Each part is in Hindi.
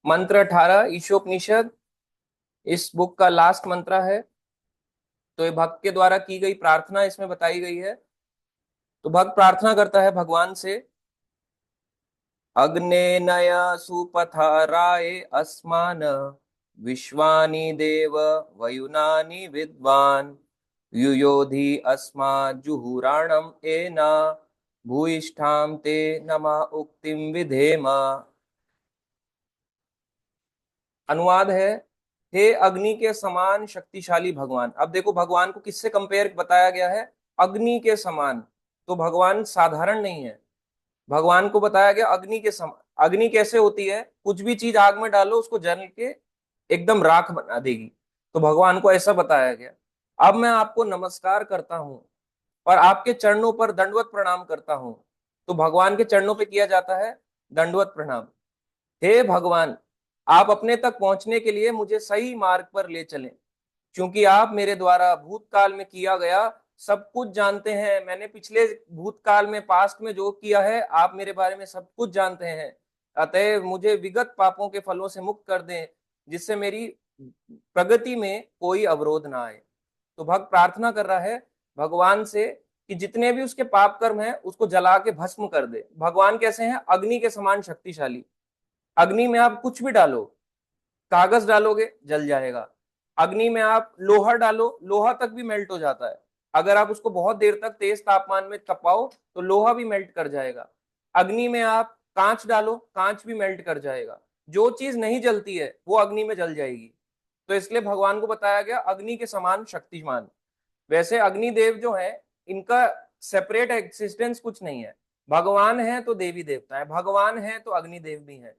मंत्र 18 ईशोपनिषद इस बुक का लास्ट मंत्र है। तो ये भक्त के द्वारा की गई प्रार्थना इसमें बताई गई है। तो भक्त प्रार्थना करता है भगवान से, अग्ने नय सुपथराय अस्मान विश्वानि देव वयुनानि विद्वान युयोधि अस्मा जुहुराणम एना भूयिष्ठाम ते नमा उक्तिम विधेम। अनुवाद है, हे अग्नि के समान शक्तिशाली भगवान। अब देखो भगवान को किससे कंपेयर बताया गया है, अग्नि के समान। तो भगवान साधारण नहीं है, भगवान को बताया गया अग्नि के समान। अग्नि कैसे होती है, कुछ भी चीज आग में डालो उसको जल के एकदम राख बना देगी। तो भगवान को ऐसा बताया गया। अब मैं आपको नमस्कार करता हूं और आपके चरणों पर दंडवत प्रणाम करता हूं। तो भगवान के चरणों पे किया जाता है दंडवत प्रणाम। हे भगवान, आप अपने तक पहुंचने के लिए मुझे सही मार्ग पर ले चलें, क्योंकि आप मेरे द्वारा भूतकाल में किया गया सब कुछ जानते हैं। मैंने पिछले भूतकाल में पास्ट में जो किया है आप मेरे बारे में सब कुछ जानते हैं। अतः मुझे विगत पापों के फलों से मुक्त कर दें, जिससे मेरी प्रगति में कोई अवरोध ना आए। तो भक्त प्रार्थना कर रहा है भगवान से कि जितने भी उसके पाप कर्म हैं उसको जला के भस्म कर दे। भगवान कैसे हैं, अग्नि के समान शक्तिशाली। अग्नि में आप कुछ भी डालो, कागज डालोगे जल जाएगा। अग्नि में आप लोहा डालो, लोहा तक भी मेल्ट हो जाता है। अगर आप उसको बहुत देर तक तेज तापमान में तपाओ तो लोहा भी मेल्ट कर जाएगा। अग्नि में आप कांच डालो, कांच भी मेल्ट कर जाएगा। जो चीज नहीं जलती है वो अग्नि में जल जाएगी। तो इसलिए भगवान को बताया गया अग्नि के समान शक्तिमान। वैसे अग्निदेव जो है इनका सेपरेट एक्सिस्टेंस कुछ नहीं है। भगवान है तो देवी देवता है, भगवान है तो अग्निदेव भी है।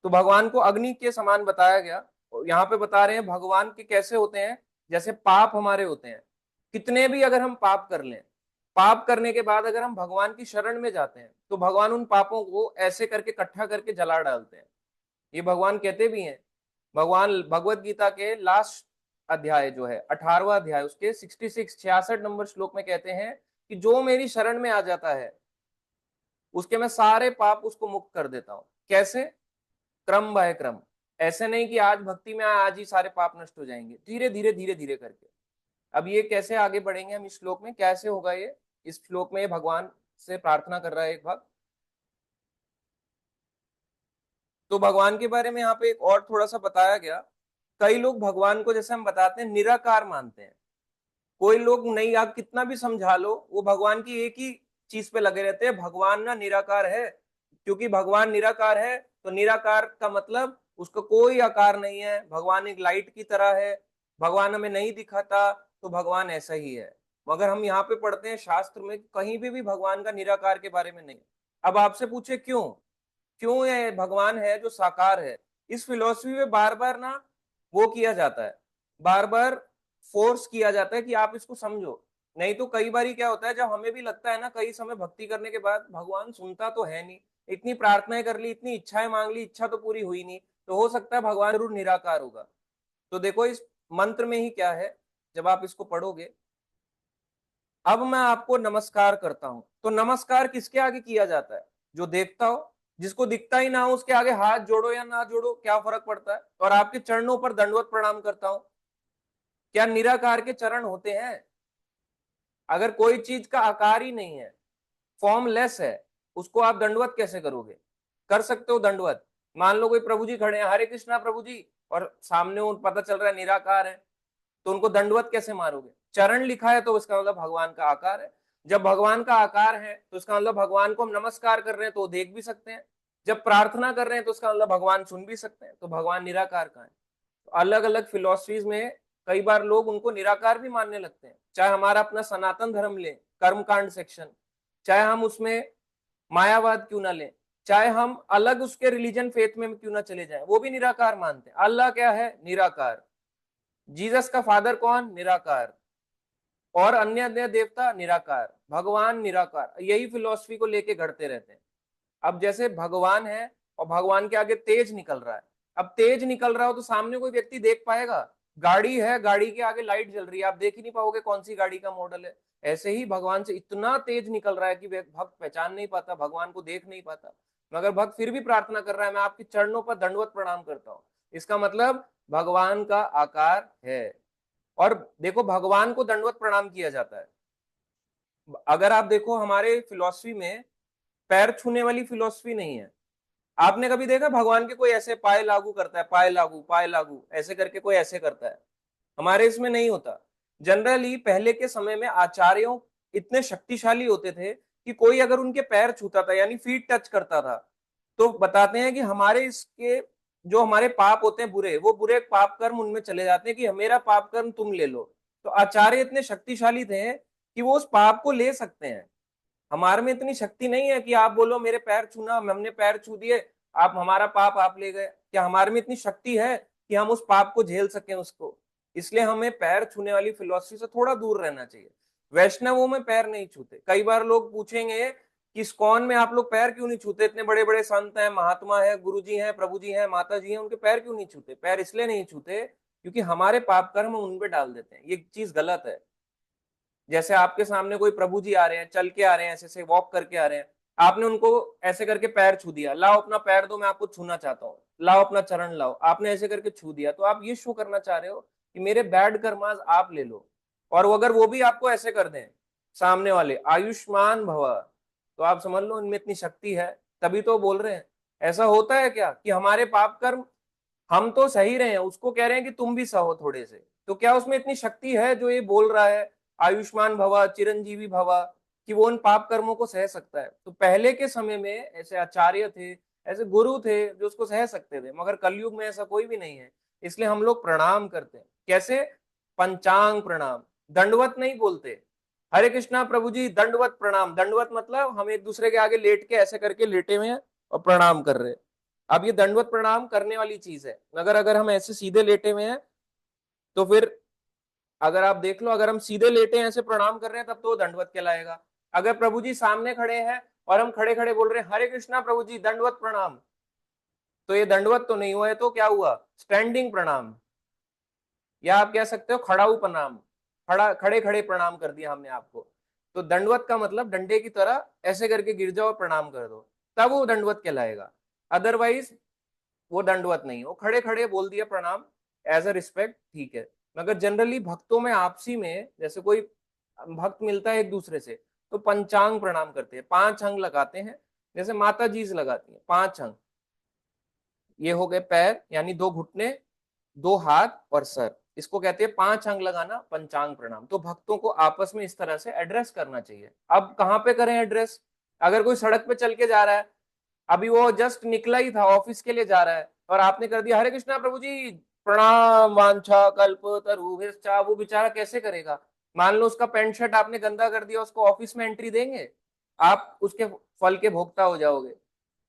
तो भगवान को अग्नि के समान बताया गया। यहाँ पे बता रहे हैं भगवान के कैसे होते हैं, जैसे पाप हमारे होते हैं। कितने भी अगर हम पाप कर लें, पाप करने के बाद अगर हम भगवान की शरण में जाते हैं तो भगवान उन पापों को ऐसे करके इकट्ठा करके जला डालते हैं। ये भगवान कहते भी हैं। भगवान भगवत गीता के लास्ट अध्याय जो है 18वां अध्याय उसके 66 नंबर श्लोक में कहते हैं कि जो मेरी शरण में आ जाता है उसके मैं सारे पाप उसको मुक्त कर देता हूं। कैसे, क्रम बाय क्रम। ऐसे नहीं कि आज भक्ति में आए आज ही सारे पाप नष्ट हो जाएंगे, धीरे धीरे धीरे धीरे करके। अब ये कैसे आगे बढ़ेंगे हम इस श्लोक में, कैसे होगा ये। इस श्लोक में भगवान से प्रार्थना कर रहा है एक भक्त। तो भगवान के बारे में यहाँ पे एक और थोड़ा सा बताया गया। कई लोग भगवान को जैसे हम बताते हैं निराकार मानते हैं। कोई लोग नहीं, आप कितना भी समझा लो वो भगवान की एक ही चीज पे लगे रहते हैं, भगवान ना निराकार है। क्योंकि भगवान निराकार है तो निराकार का मतलब उसका कोई आकार नहीं है, भगवान एक लाइट की तरह है, भगवान हमें नहीं दिखाता तो भगवान ऐसा ही है। मगर हम यहाँ पे पढ़ते हैं शास्त्र में कहीं भी भगवान का निराकार के बारे में नहीं। अब आपसे पूछे क्यों, क्यों ये भगवान है जो साकार है। इस फिलॉसफी में बार बार ना वो किया जाता है, बार बार फोर्स किया जाता है कि आप इसको समझो। नहीं तो कई बार क्या होता है, जब हमें भी लगता है ना कई समय भक्ति करने के बाद भगवान सुनता तो है नहीं, इतनी प्रार्थनाएं कर ली, इतनी इच्छाएं मांग ली, इच्छा तो पूरी हुई नहीं, तो हो सकता है भगवान जरूर निराकार होगा। तो देखो इस मंत्र में ही क्या है, जब आप इसको पढ़ोगे, अब मैं आपको नमस्कार करता हूं। तो नमस्कार किसके आगे किया जाता है, जो देखता हो। जिसको दिखता ही ना हो उसके आगे हाथ जोड़ो या ना जोड़ो क्या फर्क पड़ता है। और आपके चरणों पर दंडवत प्रणाम करता हूं। क्या निराकार के चरण होते हैं। अगर कोई चीज का आकार ही नहीं है, फॉर्मलेस है, उसको आप दंडवत कैसे करोगे। कर सकते हो दंडवत। मान लो कोई प्रभु जी खड़े हैं, हरे कृष्णा प्रभु जी, और सामने उन पता चल रहा है निराकार है, तो उनको दंडवत कैसे मारोगे। चरण लिखा है तो इसका मतलब भगवान का आकार है। जब भगवान का आकार है तो इसका मतलब भगवान को हम नमस्कार कर रहे हैं तो वो देख भी सकते हैं। जब प्रार्थना कर रहे हैं तो इसका मतलब भगवान सुन भी सकते हैं। तो भगवान निराकार का है। तो अलग अलग फिलोसफीज में कई बार लोग उनको निराकार भी मानने लगते हैं। चाहे हमारा अपना सनातन धर्म ले, कर्मकांड सेक्शन, चाहे हम उसमें मायावाद क्यों ना लें, चाहे हम अलग उसके रिलीजन फेथ में क्यों ना चले जाएं, वो भी निराकार मानते हैं। अल्लाह क्या है, निराकार। जीसस का फादर कौन, निराकार। और अन्य अन्य देवता निराकार, भगवान निराकार। यही फिलॉसफी को लेके घड़ते रहते हैं। अब जैसे भगवान है और भगवान के आगे तेज निकल रहा है। अब तेज निकल रहा हो तो सामने कोई व्यक्ति देख पाएगा। गाड़ी है, गाड़ी के आगे लाइट जल रही है, आप देख ही नहीं पाओगे कौन सी गाड़ी का मॉडल है। ऐसे ही भगवान से इतना तेज निकल रहा है कि भक्त पहचान नहीं पाता, भगवान को देख नहीं पाता। मगर भक्त फिर भी प्रार्थना कर रहा है, मैं आपके चरणों पर दंडवत प्रणाम करता हूं। इसका मतलब भगवान का आकार है। और देखो भगवान को दंडवत प्रणाम किया जाता है। अगर आप देखो हमारे फिलॉसफी में पैर छूने वाली फिलॉसफी नहीं है। आपने कभी देखा भगवान के कोई ऐसे पाए लागू करता है, पाए लागू ऐसे करके कोई ऐसे करता है? हमारे इसमें नहीं होता। जनरली पहले के समय में आचार्यों इतने शक्तिशाली होते थे कि कोई अगर उनके पैर छूता था यानी फीट टच करता था, तो बताते हैं कि हमारे इसके जो हमारे पाप होते हैं बुरे, वो बुरे पाप कर्म उनमें चले जाते हैं कि मेरा पाप कर्म तुम ले लो। तो आचार्य इतने शक्तिशाली थे कि वो उस पाप को ले सकते हैं। हमारे में इतनी शक्ति नहीं है कि आप बोलो मेरे पैर छूना, हमने पैर छू दिए, आप हमारा पाप आप ले गए। क्या हमारे में इतनी शक्ति है कि हम उस पाप को झेल सकें उसको? इसलिए हमें पैर छूने वाली फिलॉसफी से थोड़ा दूर रहना चाहिए। वैष्णवों में पैर नहीं छूते। कई बार लोग पूछेंगे कि इस्कॉन में आप लोग पैर क्यों नहीं छूते? इतने बड़े बड़े संत हैं, महात्मा है, गुरु जी हैं, प्रभु जी हैं, माता जी हैं, उनके पैर क्यों नहीं छूते? पैर इसलिए नहीं छूते क्योंकि हमारे पाप कर्म उन पे डाल देते हैं। ये चीज गलत है। जैसे आपके सामने कोई प्रभु जी आ रहे हैं, चल के आ रहे हैं, ऐसे से वॉक करके आ रहे हैं, आपने उनको ऐसे करके पैर छू दिया, लाओ अपना पैर दो, मैं आपको छूना चाहता हूँ, लाओ अपना चरण लाओ, आपने ऐसे करके छू दिया, तो आप ये शो करना चाह रहे हो कि मेरे बैड कर्मास आप ले लो। और अगर वो भी आपको ऐसे कर दें सामने वाले, आयुष्मान भव, तो आप समझ लो इनमें इतनी शक्ति है, तभी तो बोल रहे हैं। ऐसा होता है क्या कि हमारे पाप कर्म, हम तो सही रहे हैं, उसको कह रहे हैं कि तुम भी सहो थोड़े से, तो क्या उसमें इतनी शक्ति है जो ये बोल रहा है आयुष्मान भवा चिरंजीवी भवा, कि वो उन पाप कर्मों को सह सकता है? तो पहले के समय में ऐसे आचार्य थे, ऐसे गुरु थे जो उसको सह सकते थे, मगर कलयुग में ऐसा कोई भी नहीं है। इसलिए हम लोग प्रणाम करते हैं। कैसे? पंचांग प्रणाम, दंडवत नहीं बोलते। हरे कृष्णा प्रभु जी दंडवत प्रणाम, दंडवत मतलब हम एक दूसरे के आगे लेट के ऐसे करके लेटे हुए हैं और प्रणाम कर रहे हैं। अब ये दंडवत प्रणाम करने वाली चीज है। मगर अगर हम ऐसे सीधे लेटे हुए हैं तो फिर, अगर आप देख लो, अगर हम सीधे लेटे हैं ऐसे प्रणाम कर रहे हैं तब तो दंडवत कहलाएगा। अगर प्रभु जी सामने खड़े हैं और हम खड़े खड़े बोल रहे हैं हरे कृष्णा प्रभु जी दंडवत प्रणाम, तो ये दंडवत तो नहीं हुआ है, तो क्या हुआ? स्टैंडिंग प्रणाम, या आप कह सकते हो खड़ाऊ प्रणाम। खड़े खड़े प्रणाम कर दिया हमने आपको। तो दंडवत का मतलब डंडे की तरह ऐसे करके गिर जाओ और प्रणाम कर दो, तब वो दंडवत कहलाएगा। अदरवाइज वो दंडवत नहीं, वो खड़े खड़े बोल दिया प्रणाम एज अ रिस्पेक्ट, ठीक है। मगर जनरली भक्तों में आपसी में जैसे कोई भक्त मिलता है एक दूसरे से, तो पंचांग प्रणाम करते हैं, 5 अंग लगाते हैं, जैसे माता जी लगाती हैं 5 अंग। ये हो गए पैर यानी 2 घुटने, 2 हाथ और सर, इसको कहते हैं 5 अंग लगाना, पंचांग प्रणाम। तो भक्तों को आपस में इस तरह से एड्रेस करना चाहिए। अब कहाँ पे करें एड्रेस? अगर कोई सड़क पे चल के जा रहा है, अभी वो जस्ट निकला ही था, ऑफिस के लिए जा रहा है, और आपने कर दिया हरे कृष्णा प्रभु जी प्रणाम वांछा कल्प तरुभ्यश्च, वो बेचारा कैसे करेगा? मान लो उसका पैंट शर्ट आपने गंदा कर दिया, उसको ऑफिस में एंट्री देंगे? आप उसके फल के भोक्ता हो जाओगे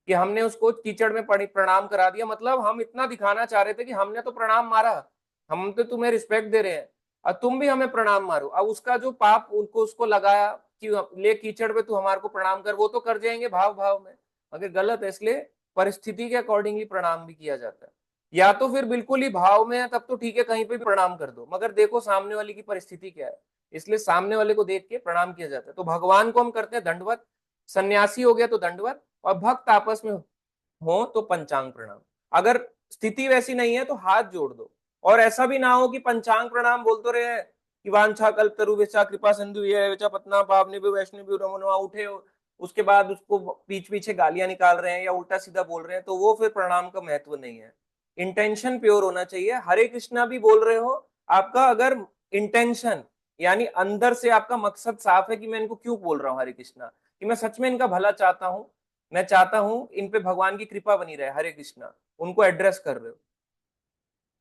कि हमने उसको कीचड़ में पड़ी प्रणाम करा दिया। मतलब हम इतना दिखाना चाह रहे थे कि हमने तो प्रणाम मारा, हम तो तुम्हें रिस्पेक्ट दे रहे हैं और तुम भी हमें प्रणाम मारो। अब उसका जो पाप उनको उसको लगाया कि ले कीचड़ पे तू हमारे को प्रणाम कर, वो तो कर जाएंगे भाव भाव में, मगर गलत है। इसलिए परिस्थिति के अकॉर्डिंगली प्रणाम भी किया जाता है। या तो फिर बिल्कुल ही भाव में है तब तो ठीक है, कहीं पे भी प्रणाम कर दो, मगर देखो सामने वाले की परिस्थिति क्या है, इसलिए सामने वाले को देख के प्रणाम किया जाता है। तो भगवान को हम करते हैं दंडवत, सन्यासी हो गया तो दंडवत, और भक्त आपस में हो तो पंचांग प्रणाम। अगर स्थिति वैसी नहीं है तो हाथ जोड़ दो। और ऐसा भी ना हो कि पंचांग प्रणाम बोलते रहे कि वांछा कल्पतरुभ्यश्च कृपा सिंधु पतना पावनेभ्यो वैष्णवेभ्यो नमो नमः, उठे हो उसके बाद उसको पीछ पीछे गालियां निकाल रहे हैं या उल्टा सीधा बोल रहे हैं, तो वो फिर प्रणाम का महत्व नहीं है। इंटेंशन प्योर होना चाहिए। हरे कृष्णा भी बोल रहे हो, आपका अगर इंटेंशन यानी अंदर से आपका मकसद साफ है कि मैं इनको क्यों बोल रहा हूँ हरे कृष्णा, कि मैं सच में इनका भला चाहता हूँ, मैं चाहता हूं इन पे भगवान की कृपा बनी रहे, हरे कृष्णा, उनको एड्रेस कर रहे हो,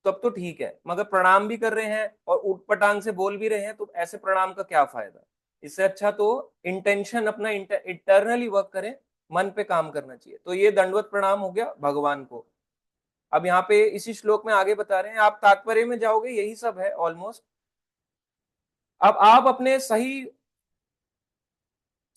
तब तो ठीक है। मगर प्रणाम भी कर रहे हैं और उठ पटांग से बोल भी रहे हैं, तो ऐसे प्रणाम का क्या फायदा? इससे अच्छा तो इंटेंशन अपना इंटरनली वर्क करें, मन पे काम करना चाहिए। तो ये दंडवत प्रणाम हो गया भगवान को। अब यहाँ पे इसी श्लोक में आगे बता रहे हैं, आप तात्पर्य में जाओगे यही सब है ऑलमोस्ट। अब आप अपने सही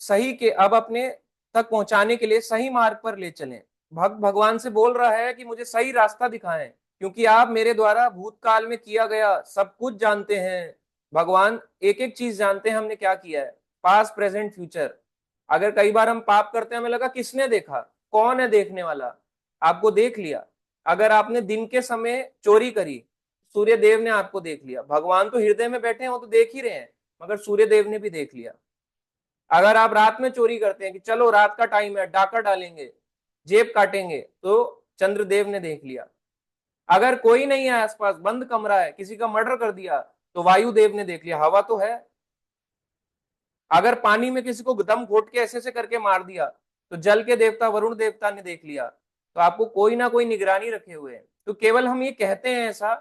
सही के अब अपने तक पहुंचाने के लिए सही मार्ग पर ले चलें। भक्त भगवान से बोल रहा है कि मुझे सही रास्ता दिखाएं, क्योंकि आप मेरे द्वारा भूतकाल में किया गया सब कुछ जानते हैं। भगवान एक एक चीज जानते हैं हमने क्या किया है, पास्ट प्रेजेंट फ्यूचर। अगर कई बार हम पाप करते हैं, हमें लगा किसने देखा, कौन है देखने वाला? आपको देख लिया। अगर आपने दिन के समय चोरी करी, सूर्य देव ने आपको देख लिया। भगवान तो हृदय में बैठे हैं, वो तो देख ही रहे हैं, मगर सूर्य देव ने भी देख लिया। अगर आप रात में चोरी करते हैं कि चलो रात का टाइम है, डाका डालेंगे, जेब काटेंगे, तो चंद्रदेव ने देख लिया। अगर कोई नहीं है आसपास, बंद कमरा है, किसी का मर्डर कर दिया, तो वायुदेव ने देख लिया, हवा तो है। अगर पानी में किसी को दम घोट के ऐसे ऐसे करके मार दिया, तो जल के देवता वरुण देवता ने देख लिया। तो आपको कोई ना कोई निगरानी रखे हुए है। तो केवल हम ये कहते हैं ऐसा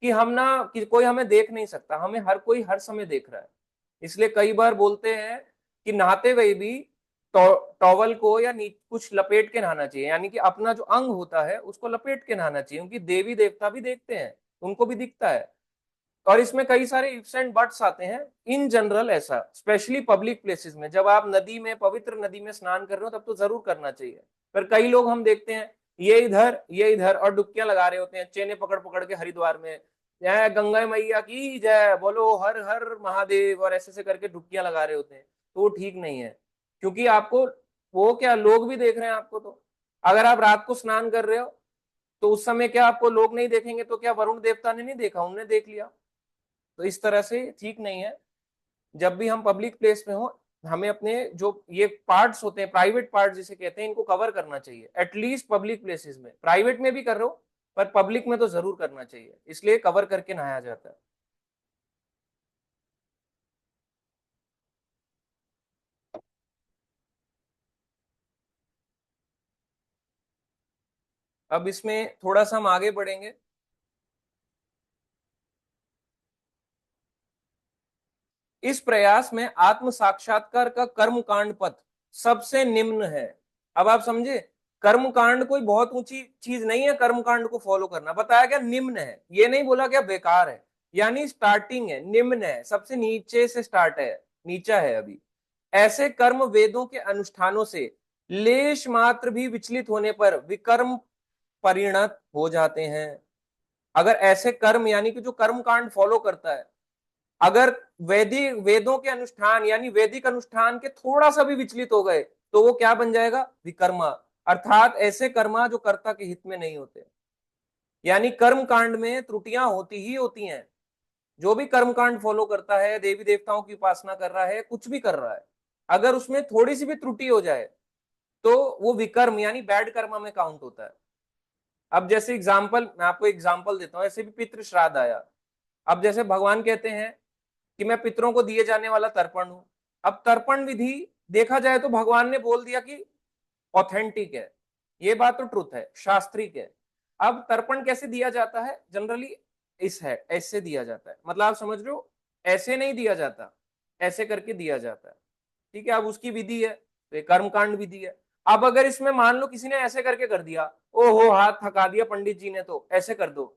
कि हम ना कि कोई हमें देख नहीं सकता, हमें हर कोई हर समय देख रहा है। इसलिए कई बार बोलते हैं कि नहाते हुए भी टॉवल को या कुछ लपेट के नहाना चाहिए, यानी कि अपना जो अंग होता है उसको लपेट के नहाना चाहिए, क्योंकि देवी देवता भी देखते हैं, उनको भी दिखता है। और इसमें कई सारे इफ्स एंड बट्स आते हैं। इन जनरल ऐसा, स्पेशली पब्लिक प्लेसेस में, जब आप नदी में, पवित्र नदी में स्नान कर रहे हो, तब तो जरूर करना चाहिए। पर कई लोग हम देखते हैं ये इधर और डुबकियां लगा रहे होते हैं, चेने पकड़ पकड़ के हरिद्वार में, जय गंगा मैया की जय बोलो, हर हर महादेव, और ऐसे ऐसे करके डुबकियां लगा रहे होते हैं। तो वो ठीक नहीं है, क्योंकि आपको, वो क्या, लोग भी देख रहे हैं आपको। तो अगर आप रात को स्नान कर रहे हो, तो उस समय क्या आपको लोग नहीं देखेंगे? तो क्या वरुण देवता ने नहीं देखा? उन्होंने देख लिया। तो इस तरह से ठीक नहीं है। जब भी हम पब्लिक प्लेस में हो, हमें अपने जो ये पार्ट्स होते हैं, प्राइवेट पार्ट जिसे कहते हैं, इनको कवर करना चाहिए। एटलीस्ट पब्लिक प्लेसेस में, प्राइवेट में भी कर रहे हो, पर पब्लिक में तो जरूर करना चाहिए, इसलिए कवर करके नहाया जाता है। अब इसमें थोड़ा सा हम आगे बढ़ेंगे। इस प्रयास में आत्म साक्षात्कार का कर्म कांड पथ सबसे निम्न है। अब आप समझे, कर्म कांड कोई बहुत ऊंची चीज नहीं है। कर्म कांड को फॉलो करना बताया गया, निम्न है, ये नहीं बोला गया बेकार है। यानी स्टार्टिंग है, निम्न है, सबसे नीचे से स्टार्ट है, नीचा है अभी। ऐसे कर्म वेदों के अनुष्ठानों से लेश मात्र भी विचलित होने पर विकर्म परिणत हो जाते हैं। अगर ऐसे कर्म, यानी कि जो कर्म कांड फॉलो करता है, अगर वेदों के अनुष्ठान यानी वैदिक अनुष्ठान के थोड़ा सा भी विचलित हो गए, तो वो क्या बन जाएगा? विकर्मा। अर्थात ऐसे कर्मा जो कर्ता के हित में नहीं होते। यानी कर्म कांड में त्रुटियां होती ही होती हैं। जो भी कर्म कांड फॉलो करता है, देवी देवताओं की उपासना कर रहा है, कुछ भी कर रहा है, अगर उसमें थोड़ी सी भी त्रुटि हो जाए, तो वो विकर्म यानी बैड कर्मा में काउंट होता है। अब जैसे एग्जाम्पल, मैं आपको एग्जाम्पल देता हूँ, ऐसे भी पितृ श्राद्ध आया। अब जैसे भगवान कहते हैं कि मैं पितरों को दिए जाने वाला तर्पण हूं। अब तर्पण विधि देखा जाए तो भगवान ने बोल दिया कि ऑथेंटिक है, ये बात तो ट्रुथ है, शास्त्रिक है। अब तर्पण कैसे दिया जाता है? जनरली इस है, ऐसे दिया जाता है, मतलब आप समझ रहे हो, ऐसे नहीं दिया जाता, ऐसे करके दिया जाता है। ठीक है, अब उसकी विधि है, तो ये कर्मकांड विधि है। अब अगर इसमें मान लो किसी ने ऐसे करके कर दिया, ओहो हाथ थका दिया पंडित जी ने, तो ऐसे कर दो।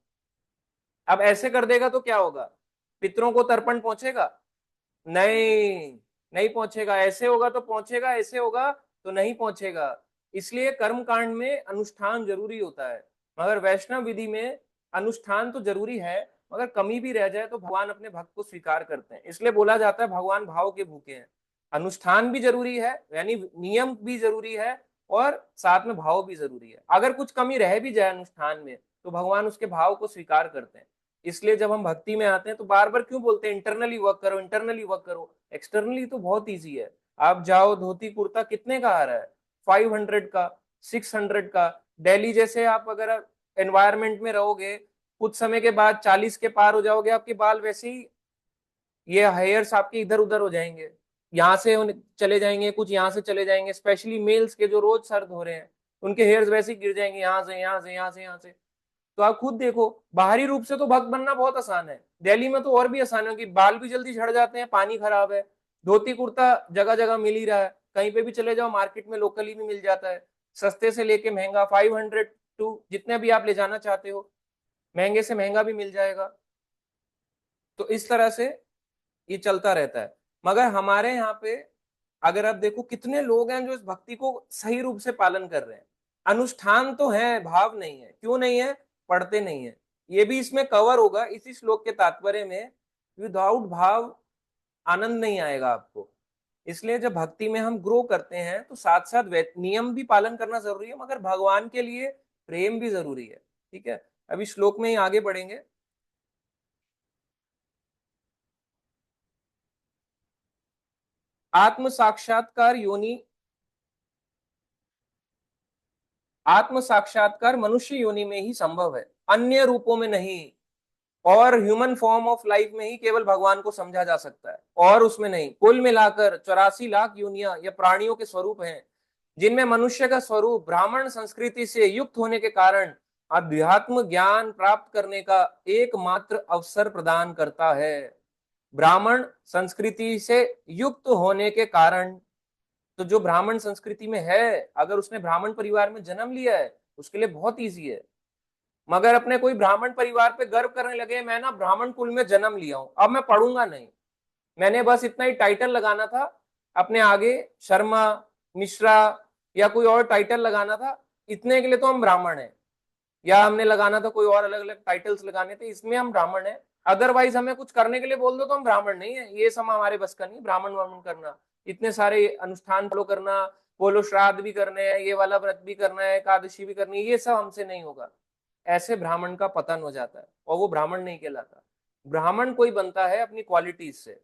अब ऐसे कर देगा तो क्या होगा? पितरों को तर्पण पहुंचेगा? नहीं, नहीं पहुंचेगा। ऐसे होगा तो पहुंचेगा, ऐसे होगा तो नहीं पहुंचेगा। इसलिए कर्म कांड में अनुष्ठान जरूरी होता है, मगर वैष्णव विधि में अनुष्ठान तो जरूरी है, मगर कमी भी रह जाए तो भगवान अपने भक्त को स्वीकार करते हैं। इसलिए बोला जाता है भगवान भाव के भूखे हैं। अनुष्ठान भी जरूरी है, यानी नियम भी जरूरी है, और साथ में भाव भी जरूरी है। अगर कुछ कमी रह भी जाए अनुष्ठान में, तो भगवान उसके भाव को स्वीकार करते हैं। इसलिए जब हम भक्ति में आते हैं तो बार बार क्यों बोलते हैं इंटरनली वर्क करो, इंटरनली वर्क करो? एक्सटर्नली तो बहुत ईजी है। आप जाओ, धोती कुर्ता कितने का आ रहा है? 500 का, 600 का। दिल्ली जैसे आप अगर एनवायरमेंट में रहोगे, कुछ समय के बाद 40 के पार हो जाओगे, आपके बाल वैसे ही, ये हेयर्स आपके इधर उधर हो जाएंगे, यहाँ से चले जाएंगे, कुछ यहाँ से चले जाएंगे। स्पेशली मेल्स के जो रोज सर धो रहे हैं, उनके हेयर्स वैसे ही गिर जाएंगे, यहाँ से यहाँ से यहाँ से यहाँ से। तो आप खुद देखो, बाहरी रूप से तो भक्त बनना बहुत आसान है, दिल्ली में तो और भी आसान है कि बाल भी जल्दी झड़ जाते हैं, पानी खराब है, धोती कुर्ता जगह जगह मिल ही रहा है, कहीं पे भी चले जाओ, मार्केट में लोकली भी मिल जाता है, सस्ते से लेके महंगा, 500 टू जितने भी आप ले जाना चाहते हो, महंगे से महंगा भी मिल जाएगा। तो इस तरह से ये चलता रहता है। मगर हमारे यहाँ पे अगर आप देखो, कितने लोग हैं जो इस भक्ति को सही रूप से पालन कर रहे हैं। अनुष्ठान तो है, भाव नहीं है। क्यों नहीं है? पढ़ते नहीं है। ये भी इसमें कवर होगा इसी श्लोक के तात्पर्य में। विदाउट भाव आनंद नहीं आएगा आपको। इसलिए जब भक्ति में हम ग्रो करते हैं तो साथ साथ नियम भी पालन करना जरूरी है, मगर भगवान के लिए प्रेम भी जरूरी है। ठीक है, अभी श्लोक में ही आगे बढ़ेंगे। आत्म साक्षात्कार योनि, आत्म साक्षात्कार मनुष्य योनि में ही संभव है, अन्य रूपों में नहीं। और ह्यूमन फॉर्म ऑफ लाइफ में ही केवल भगवान को समझा जा सकता है, और उसमें नहीं। कुल मिलाकर 84 लाख योनियां या प्राणियों के स्वरूप हैं, जिनमें मनुष्य का स्वरूप ब्राह्मण संस्कृति से युक्त होने के कारण अध्यात्म ज्ञान प्राप्त करने का एकमात्र अवसर प्रदान करता है। ब्राह्मण संस्कृति से युक्त होने के कारण, तो जो ब्राह्मण संस्कृति में है, अगर उसने ब्राह्मण परिवार में जन्म लिया है, उसके लिए बहुत ईजी है। मगर अपने कोई ब्राह्मण परिवार पे गर्व करने लगे, मैं ना ब्राह्मण कुल में जन्म लिया हूं, अब मैं पढ़ूंगा नहीं, मैंने बस इतना ही टाइटल लगाना था अपने आगे, शर्मा, मिश्रा या कोई और टाइटल लगाना था, इतने के लिए तो हम ब्राह्मण हैं। या हमने लगाना था कोई और अलग अलग टाइटल्स लगाने थे, इसमें हम ब्राह्मण हैं। अदरवाइज हमें कुछ करने के लिए बोल दो तो हम ब्राह्मण नहीं है। ये सब हमारे बस का नहीं, ब्राह्मण वामन करना, इतने सारे अनुष्ठान फॉलो करना, बोलो श्राद्ध भी करने हैं, ये वाला व्रत भी करना है, एकादशी भी करनी है, ये सब हमसे नहीं होगा। ऐसे ब्राह्मण का पतन हो जाता है और वो ब्राह्मण नहीं कहलाता। ब्राह्मण कोई बनता है अपनी क्वालिटीज से।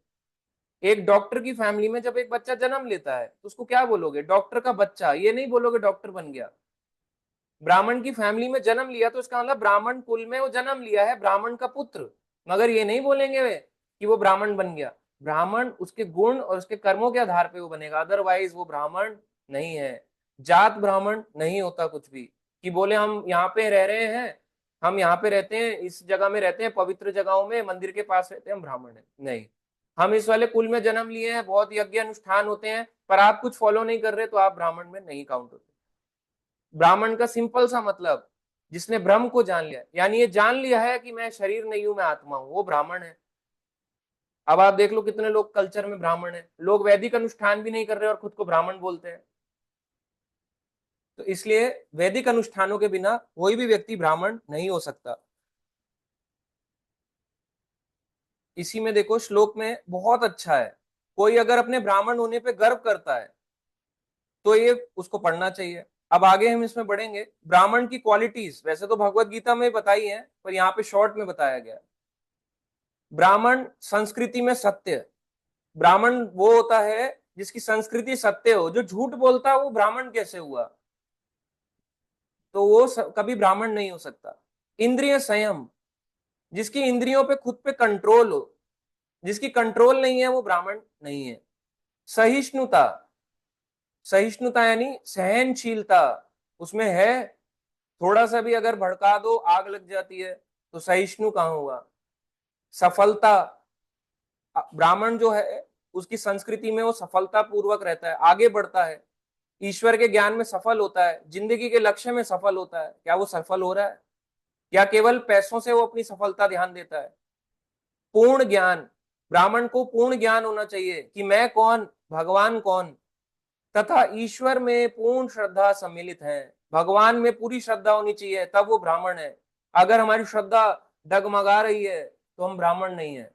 एक डॉक्टर की फैमिली में जब एक बच्चा जन्म लेता है तो उसको क्या बोलोगे? डॉक्टर का बच्चा, ये नहीं बोलोगे डॉक्टर बन गया। ब्राह्मण की फैमिली में जन्म लिया तो इसका मतलब ब्राह्मण कुल में वो जन्म लिया है, ब्राह्मण का पुत्र। मगर ये नहीं बोलेंगे वे कि वो ब्राह्मण बन गया। ब्राह्मण उसके गुण और उसके कर्मों के आधार पे वो बनेगा, अदरवाइज वो ब्राह्मण नहीं है। जात ब्राह्मण नहीं होता कुछ भी, कि बोले हम यहाँ पे रह रहे हैं, हम यहाँ पे रहते हैं, इस जगह में रहते हैं, पवित्र जगहों में मंदिर के पास रहते हैं, हम ब्राह्मण है नहीं। हम इस वाले कुल में जन्म लिए हैं, बहुत यज्ञ अनुष्ठान होते हैं, पर आप कुछ फॉलो नहीं कर रहे तो आप ब्राह्मण में नहीं काउंट होते। ब्राह्मण का सिंपल सा मतलब, जिसने ब्रह्म को जान लिया, यानी ये जान लिया है कि मैं शरीर नहीं हूं, मैं आत्मा हूं, वो ब्राह्मण है। अब आप देख लो कितने लोग कल्चर में ब्राह्मण है, लोग वैदिक अनुष्ठान भी नहीं कर रहे और खुद को ब्राह्मण बोलते हैं। तो इसलिए वैदिक अनुष्ठानों के बिना कोई भी व्यक्ति ब्राह्मण नहीं हो सकता। इसी में देखो श्लोक में बहुत अच्छा है, कोई अगर अपने ब्राह्मण होने पे गर्व करता है तो ये उसको पढ़ना चाहिए। अब आगे हम इसमें बढ़ेंगे। ब्राह्मण की क्वालिटीज वैसे तो भगवत गीता में बताई है, पर यहाँ पे शॉर्ट में बताया गया। ब्राह्मण संस्कृति में सत्य, ब्राह्मण वो होता है जिसकी संस्कृति सत्य हो। जो झूठ बोलता है वो ब्राह्मण कैसे हुआ? तो वो कभी ब्राह्मण नहीं हो सकता। इंद्रिय संयम, जिसकी इंद्रियों पे खुद पे कंट्रोल हो, जिसकी कंट्रोल नहीं है वो ब्राह्मण नहीं है। सहिष्णुता, सहिष्णुता यानी सहनशीलता, उसमें है। थोड़ा सा भी अगर भड़का दो आग लग जाती है, तो सहिष्णु कहाँ हुआ? सफलता, ब्राह्मण जो है उसकी संस्कृति में वो सफलता पूर्वक रहता है, आगे बढ़ता है, ईश्वर के ज्ञान में सफल होता है, जिंदगी के लक्ष्य में सफल होता है। क्या वो सफल हो रहा है? या केवल पैसों से वो अपनी सफलता ध्यान देता है? पूर्ण ज्ञान, ब्राह्मण को पूर्ण ज्ञान होना चाहिए कि मैं कौन, भगवान कौन, तथा ईश्वर में पूर्ण श्रद्धा सम्मिलित है। भगवान में पूरी श्रद्धा होनी चाहिए, तब वो ब्राह्मण है। अगर हमारी श्रद्धा डगमगा रही है तो हम ब्राह्मण नहीं है।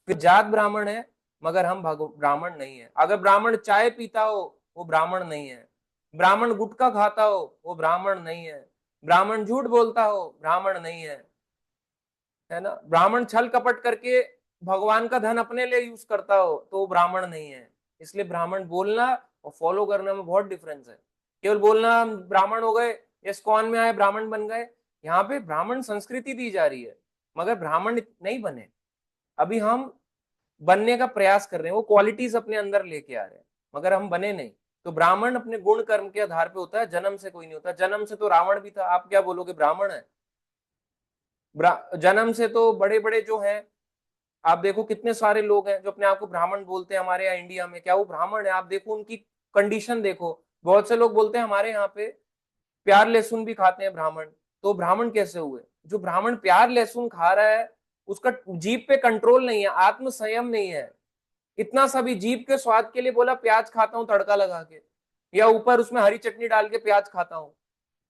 फिर जात ब्राह्मण है मगर हम ब्राह्मण नहीं है। अगर ब्राह्मण चाय पीता हो वो ब्राह्मण नहीं है। ब्राह्मण गुटखा खाता हो वो ब्राह्मण नहीं है। ब्राह्मण झूठ बोलता हो ब्राह्मण नहीं है, है ना। ब्राह्मण छल कपट करके भगवान का धन अपने लिए यूज करता हो तो वो ब्राह्मण नहीं है। इसलिए ब्राह्मण बोलना और फॉलो करने में बहुत डिफरेंस है। केवल बोलना हम ब्राह्मण हो गए, इस्कॉन में आए ब्राह्मण बन गए, यहाँ पे ब्राह्मण संस्कृति दी जा रही है मगर ब्राह्मण नहीं बने। अभी हम बनने का प्रयास कर रहे हैं, वो क्वालिटीज अपने अंदर लेके आ रहे हैं, मगर हम बने नहीं। तो ब्राह्मण अपने गुण कर्म के आधार पे होता है, जन्म से कोई नहीं होता। जन्म से तो रावण भी था, आप क्या बोलोगे ब्राह्मण है? जन्म से तो बड़े बड़े जो हैं, आप देखो कितने सारे लोग हैं जो अपने आप को ब्राह्मण बोलते हैं हमारे यहाँ इंडिया में, क्या वो ब्राह्मण है? आप देखो उनकी कंडीशन देखो। बहुत से लोग बोलते हैं हमारे यहाँ पे प्याज लहसुन भी खाते हैं ब्राह्मण, तो ब्राह्मण कैसे हुए? जो ब्राह्मण प्याज लहसुन खा रहा है उसका जीभ पे कंट्रोल नहीं है, आत्म संयम नहीं है। इतना सा भी जीभ के स्वाद के लिए बोला प्याज खाता हूं तड़का लगा के, या ऊपर उसमें हरी चटनी डाल के प्याज खाता हूं,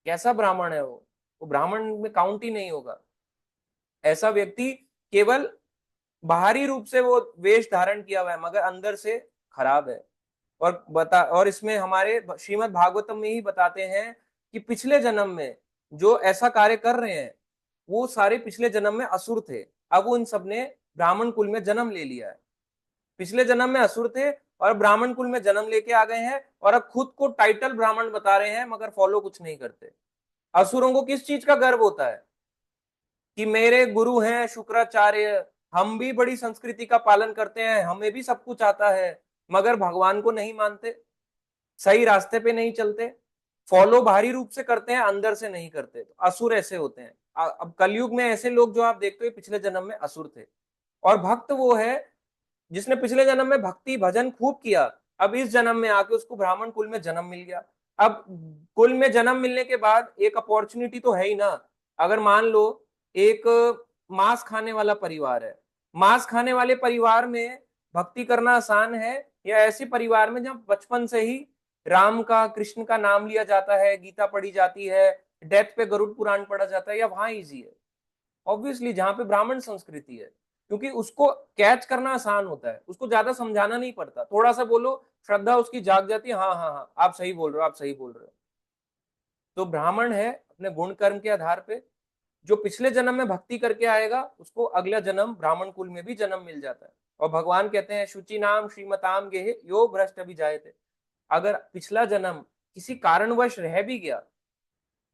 कैसा ब्राह्मण है वो ब्राह्मण में काउंट ही नहीं होगा। ऐसा व्यक्ति केवल बाहरी रूप से वो वेश धारण किया हुआ है मगर अंदर से खराब है। और इसमें हमारे श्रीमद् भागवतम में ही बताते हैं कि पिछले जन्म में जो ऐसा कार्य कर रहे हैं वो सारे पिछले जन्म में असुर थे। अब वो इन सब ने ब्राह्मण कुल में जन्म ले लिया है। पिछले जन्म में असुर थे और ब्राह्मण कुल में जन्म लेके आ गए हैं, और अब खुद को टाइटल ब्राह्मण बता रहे हैं मगर फॉलो कुछ नहीं करते। असुरों को किस चीज का गर्व होता है कि मेरे गुरु हैं शुक्राचार्य, हम भी बड़ी संस्कृति का पालन करते हैं, हमें भी सब कुछ आता है, मगर भगवान को नहीं मानते, सही रास्ते पे नहीं चलते, फॉलो बाहरी रूप से करते हैं अंदर से नहीं करते। तो असुर ऐसे होते हैं। अब कलयुग में ऐसे लोग जो आप देखते हो पिछले जन्म में असुर थे। और भक्त वो है जिसने पिछले जन्म में भक्ति भजन खूब किया, अब इस जन्म में आके उसको ब्राह्मण कुल में जन्म मिल गया। अब कुल में जन्म मिलने के बाद एक अपॉर्चुनिटी तो है ही ना। अगर मान लो एक मांस खाने वाला परिवार है, मांस खाने वाले परिवार में भक्ति करना आसान है, या ऐसे परिवार में जहां बचपन से ही राम का कृष्ण का नाम लिया जाता है, गीता पढ़ी जाती है, डेथ पे गरुड़ पुराण पढ़ा जाता है, या वहां इजी है? ऑब्वियसली जहां पे ब्राह्मण संस्कृति है, क्योंकि उसको कैच करना आसान होता है, उसको ज्यादा समझाना नहीं पड़ता, थोड़ा सा बोलो श्रद्धा उसकी जाग जाती है, हाँ हाँ हाँ आप सही बोल रहे हो, आप सही बोल रहे हो। तो ब्राह्मण है अपने गुण कर्म के आधार पे, जो पिछले जन्म में भक्ति करके आएगा उसको अगला जन्म ब्राह्मण कुल में भी जन्म मिल जाता है। और भगवान कहते हैं शुचि नाम श्रीमताम गेहे यो भ्रष्ट अभिजायते। अगर पिछला जन्म किसी कारणवश रह भी गया,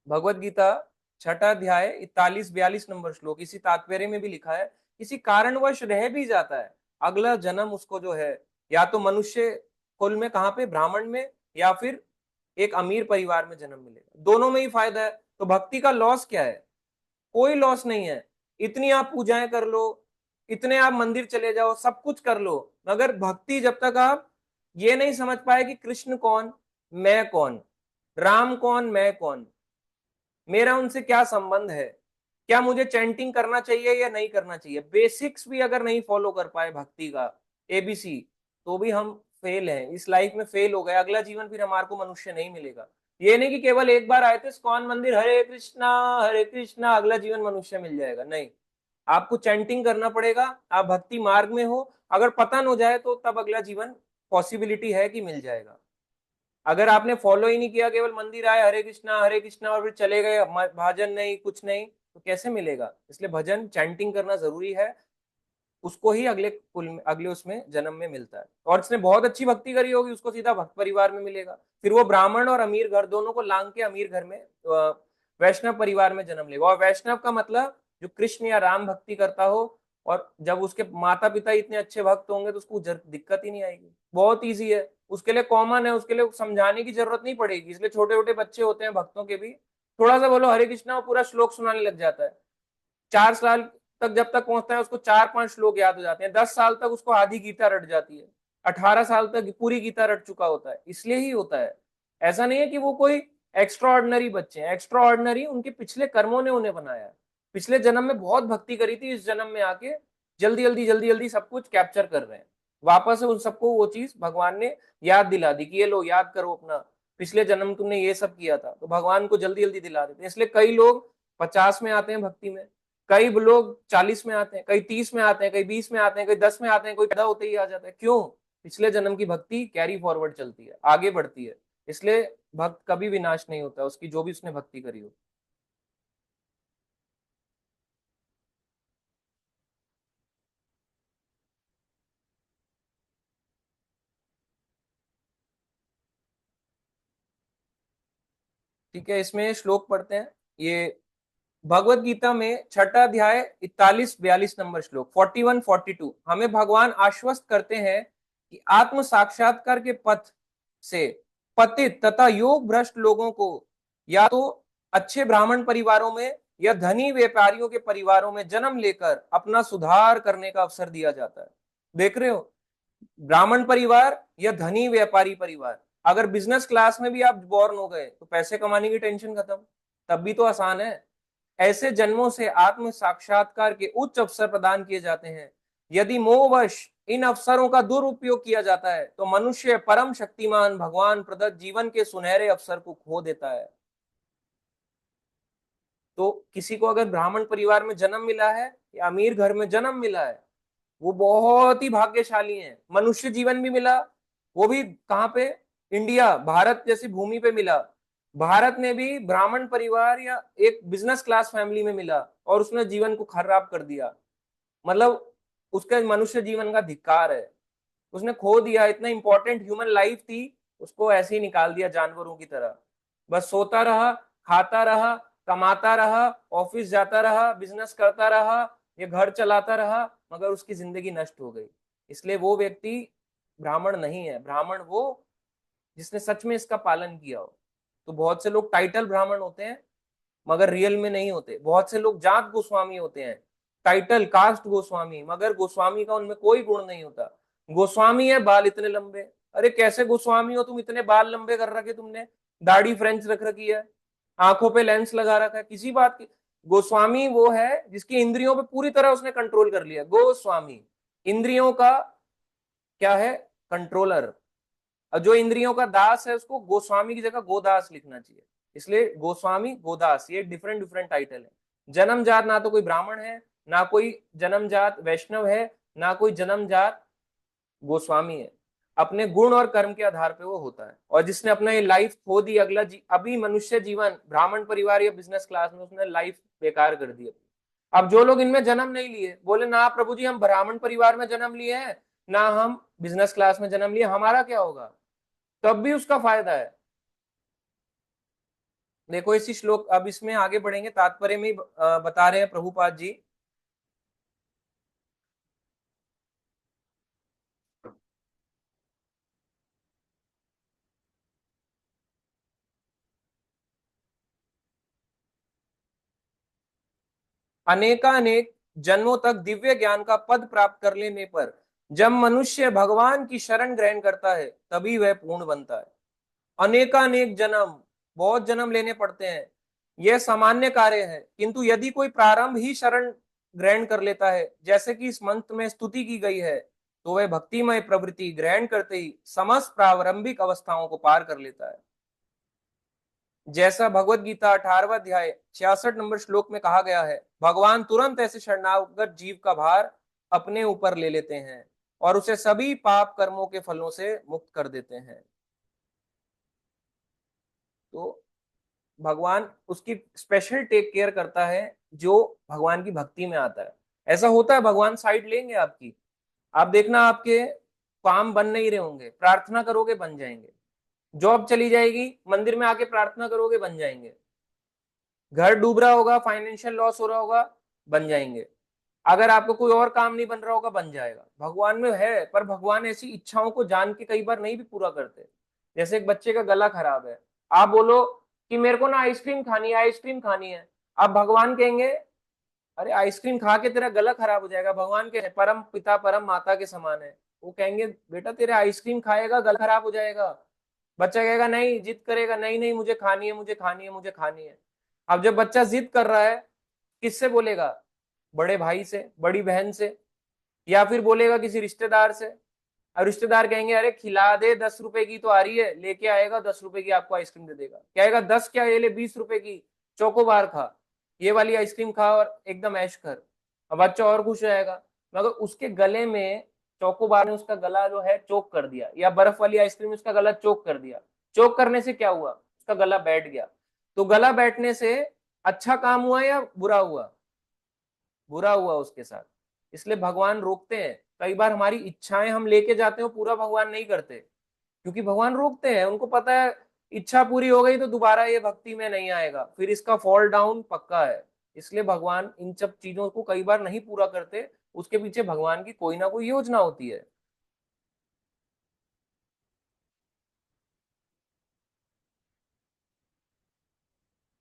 भगवत गीता छठा अध्याय 41-42 नंबर श्लोक, इसी तात्पर्य में भी लिखा है, किसी कारणवश रह भी जाता है, अगला जन्म उसको जो है या तो मनुष्य कुल में, कहां पे, ब्राह्मण में, या फिर एक अमीर परिवार में जन्म मिलेगा। दोनों में ही फायदा है। तो भक्ति का लॉस क्या है? कोई लॉस नहीं है। इतनी आप पूजाएं कर लो, इतने आप मंदिर चले जाओ, सब कुछ कर लो, मगर भक्ति जब तक आप ये नहीं समझ पाए कि कृष्ण कौन, मैं कौन, राम कौन, मैं कौन, मेरा उनसे क्या संबंध है, क्या मुझे चैंटिंग करना चाहिए या नहीं करना चाहिए, बेसिक्स भी अगर नहीं फॉलो कर पाए भक्ति का एबीसी, तो भी हम फेल हैं, इस लाइफ में फेल हो गए। अगला जीवन फिर हमारे को मनुष्य नहीं मिलेगा। ये नहीं कि केवल एक बार आए थे इस्कॉन मंदिर, हरे कृष्णा अगला जीवन मनुष्य मिल जाएगा, नहीं। आपको चैंटिंग करना पड़ेगा, आप भक्ति मार्ग में हो, अगर पतन हो जाए तो तब अगला जीवन पॉसिबिलिटी है कि मिल जाएगा। अगर आपने फॉलो ही नहीं किया, केवल मंदिर आए हरे कृष्णा और फिर चले गए, भजन नहीं कुछ नहीं, तो कैसे मिलेगा? इसलिए भजन चैंटिंग करना जरूरी है, उसको ही अगले कुल में, अगले उसमें जन्म में मिलता है। और जिसने बहुत अच्छी भक्ति करी होगी उसको सीधा भक्त परिवार में मिलेगा, फिर वो ब्राह्मण और अमीर घर दोनों को लांग के अमीर घर में वैष्णव परिवार में जन्म लेगा। और वैष्णव का मतलब जो कृष्ण या राम भक्ति करता हो, और जब उसके माता पिता इतने अच्छे भक्त होंगे तो उसको दिक्कत ही नहीं आएगी, बहुत ईजी है, उसके लिए कॉमन है, उसके लिए समझाने की जरूरत नहीं पड़ेगी। इसलिए छोटे छोटे बच्चे होते हैं भक्तों के भी, थोड़ा सा बोलो हरे कृष्णा, वो पूरा श्लोक सुनाने लग जाता है। 4 साल तक जब तक पहुंचता है उसको 4-5 श्लोक याद हो जाते हैं, 10 साल तक उसको आधी गीता रट जाती है, 18 साल तक पूरी गीता रट चुका होता है। इसलिए ही होता है, ऐसा नहीं है कि वो कोई एक्स्ट्रा ऑर्डिनरी बच्चे हैं, एक्स्ट्रा ऑर्डिनरी उनके पिछले कर्मों ने उन्हें बनाया है। पिछले जन्म में बहुत भक्ति करी थी, इस जन्म में आके जल्दी जल्दी सब कुछ कैप्चर कर रहे हैं, वापस से उन सबको वो चीज भगवान ने याद दिला दी कि ये लो याद करो अपना पिछले जन्म तुमने ये सब किया था, तो भगवान को जल्दी जल्दी दिला देते हैं। इसलिए कई लोग 50 में आते हैं भक्ति में, कई लोग 40 में आते हैं, कई 30 में आते हैं, कई 20 में आते हैं, कई 10 में आते हैं, कोई पैदा होते ही आ जाता है। क्यों? पिछले जन्म की भक्ति कैरी फॉरवर्ड चलती है, आगे बढ़ती है। इसलिए भक्त कभी विनाश नहीं होता, उसकी जो भी उसने भक्ति करी हो। ठीक है, इसमें श्लोक पढ़ते हैं। ये भगवत गीता में छठा अध्याय 41-42 नंबर श्लोक, 41-42, हमें भगवान आश्वस्त करते हैं कि आत्म साक्षात्कार के पथ से पतित तथा योग भ्रष्ट लोगों को या तो अच्छे ब्राह्मण परिवारों में या धनी व्यापारियों के परिवारों में जन्म लेकर अपना सुधार करने का अवसर दिया जाता है। देख रहे हो, ब्राह्मण परिवार या धनी व्यापारी परिवार, अगर बिजनेस क्लास में भी आप बॉर्न हो गए तो पैसे कमाने की टेंशन खत्म, तब भी तो आसान है। ऐसे जन्मों से आत्म साक्षात्कार के उच्च अवसर प्रदान किए जाते हैं। यदि मोहवश इन अवसरों का दुरुपयोग किया जाता है तो मनुष्य परम शक्तिमान भगवान प्रदत्त जीवन के सुनहरे अवसर को खो देता है। तो किसी को अगर ब्राह्मण परिवार में जन्म मिला है या अमीर घर में जन्म मिला है, वो बहुत ही भाग्यशाली है, मनुष्य जीवन भी मिला, वो भी कहाँ पे? इंडिया, भारत जैसी भूमि पे मिला। भारत में भी ब्राह्मण परिवार या एक बिजनेस क्लास फैमिली में मिला, और उसने जीवन को खराब कर दिया। मतलब उसके मनुष्य जीवन का धिक्कार है। उसने खो दिया, इतना इंपॉर्टेंट ह्यूमन लाइफ थी, उसको ऐसे ही निकाल दिया जानवरों की तरह। बस सोता रहा, खाता रहा, कमाता रहा, ऑफिस जाता रहा, बिजनेस करता रहा, ये घर चलाता रहा, मगर उसकी जिंदगी नष्ट हो गई। इसलिए वो व्यक्ति ब्राह्मण नहीं है। ब्राह्मण वो जिसने सच में इसका पालन किया हो। तो बहुत से लोग टाइटल ब्राह्मण होते हैं मगर रियल में नहीं होते। बहुत से लोग जात गोस्वामी होते हैं, टाइटल कास्ट गोस्वामी, मगर गोस्वामी का उनमें कोई गुण नहीं होता। गोस्वामी है, बाल इतने लंबे। अरे कैसे गोस्वामी हो तुम, इतने बाल लंबे कर रखे तुमने, दाढ़ी फ्रेंच रख रखी है, आंखों पे लेंस लगा रखा है, किसी बात की। गोस्वामी वो है जिसकी इंद्रियों पे पूरी तरह उसने कंट्रोल कर लिया। गोस्वामी इंद्रियों का क्या है? कंट्रोलर। और जो इंद्रियों का दास है उसको गोस्वामी की जगह गोदास लिखना चाहिए। इसलिए गोस्वामी, गोदास, ये डिफरेंट डिफरेंट टाइटल है। जन्मजात ना तो कोई ब्राह्मण है, ना कोई जन्मजात वैष्णव है, ना कोई जन्मजात गोस्वामी है। अपने गुण और कर्म के आधार पे वो होता है। और जिसने अपना ये लाइफ खो दी, अभी मनुष्य जीवन ब्राह्मण परिवार या बिजनेस क्लास में, उसने लाइफ बेकार कर दी। अब जो लोग इनमें जन्म नहीं लिए, बोले ना प्रभु जी हम ब्राह्मण परिवार में जन्म लिए हैं, ना हम बिजनेस क्लास में जन्म लिए, हमारा क्या होगा? तब भी उसका फायदा है। देखो इसी श्लोक, अब इसमें आगे बढ़ेंगे, तात्पर्य में बता रहे हैं प्रभुपाद जी। अनेकानेक जन्मों तक दिव्य ज्ञान का पद प्राप्त कर लेने पर जब मनुष्य भगवान की शरण ग्रहण करता है तभी वह पूर्ण बनता है। अनेकानेक जन्म, बहुत जन्म लेने पड़ते हैं, यह सामान्य कार्य है। किंतु यदि कोई प्रारंभ ही शरण ग्रहण कर लेता है, जैसे कि इस मंत्र में स्तुति की गई है, तो वह भक्तिमय प्रवृत्ति ग्रहण करते ही समस्त प्रारंभिक अवस्थाओं को पार कर लेता है। जैसा भगवत गीता 18वां अध्याय 66 नंबर श्लोक में कहा गया है, भगवान तुरंत ऐसे शरणागत जीव का भार अपने ऊपर ले लेते हैं और उसे सभी पाप कर्मों के फलों से मुक्त कर देते हैं। तो भगवान उसकी स्पेशल टेक केयर करता है जो भगवान की भक्ति में आता है। ऐसा होता है भगवान साइड लेंगे आपकी। आप देखना, आपके काम बन नहीं रहे होंगे, प्रार्थना करोगे बन जाएंगे। जॉब चली जाएगी, मंदिर में आके प्रार्थना करोगे बन जाएंगे। घर डूब रहा होगा, फाइनेंशियल लॉस हो रहा होगा, बन जाएंगे। अगर आपको कोई और काम नहीं बन रहा होगा, बन जाएगा। भगवान में है, पर भगवान ऐसी इच्छाओं को जान के कई बार नहीं भी पूरा करते। जैसे एक बच्चे का गला खराब है, आप बोलो कि मेरे को ना आइसक्रीम खानी है, आइसक्रीम खानी है। अब भगवान कहेंगे अरे आइसक्रीम खा के तेरा गला खराब हो जाएगा। भगवान के परम पिता परम माता के समान है। वो कहेंगे बेटा तेरे आइसक्रीम खाएगा गला खराब हो जाएगा। बच्चा कहेगा नहीं, जिद करेगा, नहीं नहीं मुझे खानी है, मुझे खानी है, मुझे खानी है। अब जब बच्चा जिद कर रहा है, किससे बोलेगा? बड़े भाई से, बड़ी बहन से, या फिर बोलेगा किसी रिश्तेदार से। और रिश्तेदार कहेंगे अरे खिला दे, 10 रुपए की तो आ रही है, लेके आएगा, 10 रुपए की आपको आइसक्रीम दे देगा। कहेगा 10 क्या, ये ले 20 रुपए की चोकोबार खा, ये वाली आइसक्रीम खा और एकदम ऐश कर। अब बच्चा और खुश हो जाएगा। मगर उसके गले में चोकोबार ने उसका गला जो है चोक कर दिया, या बर्फ वाली आइसक्रीम ने उसका गला चोक कर दिया। चोक करने से क्या हुआ? उसका गला बैठ गया। तो गला बैठने से अच्छा काम हुआ या बुरा हुआ? बुरा हुआ उसके साथ। इसलिए भगवान रोकते हैं। कई बार हमारी इच्छाएं हम लेके जाते हैं, पूरा भगवान नहीं करते, क्योंकि भगवान रोकते हैं। उनको पता है इच्छा पूरी हो गई तो दोबारा ये भक्ति में नहीं आएगा, फिर इसका फॉल डाउन पक्का है। इसलिए भगवान इन सब चीजों को कई बार नहीं पूरा करते। उसके पीछे भगवान की कोई ना कोई योजना होती है।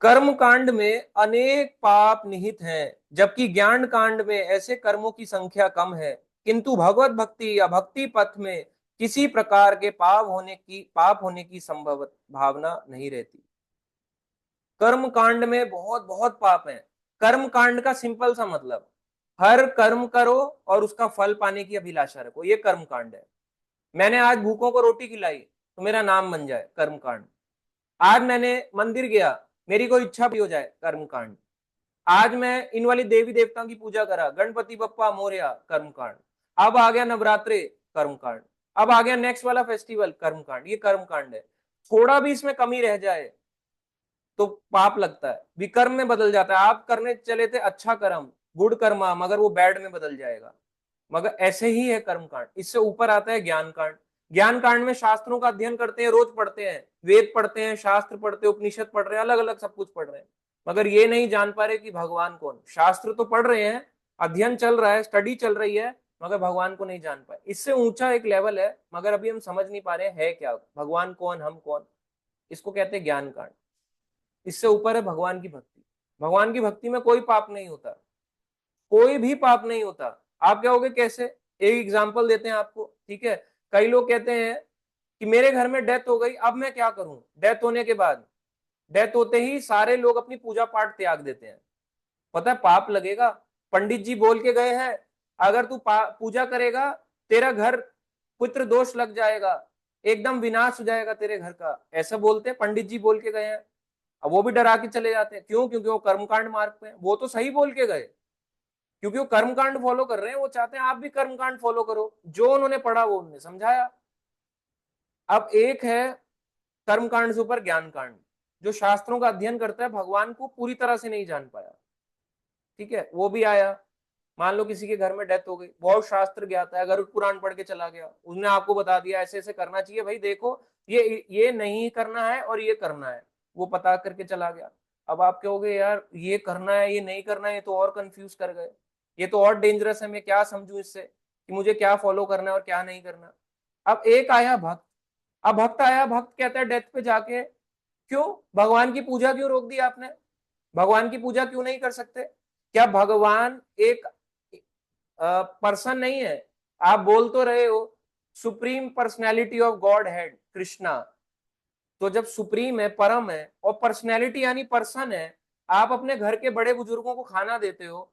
कर्म कांड में अनेक पाप निहित हैं, जबकि ज्ञान कांड में ऐसे कर्मों की संख्या कम है। किंतु भगवत भक्ति या भक्ति पथ में किसी प्रकार के पाप होने की संभव भावना नहीं रहती। कर्म कांड में बहुत बहुत पाप है। कर्म कांड का सिंपल सा मतलब, हर कर्म करो और उसका फल पाने की अभिलाषा रखो, ये कर्म कांड है। मैंने आज भूखों को रोटी खिलाई तो मेरा नाम बन जाए, कर्म कांड। आज मैंने मंदिर गया, मेरी कोई इच्छा भी हो जाए, कर्म कांड। आज मैं इन वाली देवी देवताओं की पूजा करा, गणपति बप्पा मोरया, कर्म कांड। अब आ गया नवरात्रे, कर्म कांड। अब आ गया नेक्स्ट वाला फेस्टिवल कर्मकांड, ये कर्मकांड है। थोड़ा भी इसमें कमी रह जाए तो पाप लगता है, विकर्म में बदल जाता है। आप करने चले थे अच्छा कर्म, गुड कर्मा, मगर वो बैड में बदल जाएगा। मगर ऐसे ही है कर्मकांड। इससे ऊपर आता है ज्ञान कांड। ज्ञान कांड में शास्त्रों का अध्ययन करते हैं, रोज पढ़ते हैं, वेद पढ़ते हैं, शास्त्र पढ़ते हैं, उपनिषद पढ़ रहे हैं, अलग अलग सब कुछ पढ़ रहे हैं, मगर ये नहीं जान पा रहे कि भगवान कौन। शास्त्र तो पढ़ रहे हैं, अध्ययन चल रहा है, स्टडी चल रही है, मगर भगवान को नहीं जान पाए। इससे ऊंचा एक लेवल है, मगर अभी हम समझ नहीं पा रहे है क्या भगवान कौन, हम कौन। इसको कहते हैं ज्ञान कांड। इससे ऊपर है भगवान की भक्ति। भगवान की भक्ति में कोई पाप नहीं होता, कोई भी पाप नहीं होता। आप कहोगे कैसे? एक एग्जांपल देते हैं आपको, ठीक है। कई लोग कहते हैं कि मेरे घर में डेथ हो गई, अब मैं क्या करूं। डेथ होने के बाद, डेथ होते ही सारे लोग अपनी पूजा पाठ त्याग देते हैं। पता है पाप लगेगा। पंडित जी बोल के गए हैं, अगर तू पूजा करेगा, तेरा घर पुत्र दोष लग जाएगा, एकदम विनाश हो जाएगा तेरे घर का। ऐसा बोलते हैं, पंडित जी बोल के गए हैं। अब वो भी डरा के चले जाते हैं, क्यों? क्योंकि वो कर्मकांड मार्ग पे हैं। वो तो सही बोल के गए, क्योंकि वो कर्मकांड फॉलो कर रहे हैं, वो चाहते हैं आप भी कर्मकांड फॉलो करो। जो उन्होंने पढ़ा वो उन्होंने समझाया। अब एक है कर्मकांड से ऊपर ज्ञान कांड, जो शास्त्रों का अध्ययन करता है, भगवान को पूरी तरह से नहीं जान पाया, ठीक है, वो भी आया। मान लो किसी के घर में डेथ हो गई, बहुत शास्त्र ज्ञाता है, गरुड़ पुराण पढ़ के चला गया, उसने आपको बता दिया ऐसे ऐसे करना चाहिए भाई, देखो ये नहीं करना है और ये करना है, वो पता करके चला गया। अब आप कहोगे यार ये करना है ये नहीं करना है, ये तो और कंफ्यूज कर गए, ये तो और डेंजरस है, मैं क्या समझू इससे कि मुझे क्या फॉलो करना है और क्या नहीं करना। अब एक आया भक्त। अब भक्त आया, भक्त कहता है डेथ पे जाके, क्यों भगवान की पूजा क्यों रोक दी आपने? भगवान की पूजा क्यों नहीं कर सकते? क्या भगवान एक पर्सन नहीं है? आप बोल तो रहे हो supreme personality of God head Krishna. तो जब सुप्रीम है, परम है, और पर्सनैलिटी यानी पर्सन है, आप अपने घर के बड़े बुजुर्गों को खाना देते हो,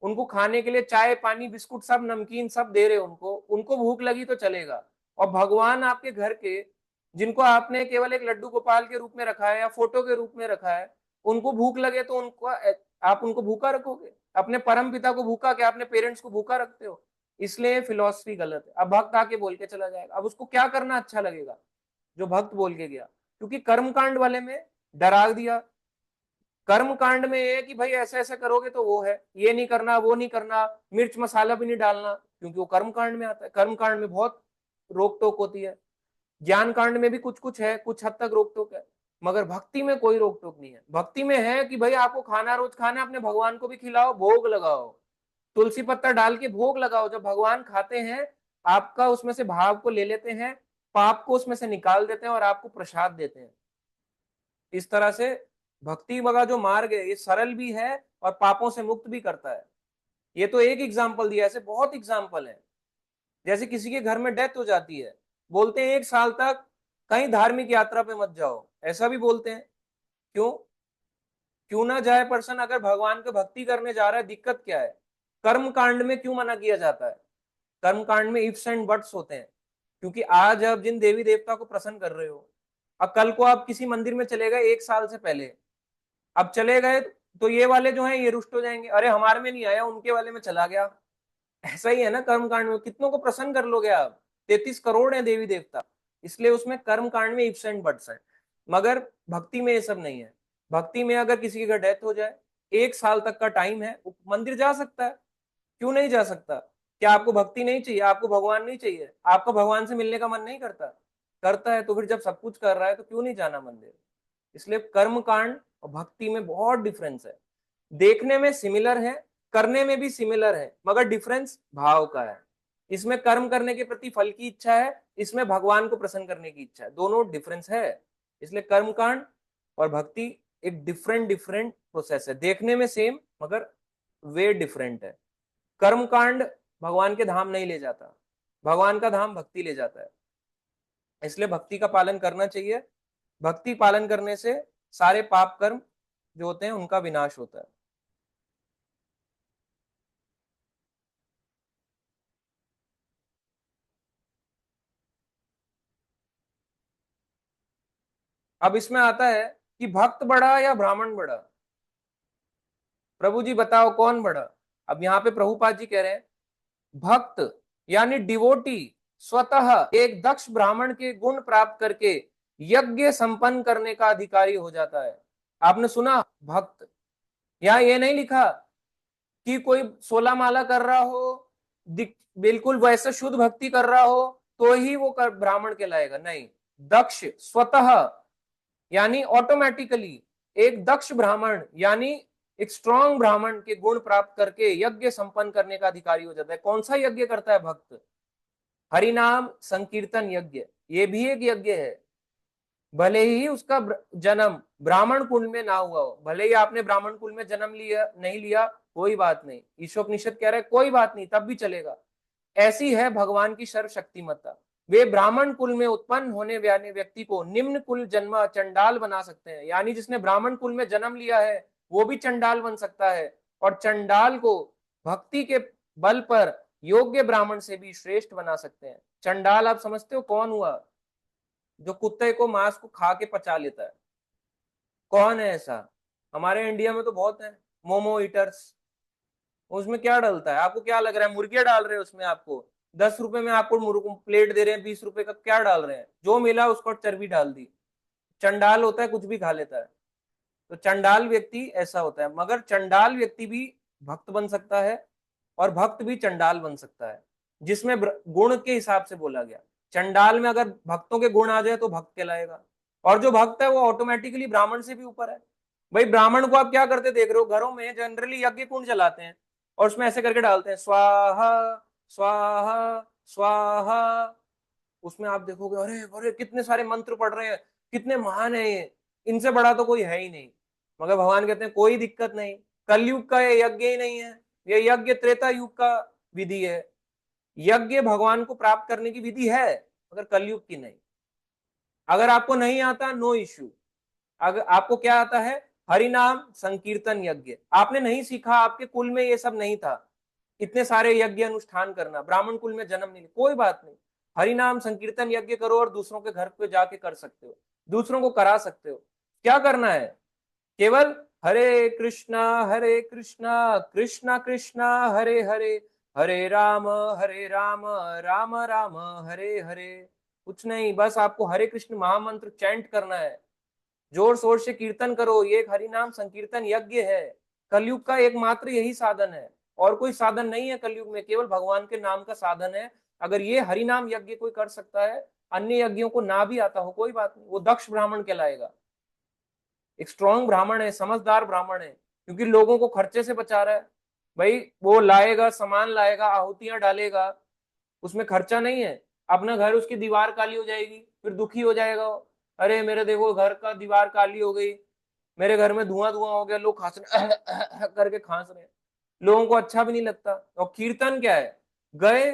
उनको खाने के लिए चाय पानी बिस्कुट सब नमकीन सब दे रहे हो, उनको भूख लगी तो चलेगा। और भगवान आपके घर के, जिनको आपने केवल एक लड्डू गोपाल के रूप में रखा है या फोटो के रूप में रखा है, उनको भूख लगे तो उनको आप उनको भूखा रखोगे? अपने परम पिता को भूखा, क्या अपने पेरेंट्स को भूखा रखते हो? इसलिए फिलॉसफी गलत है। अब भक्त आके बोल के चला जाएगा, अब उसको क्या करना अच्छा लगेगा जो भक्त बोल के गया? क्योंकि कर्मकांड वाले में डरा दिया। कर्म कांड में ये है कि भाई ऐसे ऐसे करोगे तो वो है, ये नहीं करना वो नहीं करना, मिर्च मसाला भी नहीं डालना, क्योंकि वो कर्म कांड में आता है। कर्म कांड में बहुत रोक टोक होती है। ज्ञान कांड में भी कुछ कुछ है, कुछ हद तक रोक टोक है, मगर भक्ति में कोई रोक टोक नहीं है। भक्ति में है कि भाई आपको खाना रोज खाना, अपने भगवान को भी खिलाओ, भोग लगाओ, तुलसी पत्ता डाल के भोग लगाओ। जब भगवान खाते हैं, आपका उसमें से भाव को ले लेते हैं, पाप को उसमें से निकाल देते हैं और आपको प्रसाद देते हैं। इस तरह से भक्ति का जो मार्ग है ये सरल भी है और पापों से मुक्त भी करता है। ये तो एक एग्जाम्पल दिया, ऐसे बहुत एग्जाम्पल है। जैसे किसी के घर में डेथ हो जाती है, बोलते हैं 1 साल तक कहीं धार्मिक यात्रा पे मत जाओ, ऐसा भी बोलते हैं। क्यों? क्यों ना जाए पर्सन? अगर भगवान के भक्ति करने जा रहा है, दिक्कत क्या है? कर्म कांड में क्यों मना किया जाता है? कर्म कांड में इफ्स एंड बट्स होते हैं, क्योंकि आज आप जिन देवी देवता को प्रसन्न कर रहे हो, अब कल को आप किसी मंदिर में चले गए 1 साल से पहले, अब चले गए तो ये वाले जो हैं ये रुष्ट हो जाएंगे, अरे हमारे में नहीं आया उनके वाले में चला गया। ऐसा ही है ना कर्म कांड में, कितनों को प्रसन्न कर लोगे आप? 33 करोड़ है देवी देवता, इसलिए उसमें कर्म कांड में इफ्स एंड बट्स है। मगर भक्ति में ये सब नहीं है। भक्ति में अगर किसी की डेथ हो जाए, 1 साल तक का टाइम है, मंदिर जा सकता है। क्यों नहीं जा सकता? क्या आपको भक्ति नहीं चाहिए? आपको भगवान नहीं चाहिए? आपको भगवान से मिलने का मन नहीं करता? करता है, तो फिर जब सब कुछ कर रहा है तो क्यों नहीं जाना मंदिर? इसलिए कर्म कांड और भक्ति में बहुत डिफरेंस है। देखने में सिमिलर है, करने में भी सिमिलर है, मगर डिफरेंस भाव का है। इसमें कर्म करने के प्रति फल की इच्छा है, इसमें भगवान को प्रसन्न करने की इच्छा है, दोनों डिफरेंस है। इसलिए कर्म कांड और भक्ति एक डिफरेंट डिफरेंट प्रोसेस है, देखने में सेम मगर वे डिफरेंट है। कर्म कांड भगवान के धाम नहीं ले जाता, भगवान का धाम भक्ति ले जाता है। इसलिए भक्ति का पालन करना चाहिए। भक्ति पालन करने से सारे पाप कर्म जो होते हैं उनका विनाश होता है। अब इसमें आता है कि भक्त बड़ा या ब्राह्मण बड़ा? प्रभु जी बताओ कौन बड़ा? अब यहाँ पे प्रभुपाद जी कह रहे हैं भक्त यानी डिवोटी स्वतः एक दक्ष ब्राह्मण के गुण प्राप्त करके यज्ञ संपन्न करने का अधिकारी हो जाता है। आपने सुना भक्त, यहाँ ये नहीं लिखा कि कोई 16 माला कर रहा हो, बिल्कुल वैसे शुद्ध भक्ति कर रहा हो तो ही वो ब्राह्मण कहलाएगा, नहीं। दक्ष स्वतः यानी ऑटोमेटिकली एक दक्ष ब्राह्मण यानी एक स्ट्रॉन्ग ब्राह्मण के गुण प्राप्त करके यज्ञ संपन्न करने का अधिकारी हो जाता है। कौन सा यज्ञ करता है भक्त? हरिनाम संकीर्तन यज्ञ, ये भी एक यज्ञ है। भले ही उसका जन्म ब्राह्मण कुल में ना हुआ हो, भले ही आपने ब्राह्मण कुल में जन्म लिया नहीं लिया, कोई बात नहीं, ईशोपनिषद कह रहा है कोई बात नहीं, तब भी चलेगा। ऐसी है भगवान की सर्वशक्तिमत्ता, वे ब्राह्मण कुल में उत्पन्न होने वाले व्यक्ति को निम्न कुल जन्म चंडाल बना सकते हैं। यानी जिसने ब्राह्मण कुल में जन्म लिया है वो भी चंडाल बन सकता है, और चंडाल को भक्ति के बल पर योग्य ब्राह्मण से भी श्रेष्ठ बना सकते हैं। चंडाल आप समझते हो कौन हुआ? जो कुत्ते को मांस को खा के पचा लेता है। कौन है ऐसा? हमारे इंडिया में तो बहुत है, मोमो ईटर्स। उसमें क्या डलता है? आपको क्या लग रहा है मुर्गियां डाल रहे हैं उसमें? आपको 10 रुपए में आपको मुर्ग प्लेट दे रहे हैं, 20 रुपए का क्या डाल रहे हैं? जो मिला उसको चर्बी डाल दी। चंडाल होता है, कुछ भी खा लेता है। तो चंडाल व्यक्ति ऐसा होता है, मगर चंडाल व्यक्ति भी भक्त बन सकता है और भक्त भी चंडाल बन सकता है, जिसमें गुण के हिसाब से बोला गया। चंडाल में अगर भक्तों के गुण आ जाए तो भक्त कहलाएगा, और जो भक्त है वो ऑटोमेटिकली ब्राह्मण से भी ऊपर है। भाई ब्राह्मण को आप क्या करते देख रहे हो? घरों में जनरली यज्ञ कुंड जलाते हैं और उसमें ऐसे करके डालते हैं स्वाहा स्वाहा स्वाहा। उसमें आप देखोगे अरे अरे कितने सारे मंत्र पढ़ रहे हैं, कितने महान है ये, इनसे बड़ा तो कोई है ही नहीं। मगर भगवान कहते हैं कोई दिक्कत नहीं, कलयुग का ये यज्ञ ही नहीं है, ये यज्ञ त्रेता युग का विधि है। यज्ञ भगवान को प्राप्त करने की विधि है, मगर कलयुग की नहीं। अगर आपको नहीं आता नो इश्यू। अगर आपको क्या आता है? हरिनाम संकीर्तन यज्ञ आपने नहीं सीखा, आपके कुल में ये सब नहीं था, इतने सारे यज्ञ अनुष्ठान करना, ब्राह्मण कुल में जन्म नहीं, कोई बात नहीं। हरिनाम संकीर्तन यज्ञ करो और दूसरों के घर पे जाके कर सकते हो, दूसरों को करा सकते हो। क्या करना है? केवल हरे कृष्णा कृष्णा कृष्णा हरे हरे, हरे राम राम राम हरे हरे। कुछ नहीं, बस आपको हरे कृष्ण महामंत्र चैंट करना है, जोर शोर से कीर्तन करो। ये एक हरिनाम संकीर्तन यज्ञ है, कलयुग का एकमात्र यही साधन है, और कोई साधन नहीं है कलयुग में, केवल भगवान के नाम का साधन है। अगर ये हरिनाम यज्ञ कोई कर सकता है, अन्य यज्ञों को ना भी आता हो कोई बात नहीं, वो दक्ष ब्राह्मण कहलाएगा। एक स्ट्रॉन्ग ब्राह्मण है, समझदार ब्राह्मण है, क्योंकि लोगों को खर्चे से बचा रहा है। भाई वो लाएगा, सामान लाएगा, आहुतियां डालेगा, उसमें खर्चा नहीं है। अपना घर उसकी दीवार काली हो जाएगी, फिर दुखी हो जाएगा, अरे मेरे देखो घर का दीवार काली हो गई, मेरे घर में धुआं धुआं हो गया, लोग खांस रहे करके खांस रहे, लोगों को अच्छा भी नहीं लगता। और कीर्तन क्या है? गए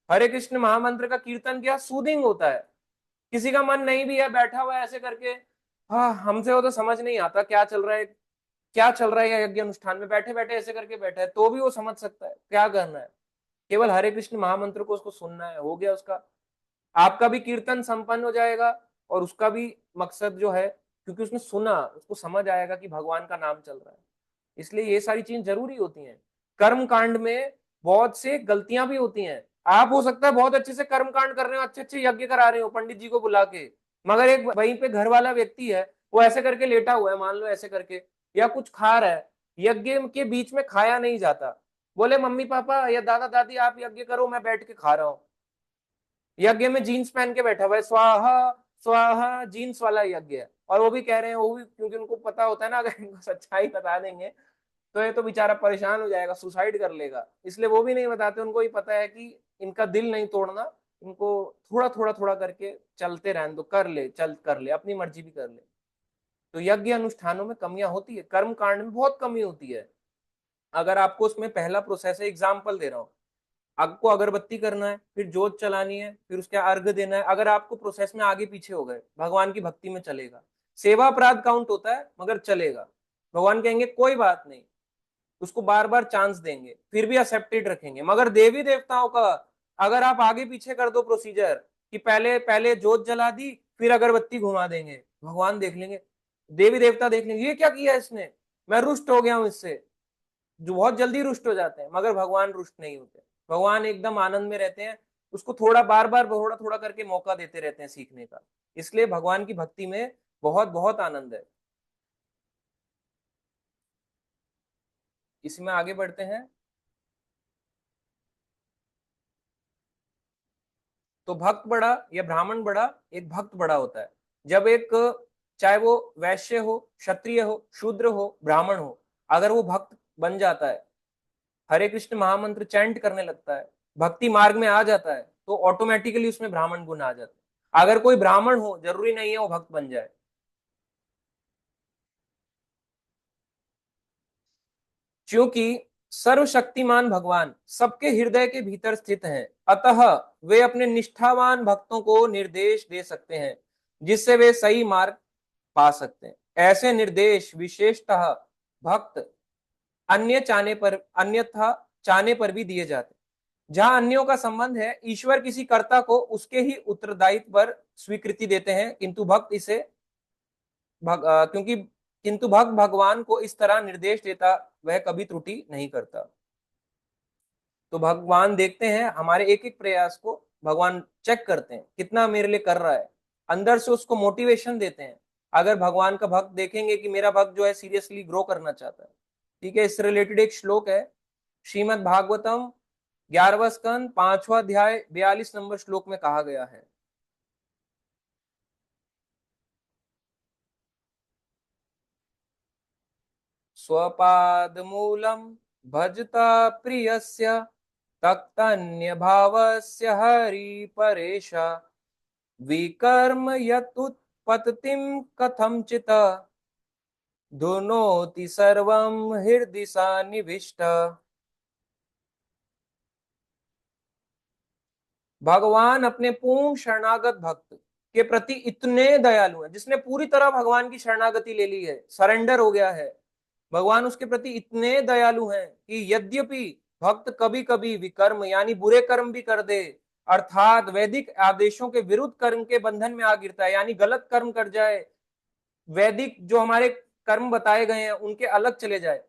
हरे कृष्ण महामंत्र का कीर्तन किया, सूदिंग होता है। किसी का मन नहीं भी है, बैठा हुआ है ऐसे करके, हाँ हमसे वो तो समझ नहीं आता क्या चल रहा है, क्या चल रहा है यज्ञ अनुष्ठान में, बैठे बैठे ऐसे करके बैठा है तो भी वो समझ सकता है क्या करना है। केवल हरे कृष्ण महामंत्र को उसको सुनना है, हो गया उसका। आपका भी कीर्तन संपन्न हो जाएगा और उसका भी मकसद जो है, क्योंकि उसने सुना, उसको समझ आएगा कि भगवान का नाम चल रहा है। इसलिए ये सारी चीजें जरूरी होती हैं। कर्म कांड में बहुत से गलतियां भी होती हैं। आप हो सकता है बहुत अच्छे से कर्म कांड कर रहे हो, अच्छे अच्छे यज्ञ करा रहे हो पंडित जी को बुला के, मगर एक वहीं पे घर वाला व्यक्ति है, वो ऐसे करके लेटा हुआ है, मान लो ऐसे करके, या कुछ खा रहा है, यज्ञ के बीच में खाया नहीं जाता, बोले मम्मी पापा या दादा दादी आप यज्ञ करो, मैं बैठ के खा रहा हूँ। यज्ञ में जीन्स पहन के बैठा हुआ है, स्वाहा स्वाहा जीन्स वाला यज्ञ है, और वो भी कह रहे हैं, वो भी क्योंकि उनको पता होता है ना अगर इनको सच्चाई बता देंगे तो ये तो बेचारा परेशान हो जाएगा, सुसाइड कर लेगा, इसलिए वो भी नहीं बताते। उनको ही पता है कि इनका दिल नहीं तोड़ना, इनको थोड़ा थोड़ा थोड़ा करके चलते रहने दो, कर ले चल कर ले, अपनी मर्जी भी कर ले। तो यज्ञ अनुष्ठानों में कमियां होती है, कर्म कांड में बहुत कमी होती है। अगर आपको उसमें पहला प्रोसेस है, एग्जाम्पल दे रहा हूँ, आपको अगरबत्ती करना है, फिर जोत चलानी है, फिर उसके अर्घ देना है, अगर आपको प्रोसेस में आगे पीछे हो गए भगवान की भक्ति में चलेगा। सेवा अपराध काउंट होता है मगर चलेगा, भगवान कहेंगे कोई बात नहीं, उसको बार बार चांस देंगे, फिर भी एक्सेप्टेड रखेंगे। मगर देवी देवताओं का अगर आप आगे पीछे कर दो प्रोसीजर, कि पहले पहले जोत जला दी फिर अगरबत्ती घुमा देंगे, भगवान देख लेंगे, देवी देवता देख लेंगे ये क्या किया इसने, मैं रुष्ट हो गया हूं इससे। जो बहुत जल्दी रुष्ट हो जाते हैं, मगर भगवान रुष्ट नहीं होते, भगवान एकदम आनंद में रहते हैं। उसको थोड़ा बार बार थोड़ा थोड़ा करके मौका देते रहते हैं सीखने का। इसलिए भगवान की भक्ति में बहुत बहुत आनंद है। इसमें आगे बढ़ते हैं। तो भक्त बड़ा या ब्राह्मण बड़ा, एक भक्त बड़ा होता है जब एक, चाहे वो वैश्य हो, क्षत्रिय हो, शूद्र हो, ब्राह्मण हो, अगर वो भक्त बन जाता है, हरे कृष्ण महामंत्र चैंट करने लगता है, भक्ति मार्ग में आ जाता है, तो ऑटोमेटिकली उसमें ब्राह्मण गुण आ जाता है। अगर कोई ब्राह्मण हो, जरूरी नहीं है वो भक्त बन जाए। क्योंकि सर्वशक्तिमान भगवान सबके हृदय के भीतर स्थित हैं, अतः वे अपने निष्ठावान भक्तों को निर्देश दे सकते हैं जिससे वे सही मार्ग पा सकते हैं। ऐसे निर्देश विशेषतः भक्त अन्य चाहने पर, अन्यथा चाहने पर भी दिए जाते हैं। जहां अन्यों का संबंध है, ईश्वर किसी कर्ता को उसके ही उत्तरदायित्व पर स्वीकृति देते हैं, किंतु भक्त इसे क्योंकि किंतु भक्त भगवान को इस तरह निर्देश देता, वह कभी त्रुटि नहीं करता। तो भगवान देखते हैं हमारे एक एक प्रयास को, भगवान चेक करते हैं कितना मेरे लिए कर रहा है, अंदर से उसको मोटिवेशन देते हैं। अगर भगवान का भक्त देखेंगे कि मेरा भक्त जो है सीरियसली ग्रो करना चाहता है, ठीक है, इससे रिलेटेड एक श्लोक है, श्रीमद् भागवतम 11वां स्कंद 5वां अध्याय 42 नंबर श्लोक में कहा गया है। स्वपाद मूलम भजता प्रियस्य तक्तन्य भावस्य हरि परेश विकर्म यतुत्पत्तिम कथमचित धुनोति सर्वं हृदि सन्निविष्ट। भगवान अपने पूर्ण शरणागत भक्त के प्रति इतने दयालु हैं, जिसने पूरी तरह भगवान की शरणागति ले ली है, सरेंडर हो गया है, भगवान उसके प्रति इतने दयालु हैं कि यद्यपि भक्त कभी कभी विकर्म यानी बुरे कर्म भी कर दे, अर्थात वैदिक आदेशों के विरुद्ध कर्म के बंधन में आ गिरता है, यानी गलत कर्म कर जाए, वैदिक जो हमारे कर्म बताए गए हैं उनके अलग चले जाए,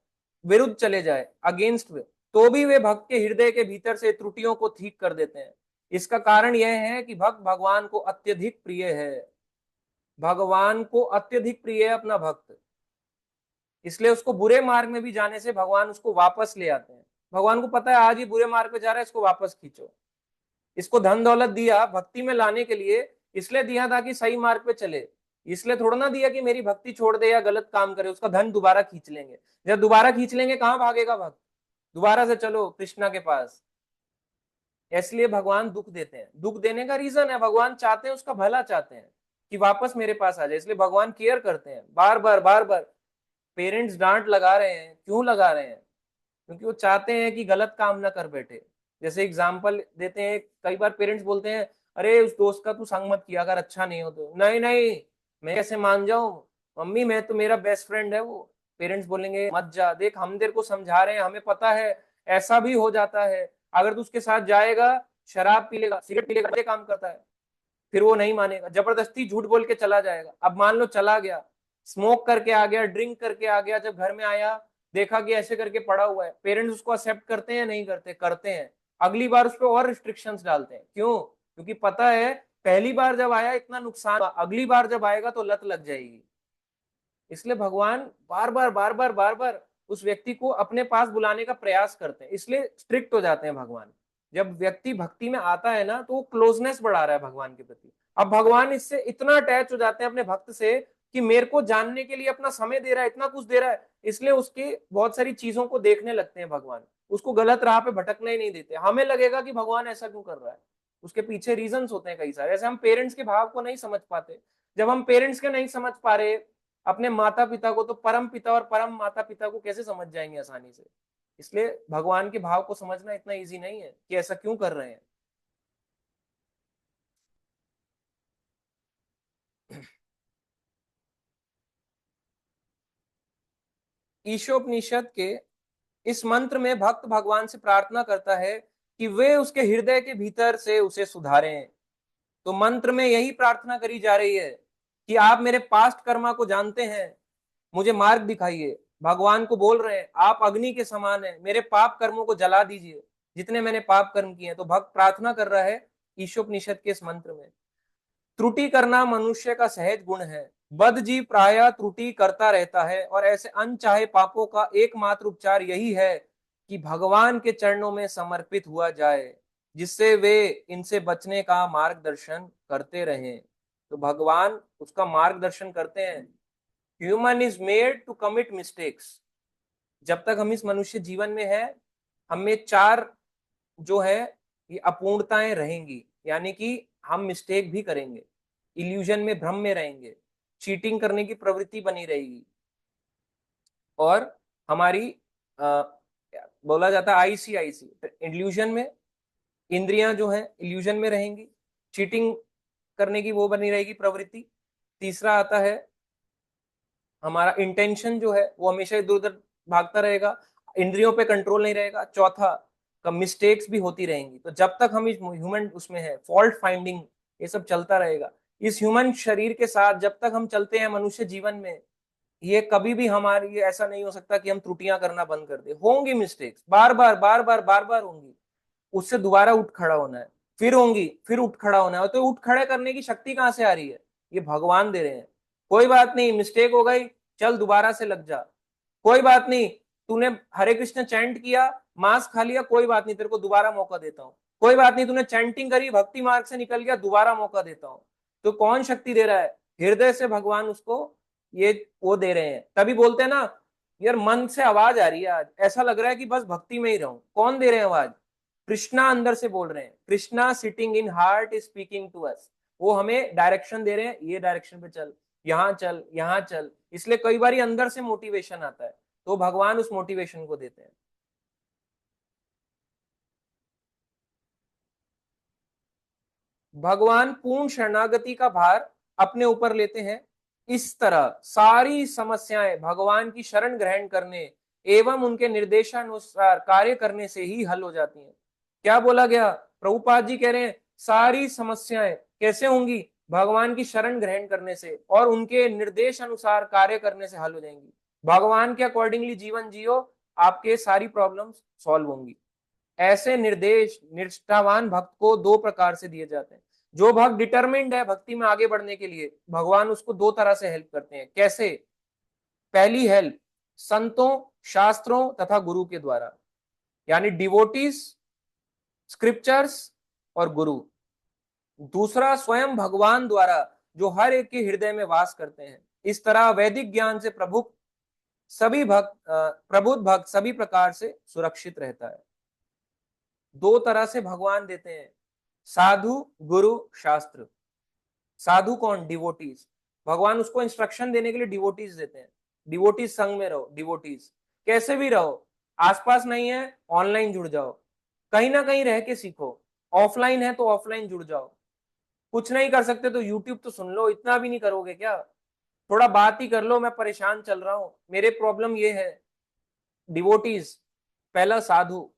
विरुद्ध चले जाए, अगेंस्ट वे, तो भी वे भक्त के हृदय के भीतर से त्रुटियों को ठीक कर देते हैं। इसका कारण यह है कि भक्त भगवान को अत्यधिक प्रिय है, भगवान को अत्यधिक प्रिय है अपना भक्त, इसलिए उसको बुरे मार्ग में भी जाने से भगवान उसको वापस ले आते हैं। भगवान को पता है आज ही बुरे मार्ग पे जा रहा है, इसको वापस खींचो। इसको धन दौलत दिया भक्ति में लाने के लिए, इसलिए दिया ताकि सही मार्ग पे चले, इसलिए थोड़ा ना दिया कि मेरी भक्ति छोड़ दे या गलत काम करे, उसका धन दोबारा खींच लेंगे। जब दोबारा खींच लेंगे कहां भागेगा भक्त, दोबारा से चलो कृष्णा के पास। इसलिए भगवान दुख देते हैं, दुख देने का रीजन है भगवान चाहते हैं, उसका भला चाहते हैं कि वापस मेरे पास आ जाए, इसलिए भगवान केयर करते हैं बार बार बार बार। पेरेंट्स डांट लगा रहे हैं, क्यों लगा रहे हैं? क्योंकि वो चाहते हैं कि गलत काम ना कर बैठे। जैसे एग्जाम्पल देते हैं, कई बार पेरेंट्स बोलते हैं अरे उस दोस्त का तू संग मत किया अगर अच्छा नहीं हो तो। नहीं नहीं, मैं कैसे मान जाऊं, मम्मी मैं तो, मेरा बेस्ट फ्रेंड है वो। पेरेंट्स बोलेंगे मत जा, देख हम तेरे को समझा रहे हैं, हमें पता है ऐसा भी हो जाता है, अगर तू उसके साथ जाएगा शराब पी लेगा, सिगरेट पी लेगा, ये काम करता है, फिर वो नहीं मानेगा, जबरदस्ती झूठ बोल के चला जाएगा। अब मान लो चला गया, स्मोक करके आ गया, ड्रिंक करके आ गया, जब घर में आया देखा कि ऐसे करके पड़ा हुआ है, पेरेंट्स उसको एक्सेप्ट करते हैं या नहीं करते? करते हैं। अगली बार उस पर और रिस्ट्रिक्शंस डालते हैं, क्यों? क्योंकि पता है पहली बार जब आया इतना नुकसान, अगली बार जब आएगा तो लत लग जाएगी। इसलिए भगवान बार बार बार बार बार बार उस व्यक्ति को अपने पास बुलाने का प्रयास करते हैं, इसलिए स्ट्रिक्ट हो जाते हैं भगवान। जब व्यक्ति भक्ति में आता है ना, तो वो क्लोजनेस बढ़ा रहा है भगवान के प्रति। अब भगवान इससे इतना अटैच हो जाते हैं अपने भक्त से कि मेरे को जानने के लिए अपना समय दे रहा है, इतना कुछ दे रहा है, इसलिए उसकी बहुत सारी चीजों को देखने लगते हैं भगवान, उसको गलत राह पे भटकने ही नहीं देते। हमें लगेगा कि भगवान ऐसा क्यों कर रहा है, उसके पीछे रीजंस होते हैं कई सारे। जैसे हम पेरेंट्स के भाव को नहीं समझ पाते, जब हम पेरेंट्स के नहीं समझ पा रहे अपने माता पिता को, तो परम पिता और परम माता पिता को कैसे समझ जाएंगे आसानी से? इसलिए भगवान के भाव को समझना इतना इजी नहीं है कि ऐसा क्यों कर रहे हैं। ईशोपनिषद के इस मंत्र में भक्त भगवान से प्रार्थना करता है कि वे उसके हृदय के भीतर से उसे सुधारें। तो मंत्र में यही प्रार्थना करी जा रही है कि आप मेरे पास्ट कर्मा को जानते हैं, मुझे मार्ग दिखाइए। भगवान को बोल रहे हैं आप अग्नि के समान हैं, मेरे पाप कर्मों को जला दीजिए जितने मैंने पाप कर्म किए हैं। तो भक्त प्रार्थना कर रहा है ईशोपनिषद के इस मंत्र में। त्रुटि करना मनुष्य का सहज गुण है, बद्ध जीव प्रायः त्रुटि करता रहता है, और ऐसे अनचाहे पापों का एकमात्र उपचार यही है कि भगवान के चरणों में समर्पित हुआ जाए, जिससे वे इनसे बचने का मार्गदर्शन करते रहें। तो भगवान उसका मार्गदर्शन करते हैं। Human is made to commit mistakes. जब तक हम इस मनुष्य जीवन में है, हमें चार जो है ये अपूर्णताएं रहेंगी, यानी कि हम मिस्टेक भी करेंगे, इल्यूजन में, भ्रम में रहेंगे, चीटिंग करने की प्रवृत्ति बनी रहेगी, और हमारी बोला जाता है आईसीआईसी इल्यूजन में, इंद्रियां जो है इल्यूजन में रहेंगी, चीटिंग करने की वो बनी रहेगी प्रवृत्ति। तीसरा आता है हमारा इंटेंशन जो है वो हमेशा इधर उधर भागता रहेगा, इंद्रियों पे कंट्रोल नहीं रहेगा। चौथा का मिस्टेक्स भी होती रहेंगी। तो जब तक हम इस ह्यूमन उसमें है, फॉल्ट फाइंडिंग ये सब चलता रहेगा। इस ह्यूमन शरीर के साथ जब तक हम चलते हैं मनुष्य जीवन में, ये कभी भी हमारी ऐसा नहीं हो सकता कि हम त्रुटियां करना बंद कर दे। होंगी मिस्टेक्स, बार बार बार बार बार बार होंगी, उससे दोबारा उठ खड़ा होना है, फिर होंगी, फिर उठ खड़ा होना है। तो उठ खड़े करने की शक्ति कहां से आ रही है? ये भगवान दे रहे हैं। कोई बात नहीं, मिस्टेक हो गई, चल दोबारा से लग जा। कोई बात नहीं, तूने हरे कृष्ण चैंट किया, मांस खा लिया, कोई बात नहीं, तेरे को दोबारा मौका देता हूं। कोई बात नहीं, तूने चैंटिंग करी, भक्ति मार्ग से निकल गया, दोबारा मौका देता हूं। तो कौन शक्ति दे रहा है? हृदय से भगवान उसको ये वो दे रहे हैं। तभी बोलते हैं ना, यार मन से आवाज आ रही है आज, ऐसा लग रहा है कि बस भक्ति में ही रहूं। कौन दे रहे हैं आवाज? कृष्णा अंदर से बोल रहे हैं। Krishna sitting in heart is speaking to us. वो हमें डायरेक्शन दे रहे हैं, ये डायरेक्शन पे चल, यहाँ चल, यहाँ चल। इसलिए कई बार अंदर से मोटिवेशन आता है, तो भगवान उस मोटिवेशन को देते हैं। भगवान पूर्ण शरणागति का भार अपने ऊपर लेते हैं। इस तरह सारी समस्याएं भगवान की शरण ग्रहण करने एवं उनके निर्देशानुसार कार्य करने से ही हल हो जाती हैं। क्या बोला गया? प्रभुपाद जी कह रहे हैं सारी समस्याएं कैसे होंगी? भगवान की शरण ग्रहण करने से और उनके निर्देश अनुसार कार्य करने से हल हो जाएंगी। भगवान के अकॉर्डिंगली जीवन जियो, आपके सारी प्रॉब्लम्स सॉल्व होंगी। ऐसे निर्देश निष्ठावान भक्त को दो प्रकार से दिए जाते हैं। जो भक्त डिटरमिंड है भक्ति में आगे बढ़ने के लिए, भगवान उसको दो तरह से हेल्प करते हैं। कैसे? पहली हेल्प संतों, शास्त्रों तथा गुरु के द्वारा, यानी डिवोटीज, स्क्रिप्चर्स और गुरु। दूसरा स्वयं भगवान द्वारा, जो हर एक के हृदय में वास करते हैं। इस तरह वैदिक ज्ञान से प्रबुद्ध भक्त सभी प्रकार से सुरक्षित रहता है। दो तरह से भगवान देते हैं, साधु, गुरु, शास्त्र। साधु कौन? डिवोटीज। भगवान उसको इंस्ट्रक्शन देने के लिए डिवोटीज देते हैं। डिवोटीज संग में रहो, डिवोटीज कैसे भी रहो। आसपास नहीं है, ऑनलाइन जुड़ जाओ, कहीं ना कहीं रह के सीखो। ऑफलाइन है तो ऑफलाइन जुड़ जाओ। कुछ नहीं कर सकते तो यूट्यूब तो सुन लो। इतना भी नहीं करोगे क्या? थोड़ा बात ही कर लो, मैं परेशान चल रहा हूं, मेरे प्रॉब्लम ये है। डिवोटीज। पहला साधु।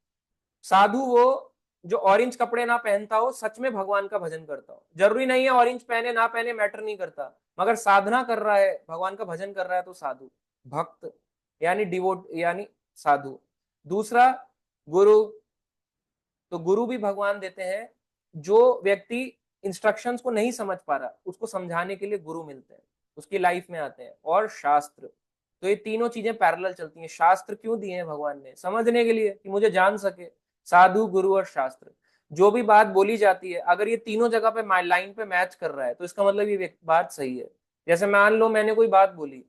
साधु वो जो ऑरेंज कपड़े ना पहनता हो, सच में भगवान का भजन करता हो। जरूरी नहीं है ऑरेंज पहने ना पहने, मैटर नहीं करता, मगर साधना कर रहा है, भगवान का भजन कर रहा है, तो साधु। भक्त यानी डिवोट यानी साधु। दूसरा गुरु। तो गुरु भी भगवान देते हैं। जो व्यक्ति इंस्ट्रक्शंस को नहीं समझ पा रहा, उसको समझाने के लिए गुरु मिलते हैं, उसकी लाइफ में आते हैं। और शास्त्र। तो ये तीनों चीजें पैरेलल चलती हैं। शास्त्र क्यों दिए हैं भगवान ने? समझने के लिए, कि मुझे जान सके। साधु, गुरु और शास्त्र, जो भी बात बोली जाती है, अगर ये तीनों जगह पे लाइन पे मैच कर रहा है, तो इसका मतलब ये बात सही है। जैसे मान लो मैंने कोई बात बोली,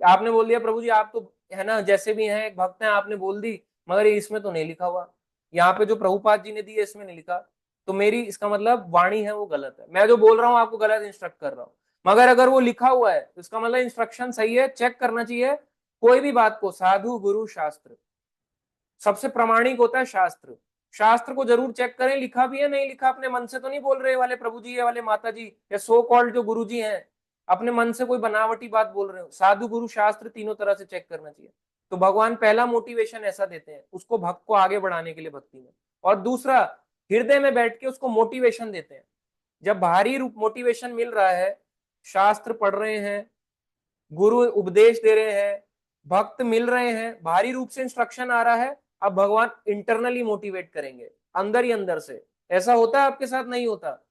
आपने बोल दिया प्रभु जी आप तो है ना जैसे भी हैं एक भक्त हैं, आपने बोल दी, मगर ये इसमें तो नहीं लिखा हुआ, यहाँ पे जो प्रभुपाद जी ने दी है इसमें नहीं लिखा, तो मेरी इसका मतलब वाणी है वो गलत है, मैं जो बोल रहा हूँ आपको गलत इंस्ट्रक्ट कर रहा हूँ। मगर अगर वो लिखा हुआ है तो इसका मतलब इंस्ट्रक्शन सही है, चेक करना चाहिए कोई भी बात को। साधु, गुरु, शास्त्र, सबसे प्रामाणिक होता है शास्त्र। शास्त्र को जरूर चेक करें, लिखा भी है नहीं लिखा, अपने मन से तो नहीं बोल रहे वाले प्रभु जी, ये वाले माता जी या सो कॉल्ड जो गुरु जी हैं, अपने मन से कोई बनावटी बात बोल रहे हो। साधु, गुरु, शास्त्र तीनों तरह से चेक करना चाहिए। तो भगवान पहला मोटिवेशन ऐसा देते हैं उसको, भक्त को आगे बढ़ाने के लिए भक्ति में। और दूसरा, हृदय में बैठ के उसको मोटिवेशन देते हैं। जब बाहरी रूप मोटिवेशन मिल रहा है, शास्त्र पढ़ रहे हैं, गुरु उपदेश दे रहे हैं, भक्त मिल रहे हैं, बाहरी रूप से इंस्ट्रक्शन आ रहा है, अब भगवान इंटरनली मोटिवेट करेंगे, अंदर ही अंदर से। ऐसा होता है आपके साथ, नहीं होता?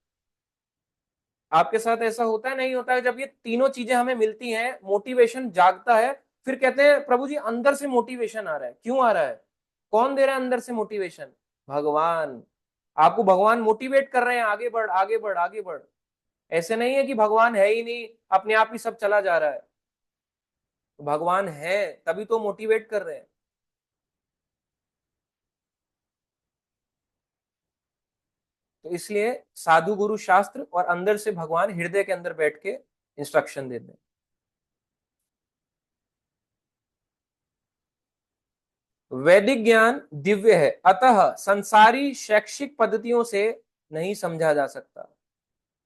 आपके साथ ऐसा होता है, नहीं होता है? जब ये तीनों चीजें हमें मिलती हैं, मोटिवेशन जागता है, फिर कहते हैं प्रभु जी अंदर से मोटिवेशन आ रहा है। क्यों आ रहा है? कौन दे रहा है अंदर से मोटिवेशन? भगवान। आपको भगवान मोटिवेट कर रहे हैं, आगे बढ़ आगे बढ़ आगे बढ़। ऐसे नहीं है कि भगवान है ही नहीं, अपने आप ही सब चला जा रहा है। भगवान है तभी तो मोटिवेट कर रहे हैं। तो इसलिए साधु गुरु शास्त्र और अंदर से भगवान हृदय के अंदर बैठ के इंस्ट्रक्शन देते हैं। वैदिक ज्ञान दिव्य है, अतः संसारी शैक्षिक पद्धतियों से नहीं समझा जा सकता।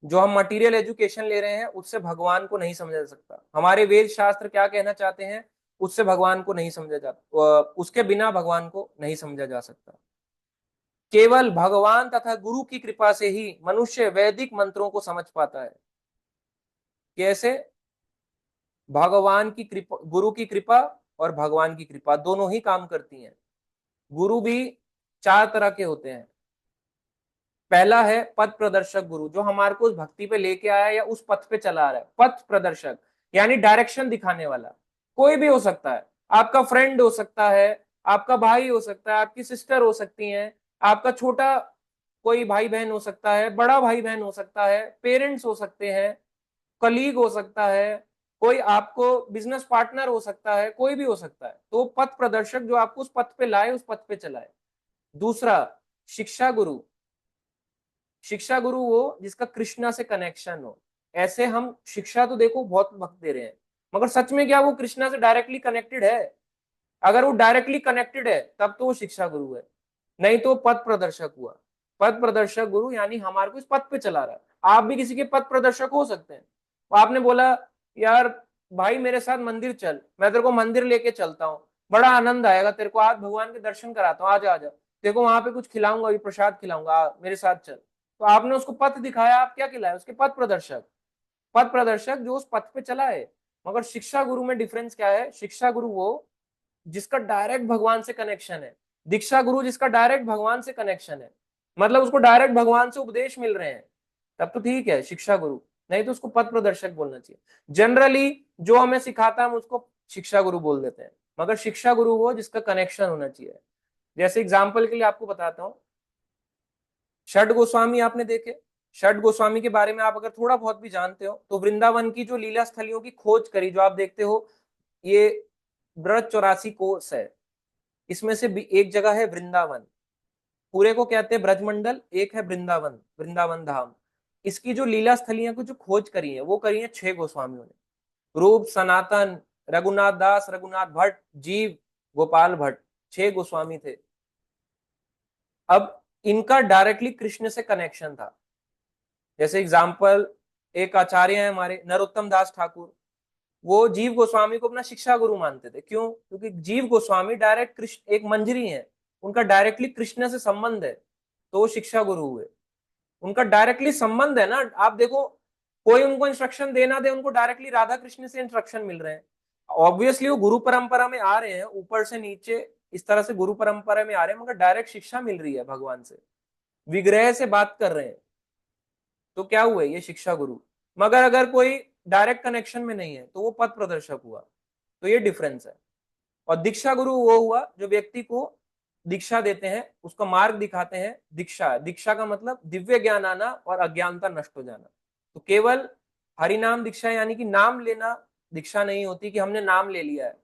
जो हम मटेरियल एजुकेशन ले रहे हैं उससे भगवान को नहीं समझा जा सकता। हमारे वेद शास्त्र क्या कहना चाहते हैं उससे भगवान को नहीं समझा जाता, उसके बिना भगवान को नहीं समझा जा सकता। केवल भगवान तथा गुरु की कृपा से ही मनुष्य वैदिक मंत्रों को समझ पाता है। कैसे? भगवान की कृपा, गुरु की कृपा और भगवान की कृपा दोनों ही काम करती हैं। गुरु भी चार तरह के होते हैं। पहला है पथ प्रदर्शक गुरु, जो हमारे को उस भक्ति पे लेके आया या उस पथ पे चला रहा है। पथ प्रदर्शक यानी डायरेक्शन दिखाने वाला। कोई भी हो सकता है, आपका फ्रेंड हो सकता है, आपका भाई हो सकता है, आपकी सिस्टर हो सकती हैं, आपका छोटा कोई भाई बहन हो सकता है, बड़ा भाई बहन हो सकता है, पेरेंट्स हो सकते हैं, कलीग हो सकता है, कोई आपको बिजनेस पार्टनर हो सकता है, कोई भी हो सकता है। तो पथ प्रदर्शक जो आपको उस पथ पे लाए, उस पथ पे चलाए। दूसरा शिक्षा गुरु। शिक्षा गुरु वो जिसका कृष्णा से कनेक्शन हो। ऐसे हम शिक्षा तो देखो बहुत वक्त दे रहे हैं, मगर सच में क्या वो कृष्णा से डायरेक्टली कनेक्टेड है? अगर वो डायरेक्टली कनेक्टेड है तब तो वो शिक्षा गुरु है, नहीं तो पथ प्रदर्शक हुआ। पथ प्रदर्शक गुरु यानी हमारे को इस पथ पे चला रहा है। आप भी किसी के पथ प्रदर्शक हो सकते हैं। तो आपने बोला यार भाई मेरे साथ मंदिर चल, मैं तेरे को मंदिर लेके चलता हूँ, बड़ा आनंद आएगा तेरे को, आज भगवान के दर्शन कराता हूँ, आजा आजा, देखो वहां पे कुछ खिलाऊंगा, अभी प्रसाद खिलाऊंगा, मेरे साथ चल। तो आपने उसको पथ दिखाया, आप क्या खिलाए उसके? पथ प्रदर्शक। पथ प्रदर्शक जो उस पथ पे चला है। मगर शिक्षा गुरु में डिफरेंस क्या है? शिक्षा गुरु वो जिसका डायरेक्ट भगवान से कनेक्शन है। दीक्षा गुरु जिसका डायरेक्ट भगवान से कनेक्शन है, मतलब उसको डायरेक्ट भगवान से उपदेश मिल रहे हैं, तब तो ठीक है शिक्षा गुरु, नहीं तो उसको पथ प्रदर्शक बोलना चाहिए। जनरली जो हमें सिखाता है हम उसको शिक्षा गुरु बोल देते हैं, मगर शिक्षा गुरु वो जिसका कनेक्शन होना चाहिए। जैसे एग्जाम्पल के लिए आपको बताता हूँ, षड गोस्वामी आपने देखे। षड गोस्वामी के बारे में आप अगर थोड़ा बहुत भी जानते हो तो वृंदावन की जो लीला स्थलियों की खोज करी, जो आप देखते हो, ये ब्रज 84 कोर्स है, इसमें से भी एक जगह है वृंदावन। पूरे को कहते हैं ब्रजमंडल, एक है वृंदावन, वृंदावन धाम। इसकी जो लीला स्थलियां को जो खोज करी है वो करी है 6 गोस्वामियों ने। रूप, सनातन, रघुनाथ दास, रघुनाथ भट्ट, जीव, गोपाल भट्ट, 6 गोस्वामी थे। अब इनका डायरेक्टली कृष्ण से कनेक्शन था। जैसे एग्जाम्पल, एक आचार्य है हमारे नरोत्तम दास ठाकुर, वो जीव गोस्वामी को अपना शिक्षा गुरु मानते थे। क्यों? क्योंकि जीव गोस्वामी डायरेक्ट कृष्ण, एक मंजरी है, उनका डायरेक्टली कृष्ण से संबंध है, तो वो शिक्षा गुरु हुए। उनका डायरेक्टली संबंध है ना। आप देखो, कोई उनको इंस्ट्रक्शन देना दे, उनको डायरेक्टली राधा कृष्ण से इंस्ट्रक्शन मिल रहे हैं। ऑब्वियसली वो गुरु परंपरा में आ रहे हैं, ऊपर से नीचे इस तरह से गुरु परंपरा में आ रहे हैं, मगर डायरेक्ट शिक्षा मिल रही है भगवान से, विग्रह से बात कर रहे हैं, तो क्या हुआ? ये शिक्षा गुरु। मगर अगर कोई डायरेक्ट कनेक्शन में नहीं है तो वो पथ प्रदर्शक हुआ। तो ये डिफरेंस है। और दीक्षा गुरु वो हुआ जो व्यक्ति को दीक्षा देते हैं, उसका मार्ग दिखाते हैं। दीक्षा, दीक्षा का मतलब दिव्य ज्ञान आना और अज्ञानता नष्ट हो जाना। तो केवल हरि नाम दीक्षा यानी कि नाम लेना दीक्षा नहीं होती कि हमने नाम ले लिया है।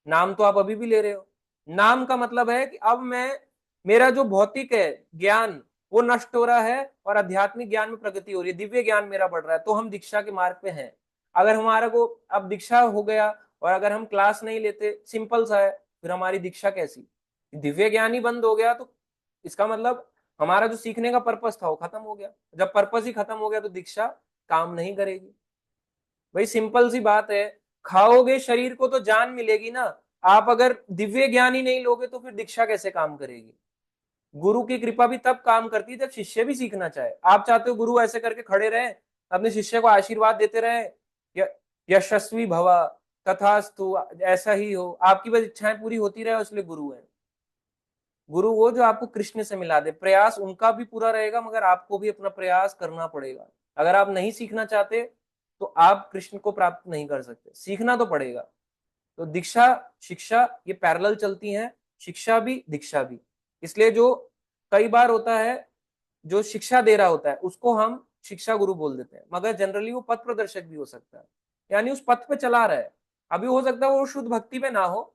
नाम तो आप अभी भी ले रहे हो। नाम का मतलब है कि अब मैं, मेरा जो भौतिक है ज्ञान वो नष्ट हो रहा है और आध्यात्मिक ज्ञान में प्रगति हो रही है, दिव्य ज्ञान मेरा बढ़ रहा है, तो हम दीक्षा के मार्ग पे हैं। अगर हमारा को अब दीक्षा हो गया और अगर हम क्लास नहीं लेते, सिंपल सा है, फिर हमारी दीक्षा कैसी? दिव्य ज्ञान ही बंद हो गया तो इसका मतलब हमारा जो सीखने का पर्पस था वो खत्म हो गया। जब पर्पस ही खत्म हो गया तो दीक्षा काम नहीं करेगी। भाई सिंपल सी बात है, खाओगे शरीर को तो जान मिलेगी ना। आप अगर दिव्य ज्ञान ही नहीं लोगे तो फिर दीक्षा कैसे काम करेगी? गुरु की कृपा भी तब काम करती है जब शिष्य भी सीखना चाहे। आप चाहते हो गुरु ऐसे करके खड़े रहे, अपने शिष्य को आशीर्वाद देते रहे, य- यशस्वी भवा, तथास्तु, ऐसा ही हो, आपकी बस इच्छाएं पूरी होती रहे, इसलिए गुरु है। गुरु वो जो आपको कृष्ण से मिला दे। प्रयास उनका भी पूरा रहेगा, मगर आपको भी अपना प्रयास करना पड़ेगा। अगर आप नहीं सीखना चाहते तो आप कृष्ण को प्राप्त नहीं कर सकते, सीखना तो पड़ेगा। तो दीक्षा शिक्षा ये पैरेलल चलती हैं, शिक्षा भी दीक्षा भी। इसलिए जो कई बार होता है, जो शिक्षा दे रहा होता है उसको हम शिक्षा गुरु बोल देते हैं, मगर जनरली वो पथ प्रदर्शक भी हो सकता है, यानी उस पथ पे चला रहा है। अभी हो सकता है वो शुद्ध भक्ति पे ना हो,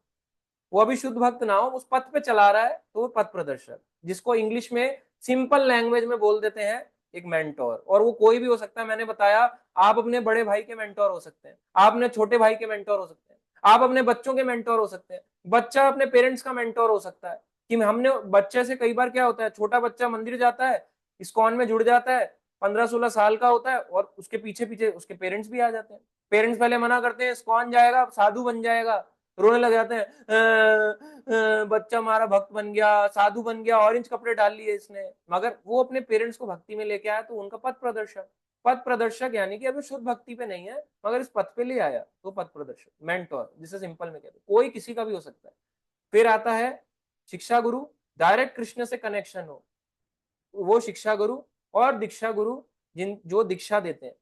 वो अभी शुद्ध भक्त ना हो, उस पथ पे चला रहा है, तो वो पथ प्रदर्शक, जिसको इंग्लिश में सिंपल लैंग्वेज में बोल देते हैं एक मेंटोर। और वो कोई भी हो सकता है, मैंने बताया आप अपने बड़े भाई के मेंटोर हो सकते हैं, आप अपने छोटे भाई के मेंटोर हो सकते हैं, आप अपने बच्चों के मेंटोर हो सकते हैं, बच्चा अपने पेरेंट्स का मेंटोर हो सकता है। कि हमने बच्चे से कई बार क्या होता है, छोटा बच्चा मंदिर जाता है, इस्कॉन में जुड़ जाता है, 15-16 साल का होता है, और उसके पीछे पीछे उसके पेरेंट्स भी आ जाते हैं। पेरेंट्स पहले मना करते हैं इस्कॉन जाएगा साधु बन जाएगा, रोने लग जाते हैं, बच्चा हमारा भक्त बन गया, साधु बन गया, ऑरेंज कपड़े डाल लिए इसने। मगर वो अपने पेरेंट्स को भक्ति में लेके आया, तो उनका पथ प्रदर्शक। पथ प्रदर्शक यानी कि अभी शुद्ध भक्ति पे नहीं है, मगर इस पथ पे ले आया, तो पथ प्रदर्शक मेंटोर, जिसे सिंपल में कहते हैं, कोई किसी का भी हो सकता है। फिर आता है शिक्षा गुरु, डायरेक्ट कृष्ण से कनेक्शन हो, वो शिक्षा गुरु। और दीक्षा गुरु, जिन जो दीक्षा देते हैं,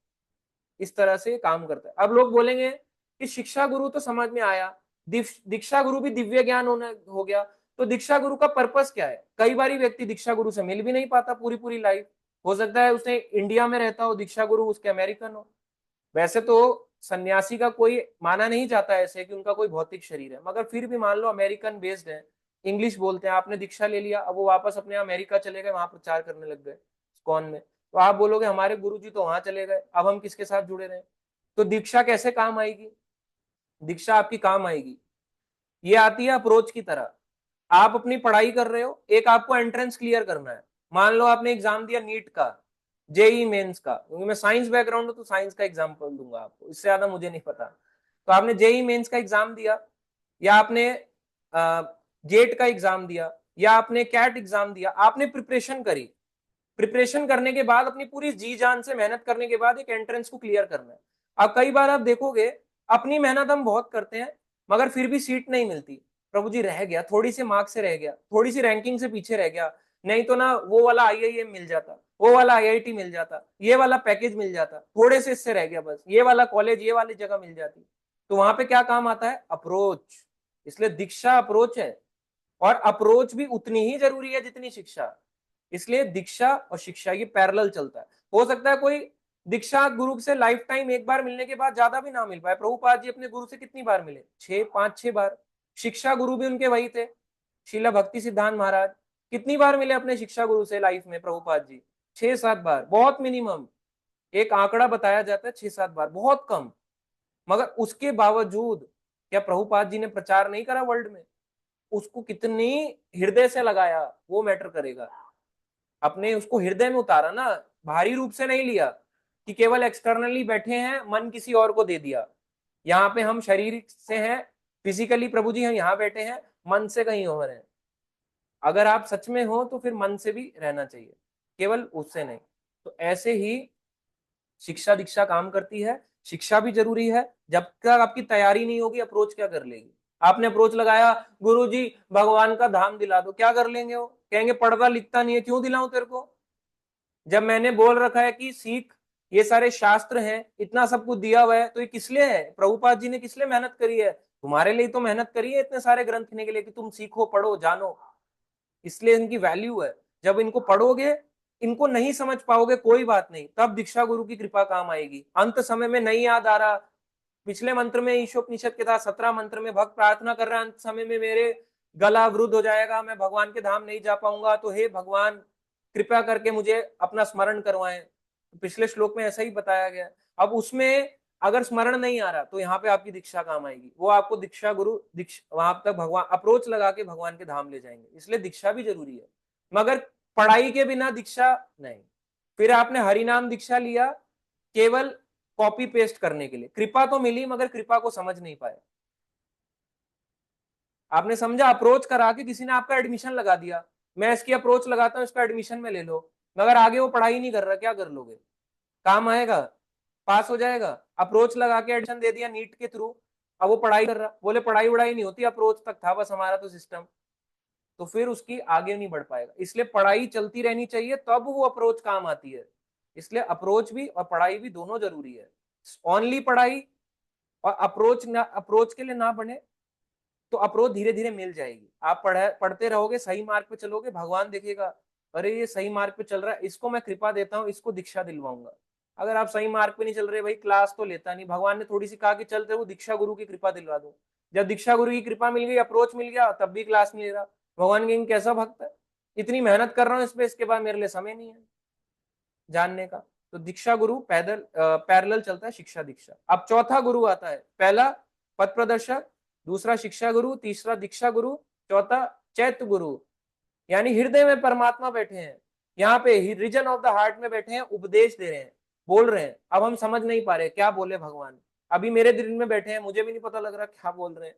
इस तरह से काम करता है। अब लोग बोलेंगे कि शिक्षा गुरु तो समझ में आया, दीक्षा गुरु भी दिव्य ज्ञान होना हो गया, तो दीक्षा गुरु का पर्पस क्या है? कई बार व्यक्ति दीक्षा गुरु से मिल भी नहीं पाता पूरी पूरी लाइफ, हो सकता है उसने इंडिया में रहता हो, दीक्षा गुरु उसके अमेरिकन हो। वैसे तो सन्यासी का कोई माना नहीं जाता ऐसे कि उनका कोई भौतिक शरीर है, मगर फिर भी मान लो अमेरिकन बेस्ड है, इंग्लिश बोलते हैं, आपने दीक्षा ले लिया, अब वो वापस अपने अमेरिका चले गए, वहां प्रचार करने लग गए कौन में, तो आप बोलोगे हमारे गुरु जी तो वहां चले गए, अब हम किसके साथ जुड़े रहे? तो दीक्षा कैसे काम आएगी? दीक्षा आपकी काम आएगी, ये आती है अप्रोच की तरह। आप अपनी पढ़ाई कर रहे हो, एक आपको एंट्रेंस क्लियर करना है। मान लो आपने एग्जाम दिया नीट का, जेई मेंस का, क्योंकि मैं साइंस बैकग्राउंड हूं तो साइंस का एग्जाम्पल दूंगा आपको, इससे ज्यादा मुझे नहीं पता। तो आपने जेई मेंस का एग्जाम दिया, या आपने गेट का एग्जाम दिया, या आपने कैट एग्जाम दिया, आपने प्रिपरेशन करी। प्रिपरेशन करने के बाद अपनी पूरी जी जान से मेहनत करने के बाद एक एंट्रेंस को क्लियर करना है। अब कई बार आप देखोगे अपनी मेहनत हम बहुत करते हैं, मगर फिर भी सीट नहीं मिलती। प्रभु जी रह गया, थोड़ी सी मार्क्स से रह गया, थोड़ी सी रैंकिंग से पीछे रह गया, नहीं तो ना वो वाला आईआईएम मिल जाता, वो वाला आईआईटी मिल जाता, ये वाला पैकेज मिल जाता, थोड़े से इससे रह गया, बस ये वाला कॉलेज, ये वाली जगह मिल जाती। तो वहां पे क्या काम आता है? अप्रोच। इसलिए दीक्षा अप्रोच है, और अप्रोच भी उतनी ही जरूरी है जितनी शिक्षा। इसलिए दीक्षा और शिक्षा ये पैरेलल चलता है। हो सकता है कोई दीक्षा गुरु से लाइफ टाइम एक बार मिलने के बाद ज्यादा भी ना मिल पाए। प्रभुपाद जी अपने गुरु से कितनी बार मिले? 6, 5, 6 बार। शिक्षा गुरु भी उनके वही थे, शीला भक्ति सिद्धांत महाराज। कितनी बार मिले अपने शिक्षा गुरु से लाइफ में प्रभुपाद जी? 6, 7 बार, बहुत मिनिमम। एक आंकड़ा बताया जाता है 6, 7 बार, बहुत कम। मगर उसके बावजूद क्या प्रभुपाद जी ने प्रचार नहीं करा वर्ल्ड में? उसको कितनी हृदय से लगाया, वो मैटर करेगा। अपने उसको हृदय में उतारा ना, भारी रूप से नहीं लिया कि केवल एक्सटर्नली बैठे हैं, मन किसी और को दे दिया। यहाँ पे हम शरीर से हैं, फिजिकली प्रभु जी हम यहाँ बैठे हैं, मन से कहीं और हैं। अगर आप सच में हो तो फिर मन से भी रहना चाहिए, केवल उससे नहीं। तो ऐसे ही शिक्षा दीक्षा काम करती है। शिक्षा भी जरूरी है, जब तक आपकी तैयारी नहीं होगी अप्रोच क्या कर लेगी? आपने अप्रोच लगाया, गुरु जी भगवान का धाम दिला दो, क्या कर लेंगे? वो कहेंगे पढ़ता लिखता नहीं है, क्यों दिलाऊं तेरे को? जब मैंने बोल रखा है कि सीख, ये सारे शास्त्र हैं, इतना सब कुछ दिया हुआ है, तो ये किस लिए है? प्रभुपाद जी ने किस लिए मेहनत करी है? तुम्हारे लिए तो मेहनत करी है, इतने सारे ग्रंथ लिखने के लिए कि तुम सीखो, पढ़ो, जानो। इसलिए इनकी वैल्यू है। जब इनको पढ़ोगे, इनको नहीं समझ पाओगे, कोई बात नहीं, तब दीक्षा गुरु की कृपा काम आएगी। अंत समय में नहीं याद आ रहा, पिछले मंत्र में ईशोपनिषद के था 17 मंत्र में, भक्त प्रार्थना कर रहा है अंत समय में मेरे गला अवरुद्ध हो जाएगा, मैं भगवान के धाम नहीं जा पाऊंगा, तो हे भगवान कृपया करके मुझे अपना स्मरण करवाएं। तो पिछले श्लोक में ऐसा ही बताया गया। अब उसमें अगर स्मरण नहीं आ रहा, तो यहाँ पे आपकी दीक्षा काम आएगी, वो आपको दीक्षा गुरु दीक्षा वहां तक भगवान अप्रोच लगा के भगवान के धाम ले जाएंगे। इसलिए दीक्षा भी जरूरी है, मगर पढ़ाई के बिना दीक्षा नहीं। फिर आपने हरिनाम दीक्षा लिया केवल कॉपी पेस्ट करने के लिए, कृपा तो मिली मगर कृपा को समझ नहीं पाए। आपने समझा, अप्रोच करा के किसी ने आपका एडमिशन लगा दिया, मैं इसकी अप्रोच लगाता हूं, इसका एडमिशन में ले लो, मगर आगे वो पढ़ाई नहीं कर रहा, क्या कर लोगे? काम आएगा? पास हो जाएगा? अप्रोच लगा के एडमिशन दे दिया नीट के थ्रू, अब वो पढ़ाई कर रहा, बोले पढ़ाई वढ़ाई नहीं होती, अप्रोच तक था बस हमारा तो सिस्टम। तो फिर उसकी आगे नहीं बढ़ पाएगा। इसलिए पढ़ाई चलती रहनी चाहिए, तब वो अप्रोच काम आती है। इसलिए अप्रोच भी और पढ़ाई भी दोनों जरूरी है। ओनली पढ़ाई और अप्रोच के लिए ना बने तो अप्रोच धीरे धीरे मिल जाएगी। आप पढ़ते रहोगे, सही मार्ग पे चलोगे, भगवान देखेगा अरे ये सही मार्ग पे चल रहा है, इसको मैं कृपा देता हूँ, इसको दीक्षा दिलवाऊंगा। अगर आप सही मार्ग पे नहीं चल रहे, भाई क्लास तो लेता नहीं, भगवान ने थोड़ी सी कहा कि चलते वो दीक्षा गुरु की कृपा दिलवा दो। जब दीक्षा गुरु की कृपा मिल गई, अप्रोच मिल गया, तब भी क्लास नहीं ले रहा। भगवान कहेंगे कैसा भक्त है, इतनी मेहनत कर रहा हूँ इस पे, इसके बाद मेरे लिए समय नहीं है जानने का। तो दीक्षा गुरु पैरेलल चलता है शिक्षा दीक्षा। अब चौथा गुरु आता है, पहला पथ प्रदर्शक, दूसरा शिक्षा गुरु, तीसरा दीक्षा गुरु, चौथा चैत्य गुरु। यानी हृदय में परमात्मा बैठे हैं, यहाँ पे रीजन ऑफ द हार्ट में बैठे हैं, उपदेश दे रहे हैं, बोल रहे हैं। अब हम समझ नहीं पा रहे क्या बोले भगवान। अभी मेरे दिल में बैठे हैं, मुझे भी नहीं पता लग रहा क्या बोल रहे हैं,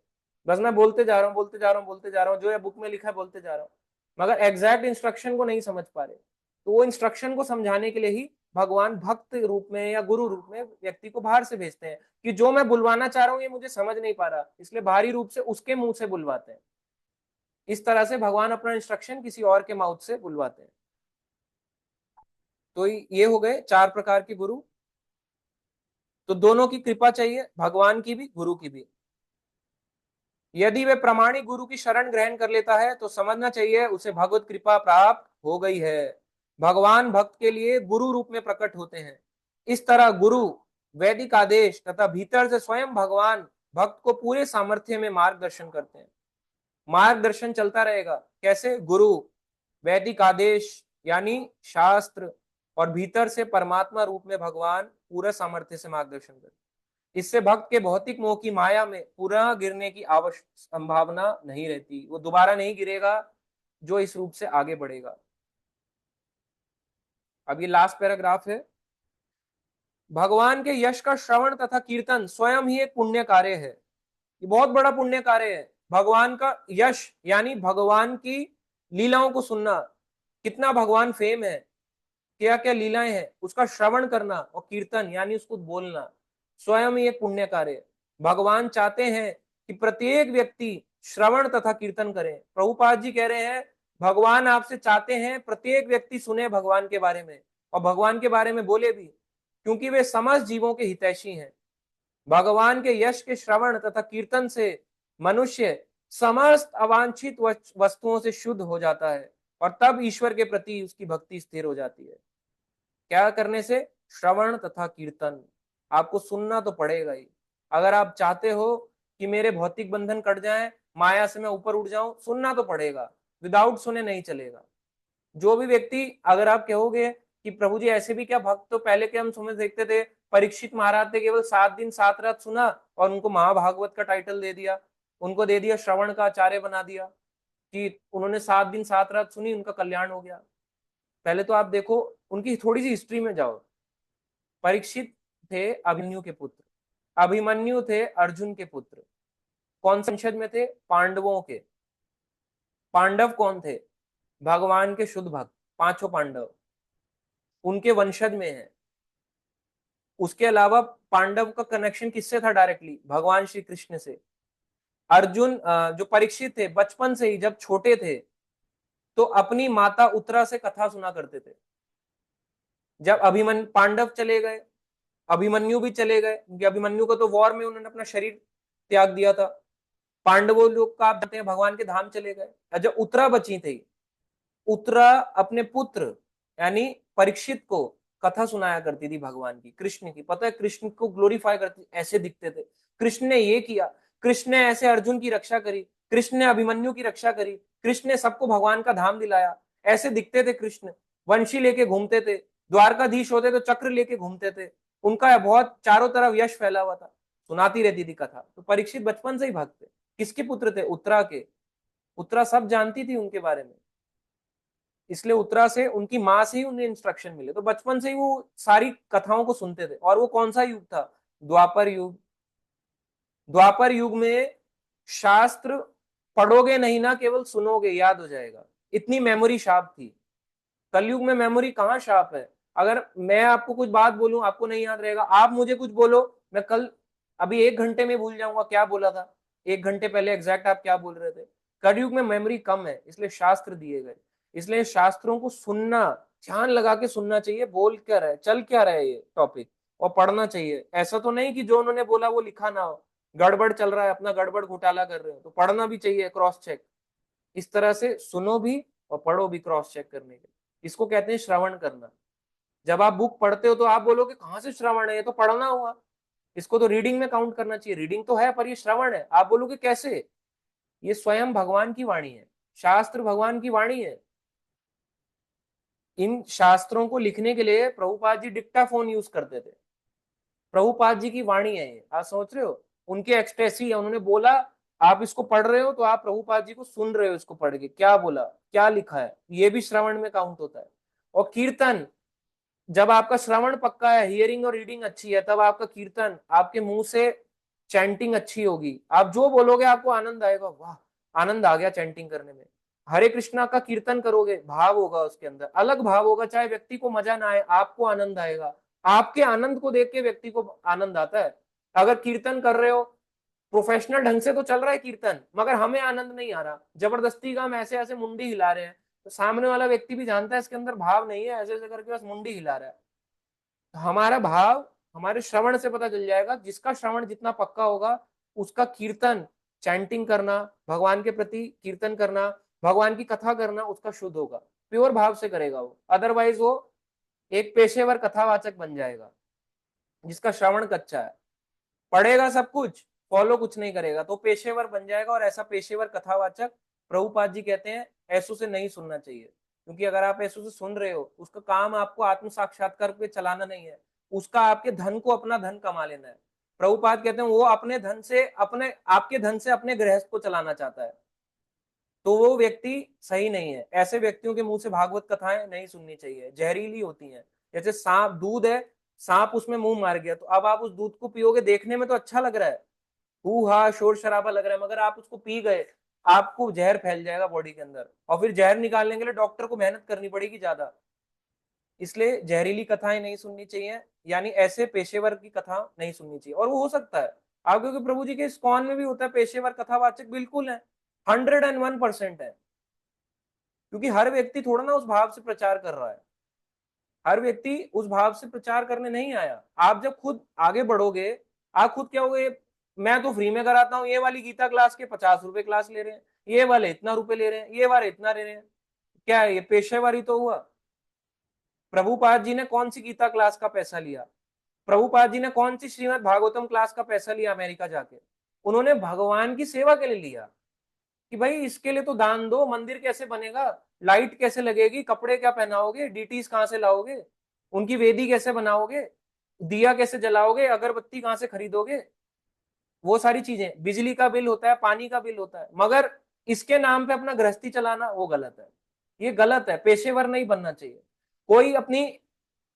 बस मैं बोलते जा रहा हूँ, बोलते जा रहा हूँ, बोलते जा रहा हूँ, जो ये बुक में लिखा है बोलते जा रहा हूँ, मगर एग्जैक्ट इंस्ट्रक्शन को नहीं समझ पा रहे। तो वो इंस्ट्रक्शन को समझाने के लिए ही भगवान भक्त रूप में या गुरु रूप में व्यक्ति को बाहर से भेजते हैं, कि जो मैं बुलवाना चाह रहा हूँ ये मुझे समझ नहीं पा रहा, इसलिए बाहरी रूप से उसके मुंह से बुलवाते हैं। इस तरह से भगवान अपना इंस्ट्रक्शन किसी और के माउथ से बुलवाते हैं। तो ये हो गए चार प्रकार के गुरु। तो दोनों की कृपा चाहिए, भगवान की भी गुरु की भी। यदि वे प्रामाणिक गुरु की शरण ग्रहण कर लेता है तो समझना चाहिए उसे भगवत कृपा प्राप्त हो गई है। भगवान भक्त के लिए गुरु रूप में प्रकट होते हैं। इस तरह गुरु वैदिक आदेश तथा भीतर से स्वयं भगवान भक्त को पूरे सामर्थ्य में मार्गदर्शन करते हैं। मार्गदर्शन चलता रहेगा कैसे, गुरु वैदिक आदेश यानी शास्त्र, और भीतर से परमात्मा रूप में भगवान पूरा सामर्थ्य से मार्गदर्शन करते हैं। इससे भक्त के भौतिक मोह की माया में पुनः गिरने की आवश्यक संभावना नहीं रहती, वो दोबारा नहीं गिरेगा जो इस रूप से आगे बढ़ेगा। अब ये लास्ट पैराग्राफ है। भगवान के यश का श्रवण तथा कीर्तन स्वयं ही एक पुण्य कार्य है। ये बहुत बड़ा पुण्य कार्य है। भगवान का यश यानी भगवान की लीलाओं को सुनना, कितना भगवान फेम है, क्या क्या लीलाएं हैं, उसका श्रवण करना, और कीर्तन यानी उसको बोलना, स्वयं ही एक पुण्य कार्य है। भगवान चाहते हैं कि प्रत्येक व्यक्ति श्रवण तथा कीर्तन करे। प्रभुपाद जी कह रहे हैं भगवान आपसे चाहते हैं प्रत्येक व्यक्ति सुने भगवान के बारे में, और भगवान के बारे में बोले भी, क्योंकि वे समस्त जीवों के हितैषी हैं। भगवान के यश के श्रवण तथा कीर्तन से मनुष्य समस्त अवांछित वस्तुओं से शुद्ध हो जाता है, और तब ईश्वर के प्रति उसकी भक्ति स्थिर हो जाती है। क्या करने से, श्रवण तथा कीर्तन। आपको सुनना तो पड़ेगा ही। अगर आप चाहते हो कि मेरे भौतिक बंधन कट जाएं, माया से मैं ऊपर उठ जाऊं, सुनना तो पड़ेगा, विदाउट सुने नहीं चलेगा। जो भी व्यक्ति, अगर आप कहोगे कि प्रभु जी ऐसे भी क्या भक्त, तो पहले के हम समझ देखते थे, परीक्षित महाराज थे, केवल 7 दिन 7 रात सुना और उनको महाभागवत का टाइटल दे दिया, उनको दे दिया श्रवण का आचार्य बना दिया, कि उन्होंने 7 दिन 7 रात सुनी, उनका कल्याण हो गया। पहले तो आप देखो, उनकी थोड़ी सी हिस्ट्री में जाओ। परीक्षित थे अभिमन्यु के पुत्र, अभिमन्यु थे अर्जुन के पुत्र। कौन से वंशज में थे, पांडवों के। पांडव कौन थे, भगवान के शुद्ध भक्त, पांचों पांडव उनके वंशज में है। उसके अलावा पांडव का कनेक्शन किससे था डायरेक्टली, भगवान श्री कृष्ण से। अर्जुन जो परीक्षित थे, बचपन से ही जब छोटे थे तो अपनी माता उत्तरा से कथा सुना करते थे। जब पांडव चले गए, अभिमन्यु भी चले गए, क्योंकि अभिमन्यु को तो वॉर में उन्होंने अपना शरीर त्याग दिया था। पांडवों लोग का आप जानते हैं भगवान के धाम चले गए। जब उत्तरा बची थी, उत्तरा अपने पुत्र यानी परीक्षित को कथा सुनाया करती थी भगवान की, कृष्ण की। पता है, कृष्ण को ग्लोरीफाई करती, ऐसे दिखते थे, कृष्ण ने ये किया, कृष्ण ने ऐसे अर्जुन की रक्षा करी, कृष्ण ने अभिमन्यु की रक्षा करी, कृष्ण ने सबको भगवान का धाम दिलाया, ऐसे दिखते थे कृष्ण। वंशी लेके घूमते थे, द्वारकाधीश होते तो चक्र लेके घूमते थे, उनका बहुत चारों तरफ यश फैला हुआ था, सुनाती रहती थी कथा। तो परीक्षित बचपन से ही भक्त थे। किसके पुत्र थे, उत्तरा के। उत्तरा सब जानती थी उनके बारे में, इसलिए उत्तरा से, उनकी माँ से ही उन्हें इंस्ट्रक्शन मिले। तो बचपन से ही वो सारी कथाओं को सुनते थे। और वो कौन सा युग था, द्वापर युग। द्वापर युग में शास्त्र पढ़ोगे नहीं ना, केवल सुनोगे, याद हो जाएगा, इतनी मेमोरी शार्प थी। कलयुग में मेमोरी कहाँ शार्प है। अगर मैं आपको कुछ बात बोलूं, आपको नहीं याद रहेगा, आप मुझे कुछ बोलो, मैं कल अभी 1 घंटे में भूल जाऊंगा क्या बोला था, 1 घंटे पहले एग्जैक्ट आप क्या बोल रहे थे। कलयुग में मेमोरी कम है, इसलिए शास्त्र दिए गए। इसलिए शास्त्रों को सुनना, ध्यान लगा के सुनना चाहिए, बोल क्या रहे, चल क्या रहे ये टॉपिक, और पढ़ना चाहिए। ऐसा तो नहीं कि जो उन्होंने बोला वो लिखा ना हो, गड़बड़ चल रहा है, अपना गड़बड़ घोटाला कर रहे हो, तो पढ़ना भी चाहिए, क्रॉस चेक। इस तरह से सुनो भी और पढ़ो भी क्रॉस चेक करने के। इसको कहते हैं श्रवण करना। जब आप बुक पढ़ते हो तो आप बोलोगे कहाँ से श्रवण है, ये तो पढ़ना हुआ, इसको तो रीडिंग में काउंट करना चाहिए। रीडिंग तो है पर ये श्रवण है। आप बोलोगे कैसे, ये स्वयं भगवान की वाणी है, शास्त्र भगवान की वाणी है। इन शास्त्रों को लिखने के लिए प्रभुपाद जी डिक्टाफोन यूज करते थे। प्रभुपाद जी की वाणी है ये, आप सोच रहे हो, उनके एक्सटेसी है, उन्होंने बोला, आप इसको पढ़ रहे हो तो आप प्रभुपाद जी को सुन रहे हो, इसको पढ़ के क्या बोला, क्या लिखा है, ये भी श्रवण में काउंट होता है। और कीर्तन, जब आपका श्रवण पक्का है, हियरिंग और रीडिंग अच्छी है, तब आपका कीर्तन, आपके मुंह से चैंटिंग अच्छी होगी, आप जो बोलोगे आपको आनंद आएगा, वाह आनंद आ गया चैंटिंग करने में। हरे कृष्णा का कीर्तन करोगे, भाव होगा उसके अंदर, अलग भाव होगा, चाहे व्यक्ति को मजा ना आए, आपको आनंद आएगा। आपके आनंद को देख के व्यक्ति को आनंद आता है। अगर कीर्तन कर रहे हो, प्रोफेशनल ढंग से तो चल रहा है कीर्तन, मगर हमें आनंद नहीं आ रहा, जबरदस्ती का हम ऐसे ऐसे मुंडी हिला रहे हैं, तो सामने वाला व्यक्ति भी जानता है इसके अंदर भाव नहीं है, ऐसे ऐसे करके बस मुंडी हिला रहा है। तो हमारा भाव हमारे श्रवण से पता चल जाएगा। जिसका श्रवण जितना पक्का होगा, उसका कीर्तन, चैंटिंग करना, भगवान के प्रति कीर्तन करना, भगवान की कथा करना, उसका शुद्ध होगा, प्योर भाव से करेगा वो। अदरवाइज वो एक पेशेवर कथावाचक बन जाएगा, जिसका श्रवण कच्चा है, पढ़ेगा सब कुछ, फॉलो कुछ नहीं करेगा, तो पेशेवर बन जाएगा। और ऐसा पेशेवर कथावाचक, प्रभुपाद जी कहते हैं, ऐसों से नहीं सुनना चाहिए। क्योंकि अगर आप ऐसों से सुन रहे हो, उसका काम आपको आत्म साक्षात्कार पे चलाना नहीं है, उसका आपके धन को अपना धन कमा लेना है। प्रभुपाद कहते हैं वो अपने धन से, अपने आपके धन से अपने गृहस्थ को चलाना चाहता है, तो वो व्यक्ति सही नहीं है। ऐसे व्यक्तियों के मुंह से भागवत कथाएं नहीं सुननी चाहिए, जहरीली होती हैं। जैसे सांप, दूध है, सांप उसमें मुंह मार गया, तो अब आप उस दूध को पियोगे, देखने में तो अच्छा लग रहा है, हु हा शोर शराबा लग रहा है, मगर आप उसको पी गए, आपको जहर फैल जाएगा बॉडी के अंदर, और फिर जहर निकालने के लिए डॉक्टर को मेहनत करनी पड़ेगी ज्यादा। इसलिए जहरीली कथाएं नहीं सुननी चाहिए, यानी ऐसे पेशेवर की कथा नहीं सुननी चाहिए। और वो हो सकता है आप, क्योंकि प्रभु जी के इस्कॉन में भी होता है पेशेवर कथावाचक, बिल्कुल है, 101% है। क्योंकि हर व्यक्ति थोड़ा ना उस भाव से प्रचार कर रहा है, हर व्यक्ति उस भाव से प्रचार करने नहीं आया। आप जब खुद आगे बढ़ोगे, आप खुद क्या होगे, मैं तो फ्री में कराता हूँ, ये वाली गीता क्लास के 50 रुपए क्लास ले रहे हैं, ये वाले इतना रुपए ले रहे हैं, ये वाले इतना ले रहे हैं, क्या है ये, पेशेवरी तो हुआ। प्रभुपाद जी ने कौन सी गीता क्लास का पैसा लिया, प्रभुपाद जी ने कौन सी श्रीमद् भागवतम क्लास का पैसा लिया अमेरिका जाके, उन्होंने भगवान की सेवा के लिए लिया, कि भाई इसके लिए तो दान दो, मंदिर कैसे बनेगा, लाइट कैसे लगेगी, कपड़े क्या पहनाओगे, डीटीज कहां से लाओगे, उनकी वेदी कैसे बनाओगे, दिया कैसे जलाओगे, अगरबत्ती कहां से खरीदोगे, वो सारी चीजें, बिजली का बिल होता है, पानी का बिल होता है, मगर इसके नाम पे अपना गृहस्थी चलाना वो गलत है। ये गलत है, पेशेवर नहीं बनना चाहिए। कोई अपनी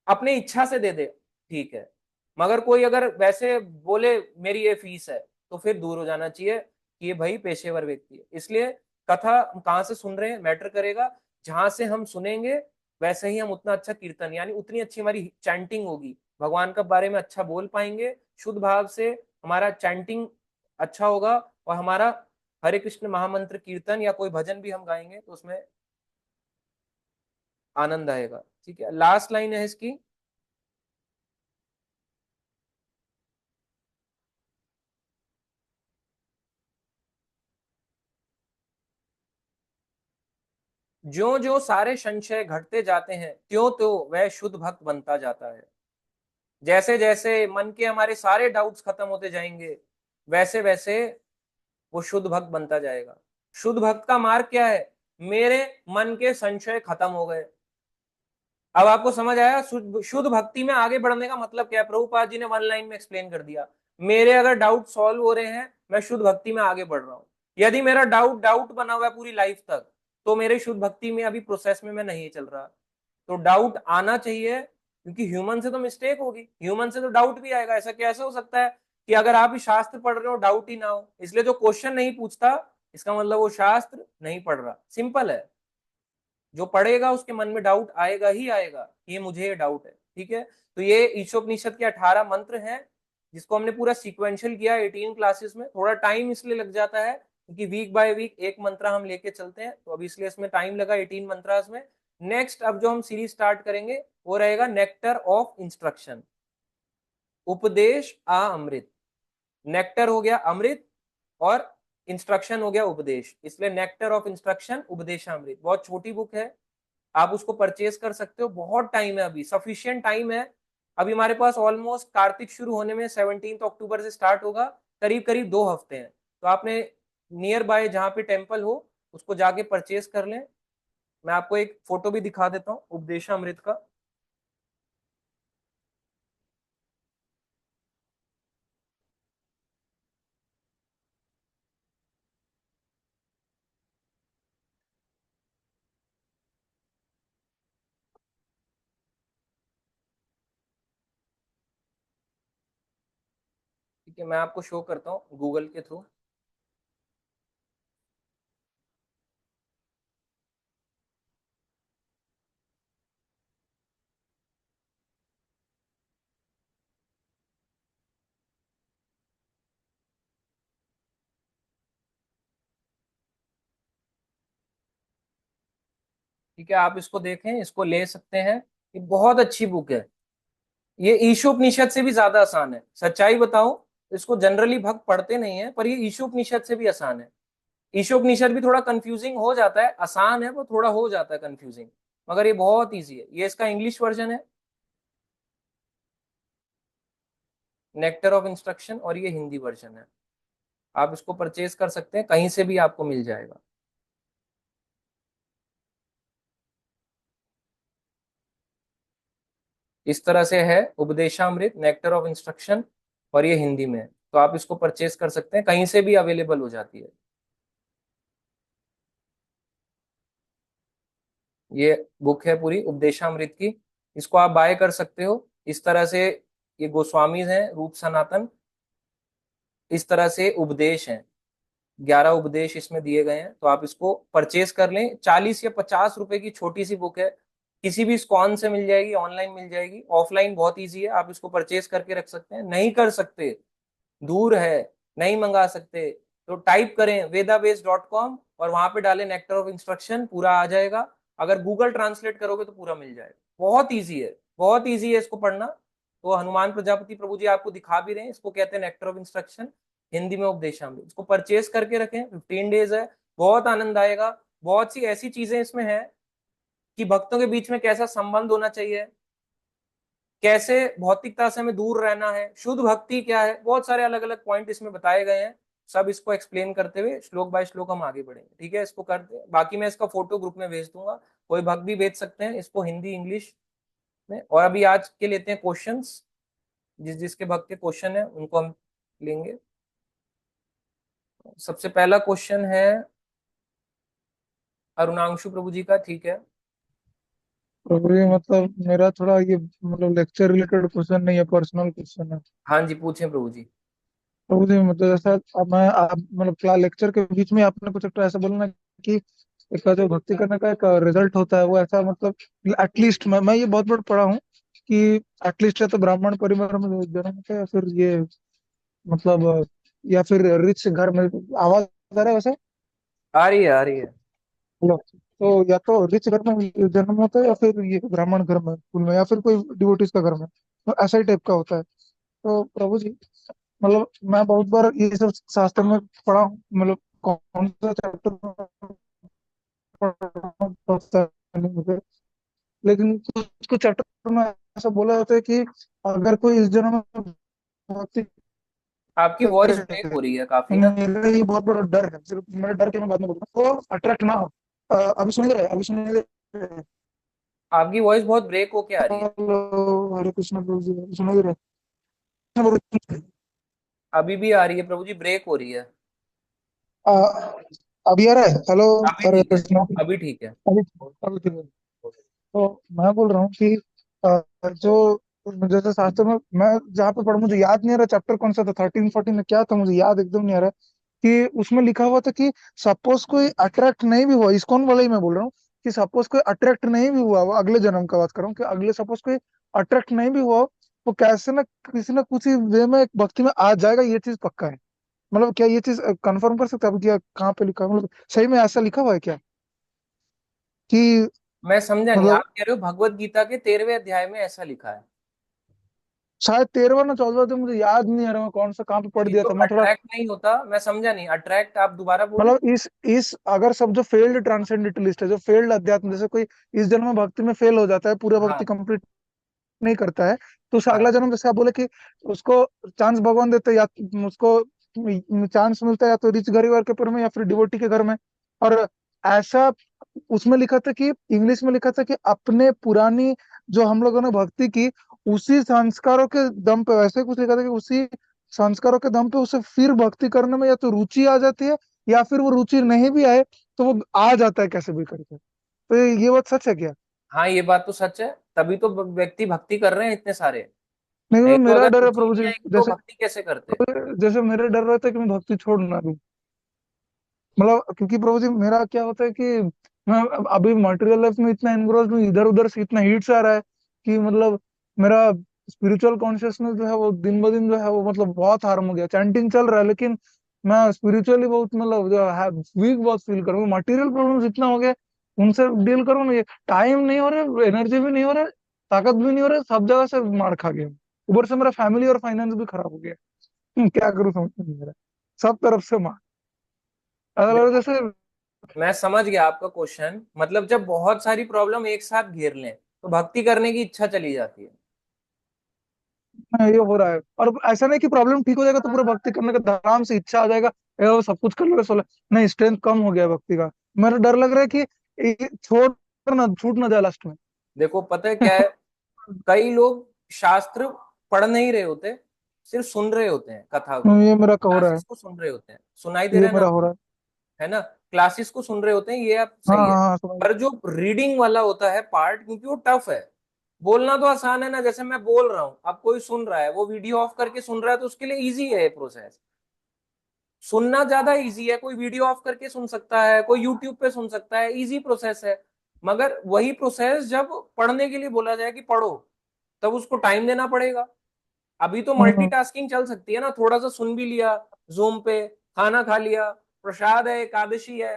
अपनी इच्छा से दे दे, ठीक है, मगर कोई अगर वैसे बोले मेरी ये फीस है, तो फिर दूर हो जाना चाहिए कि ये भाई पेशेवर व्यक्ति है। इसलिए कथा कहाँ से सुन रहे हैं मैटर करेगा, जहां से हम सुनेंगे वैसे ही हम उतना अच्छा कीर्तन, यानी उतनी अच्छी हमारी चैंटिंग होगी, भगवान का बारे में अच्छा बोल पाएंगे, शुद्ध भाव से हमारा चैंटिंग अच्छा होगा, और हमारा हरे कृष्ण महामंत्र कीर्तन या कोई भजन भी हम गाएंगे तो उसमें आनंद आएगा। ठीक है, लास्ट लाइन है इसकी, ज्यो ज्यो सारे संशय घटते जाते हैं, त्यों त्यों वह शुद्ध भक्त बनता जाता है। जैसे जैसे मन के हमारे सारे डाउट्स खत्म होते जाएंगे, वैसे वैसे वो शुद्ध भक्त बनता जाएगा। शुद्ध भक्त का मार्ग क्या है, मेरे मन के संशय खत्म हो गए। अब आपको समझ आया शुद्ध शुद्ध भक्ति में आगे बढ़ने का मतलब क्या है, प्रभुपाद जी ने वन लाइन में एक्सप्लेन कर दिया। मेरे अगर डाउट सॉल्व हो रहे हैं, मैं शुद्ध भक्ति में आगे बढ़ रहा हूं। यदि मेरा डाउट डाउट बना हुआ है पूरी लाइफ तक, तो मेरे शुद्ध भक्ति में अभी प्रोसेस में मैं नहीं चल रहा। तो डाउट आना चाहिए, क्योंकि ह्यूमन से तो मिस्टेक होगी, ह्यूमन से तो डाउट भी आएगा। ऐसा कैसे हो सकता है कि अगर आप इस शास्त्र पढ़ रहे हो डाउट ही ना हो। इसलिए जो क्वेश्चन नहीं पूछता, इसका मतलब वो शास्त्र नहीं पढ़ रहा, सिंपल है। जो पढ़ेगा उसके मन में डाउट आएगा ही आएगा, ये मुझे डाउट है। ठीक है, तो ये ईशोपनिषद के 18 मंत्र हैं, जिसको हमने पूरा सीक्वेंशियल किया 18 क्लासेस में। थोड़ा टाइम इसलिए लग जाता है क्योंकि वीक बाय वीक एक मंत्रा हम लेके चलते हैं, तो अभी इसलिए इसमें टाइम लगा 18 मंत्रास में। नेक्स्ट अब जो हम सीरीज स्टार्ट करेंगे वो रहेगा नेक्टर ऑफ इंस्ट्रक्शन, उपदेश आ अमृत। नेक्टर हो गया अमृत, और इंस्ट्रक्शन हो गया उपदेश, इसलिए नेक्टर ऑफ इंस्ट्रक्शन उपदेशामृत। बहुत छोटी बुक है, आप उसको परचेज कर सकते हो। बहुत टाइम है, अभी सफिशियंट टाइम है। अभी हमारे पास ऑलमोस्ट कार्तिक शुरू होने में 17 अक्टूबर से स्टार्ट होगा, करीब करीब 2 हफ्ते हैं। तो आपने नियर बाय जहाँ पे टेम्पल हो उसको जाके परचेज कर लें। मैं आपको एक फोटो भी दिखा देता हूँ उपदेशामृत का। ठीक है, मैं आपको शो करता हूँ गूगल के थ्रू। ठीक है, आप इसको देखें, इसको ले सकते हैं। ये बहुत अच्छी बुक है। ये ईशोपनिषद से भी ज्यादा आसान है, सच्चाई बताऊं तो इसको जनरली भक्त पढ़ते नहीं है, पर ये ईशोपनिषद से भी आसान है। ईशोपनिषद भी थोड़ा कंफ्यूजिंग हो जाता है, आसान है वो थोड़ा हो जाता है कंफ्यूजिंग, मगर ये बहुत इजी है। ये इसका इंग्लिश वर्जन है, नेक्टर ऑफ इंस्ट्रक्शन, और ये हिंदी वर्जन है। आप इसको परचेज कर सकते हैं, कहीं से भी आपको मिल जाएगा। इस तरह से है उपदेशामृत, नेक्टर ऑफ इंस्ट्रक्शन, और ये हिंदी में है। तो आप इसको परचेज कर सकते हैं, कहीं से भी अवेलेबल हो जाती है। ये बुक है पूरी उपदेशामृत की, इसको आप बाय कर सकते हो। इस तरह से ये गोस्वामी हैं रूप सनातन, इस तरह से उपदेश हैं, 11 उपदेश इसमें दिए गए हैं। तो आप इसको परचेज कर लें, 40 या 50 रुपए की छोटी सी बुक है। किसी भी स्कॉन से मिल जाएगी, ऑनलाइन मिल जाएगी, ऑफलाइन बहुत ईजी है, आप इसको परचेज करके रख सकते हैं। नहीं कर सकते, दूर है, नहीं मंगा सकते, तो टाइप करें vedabase.com और वहां पे डालें नेक्टर ऑफ इंस्ट्रक्शन, पूरा आ जाएगा। अगर गूगल ट्रांसलेट करोगे तो पूरा मिल जाएगा। बहुत इजी है, बहुत इजी है इसको पढ़ना। तो हनुमान प्रजापति प्रभु जी आपको दिखा भी रहे हैं, इसको कहते हैं नेक्टर ऑफ इंस्ट्रक्शन, हिंदी में उपदेशामृत। इसको परचेज करके रखें, 15 डेज है, बहुत आनंद आएगा। बहुत सी ऐसी चीजें इसमें है कि भक्तों के बीच में कैसा संबंध होना चाहिए, कैसे भौतिकता से हमें दूर रहना है, शुद्ध भक्ति क्या है, बहुत सारे अलग अलग पॉइंट इसमें बताए गए हैं। सब इसको एक्सप्लेन करते हुए श्लोक बाय श्लोक हम आगे बढ़ेंगे। ठीक है, इसको करते हैं, बाकी मैं इसका फोटो ग्रुप में भेज दूंगा, कोई भक्त भी भेज सकते हैं इसको हिंदी इंग्लिश में। और अभी आज के लेते हैं क्वेश्चंस, जिस जिसके भक्त के क्वेश्चन है उनको हम लेंगे। सबसे पहला क्वेश्चन है अरुणांशु प्रभु जी का। ठीक है, तो ये मतलब मेरा थोड़ा ये मतलब लेक्चर रिलेटेड क्वेश्चन नहीं है, पर्सनल क्वेश्चन है। हाँ जी पूछें प्रभु जी। तो मुझे मतलब ऐसा अब मैं आप मतलब क्लास लेक्चर के बीच में आपने कुछ एक ऐसा बोलना कि एक जो भक्ति करने का एक रिजल्ट होता है वो ऐसा मतलब एटलीस्ट मैं ये बहुत बार पढ़ा हूँ कि एटलीस्ट या तो ब्राह्मण परिवार में जन्म होता है या फिर ये मतलब या फिर रिच घर में। आवाज आ रहा है वैसे? आ रही है, आ रही है। हेलो। तो या तो रिच घर में जन्म होता है या फिर ये ब्राह्मण घर में कुल में या फिर कोई डिवोटीज का घर में, तो ऐसा ही टाइप का होता है। तो प्रभु जी मतलब मैं बहुत बार ये सब शास्त्र में पढ़ा हूँ, मतलब कौन सा चैप्टर में पढ़ा हूँ पता नहीं मुझे, लेकिन कुछ कुछ चैप्टर में ऐसा बोला जाता है कि अगर कोई इस जन्म में भक्ति आपकी वॉइस ब्रेक करे हो रही है तो काफी ना। मेरा ये बहुत बड़ा डर है, सिर्फ मेरा डर के मैं बाद में बोलूंगा तो अट्रैक्ट ना हो। अभी सुन रहे हैं? अभी सुन रहे हैं? आपकी वॉइस बहुत ब्रेक होके आ रही है। हेलो। हरे कृष्ण प्रभु जी सुन रहे हैं? अभी भी आ रही है प्रभु जी, ब्रेक हो रही है। आ, अभी आ रहा है? हेलो। अभी हरे ठीक है, कृष्ण। अभी ठीक है। अभी अभी ठीक है। तो मैं बोल रहा हूँ कि जो जैसे शास्त्र में मैं जहाँ पे पढ़ा मुझे याद नहीं आ रहा चैप्टर कौन सा था, 13 14 में क्या था मुझे याद एकदम नहीं आ रहा कि उसमें लिखा हुआ था कि सपोज कोई अट्रैक्ट नहीं भी हुआ, इस्कॉन वाला ही मैं बोल रहा हूँ कि सपोज कोई अट्रैक्ट नहीं भी हुआ, वो अगले जन्म का बात कर रहा हूँ कि अगले सपोज कोई अट्रैक्ट नहीं भी हुआ, वो कैसे ना किसी ना कुछ वे में एक भक्ति में आ जाएगा, ये चीज पक्का है। मतलब क्या ये चीज कंफर्म कर सकते हैं आप, क्या कहाँ पे लिखा है, मतलब सही में ऐसा लिखा हुआ है क्या कि मैं समझा नहीं, आप मतलब कह रहे हो भगवत गीता के 13वें अध्याय में ऐसा लिखा है? शायद 13वां ना 14वां, तो मुझे याद नहीं आ रहा मैं कौन सा कहाँ पे पढ़ ये दिया तो था मैं थोड़ा। अट्रैक्ट नहीं होता, मैं समझा नहीं, अट्रैक्ट आप दोबारा बोलो। मतलब इस अगर सब जो फेल्ड ट्रांसेंडेंटलिस्ट है, जो फेल्ड अध्यात्म, जैसे कोई इस जन्म में भक्ति में फेल हो जाता है, पूरा हाँ भक्ति कंप्लीट नहीं करता है, तो उसे अगला हाँ जन्म, जैसे आप बोले कि उसको चांस भगवान देते हैं, या उसको चांस मिलता है या तो रिच गरीब के घर में या फिर डिवोटी के घर में। और ऐसा उसमें लिखा था कि इंग्लिश में लिखा था कि अपने पुरानी जो हम लोगों ने भक्ति की, उसी संस्कारों के दम पे, वैसे कुछ लिखा था कि उसी संस्कारों के दम पे उसे फिर भक्ति करने में या तो रुचि आ जाती है, या फिर वो रुचि नहीं भी आए तो वो आ जाता है कैसे भी करके। तो ये बात सच है क्या? हाँ, ये बात तो सच है, तभी तो व्यक्ति भक्ति कर रहे हैं इतने सारे। नहीं नहीं तो तो मेरा अगर डर है रुचि प्रभु नहीं जी, आएगी तो जैसे भक्ति कैसे करते? जैसे मेरे डर रहता है कि मैं भक्ति छोड़ ना दूं। मतलब क्योंकि प्रभु जी मेरा क्या होता है कि मैं अभी मटेरियल लाइफ में इतना एनग्रोस्ड हूँ, इधर उधर से इतना हीट्स आ रहा है कि मतलब मेरा स्पिरिचुअल कॉन्शियसनेस जो है वो दिन ब दिन जो है वो मतलब बहुत हार्म हो गया। चैंटिंग चल रहा है लेकिन मैं स्पिरिचुअली बहुत मतलब जो है वीक बहुत फील करूँ। मटेरियल प्रॉब्लम्स इतना हो गया, उनसे डील करूँ ना, ये टाइम नहीं हो रहा, एनर्जी भी नहीं हो रहा, ताकत भी नहीं हो रहा, सब जगह से मार खा गया। ऊपर से मेरा फैमिली और फाइनेंस भी खराब हो गया। क्या करूँ समझ में नहीं आ रहा, सब तरफ से मार। अगर देखो, जैसे मैं समझ गया आपका क्वेश्चन, मतलब जब बहुत सारी प्रॉब्लम एक साथ घेर लें तो भक्ति करने की इच्छा चली जाती है। हाँ, ये हो रहा है। और ऐसा नहीं कि प्रॉब्लम ठीक हो जाएगा तो पूरा भक्ति करने का आराम से इच्छा आ जाएगा, ये वो सब कुछ कर लोगे सोलह। नहीं, स्ट्रेंथ कम हो गया है भक्ति का। मेरा डर लग रहा है कि ये छोड़ ना छूट ना जाए लास्ट में। देखो पता है क्या है, कई लोग शास्त्र पढ़ नहीं रहे होते, सिर्फ सुन रहे होते हैं कथा को, ये मेरा का हो रहा है, क्लासेस को सुन रहे होते हैं, सुनाई दे ये रहा है ना मेरा हो आपको? रहा है। है ना? क्लासेस को सुन रहे होते हैं, ये आप हाँ सही है। हाँ हाँ, समझ पर जो रीडिंग वाला होता है पार्ट, क्योंकि वो टफ है। बोलना तो आसान है ना, जैसे मैं बोल रहा हूँ, अब कोई सुन रहा है, वो वीडियो ऑफ करके सुन रहा है, तो उसके लिए इजी है ये प्रोसेस। सुनना ज्यादा इजी है, कोई वीडियो ऑफ करके सुन सकता है, कोई यूट्यूब पे सुन सकता है, इजी प्रोसेस है। मगर वही प्रोसेस जब पढ़ने के लिए बोला जाए कि पढ़ो, तब उसको टाइम देना पड़ेगा। अभी तो हम्म। मल्टीटास्किंग चल सकती है ना, थोड़ा सा सुन भी लिया, जूम पे खाना खा लिया, प्रसाद है, एकादशी है,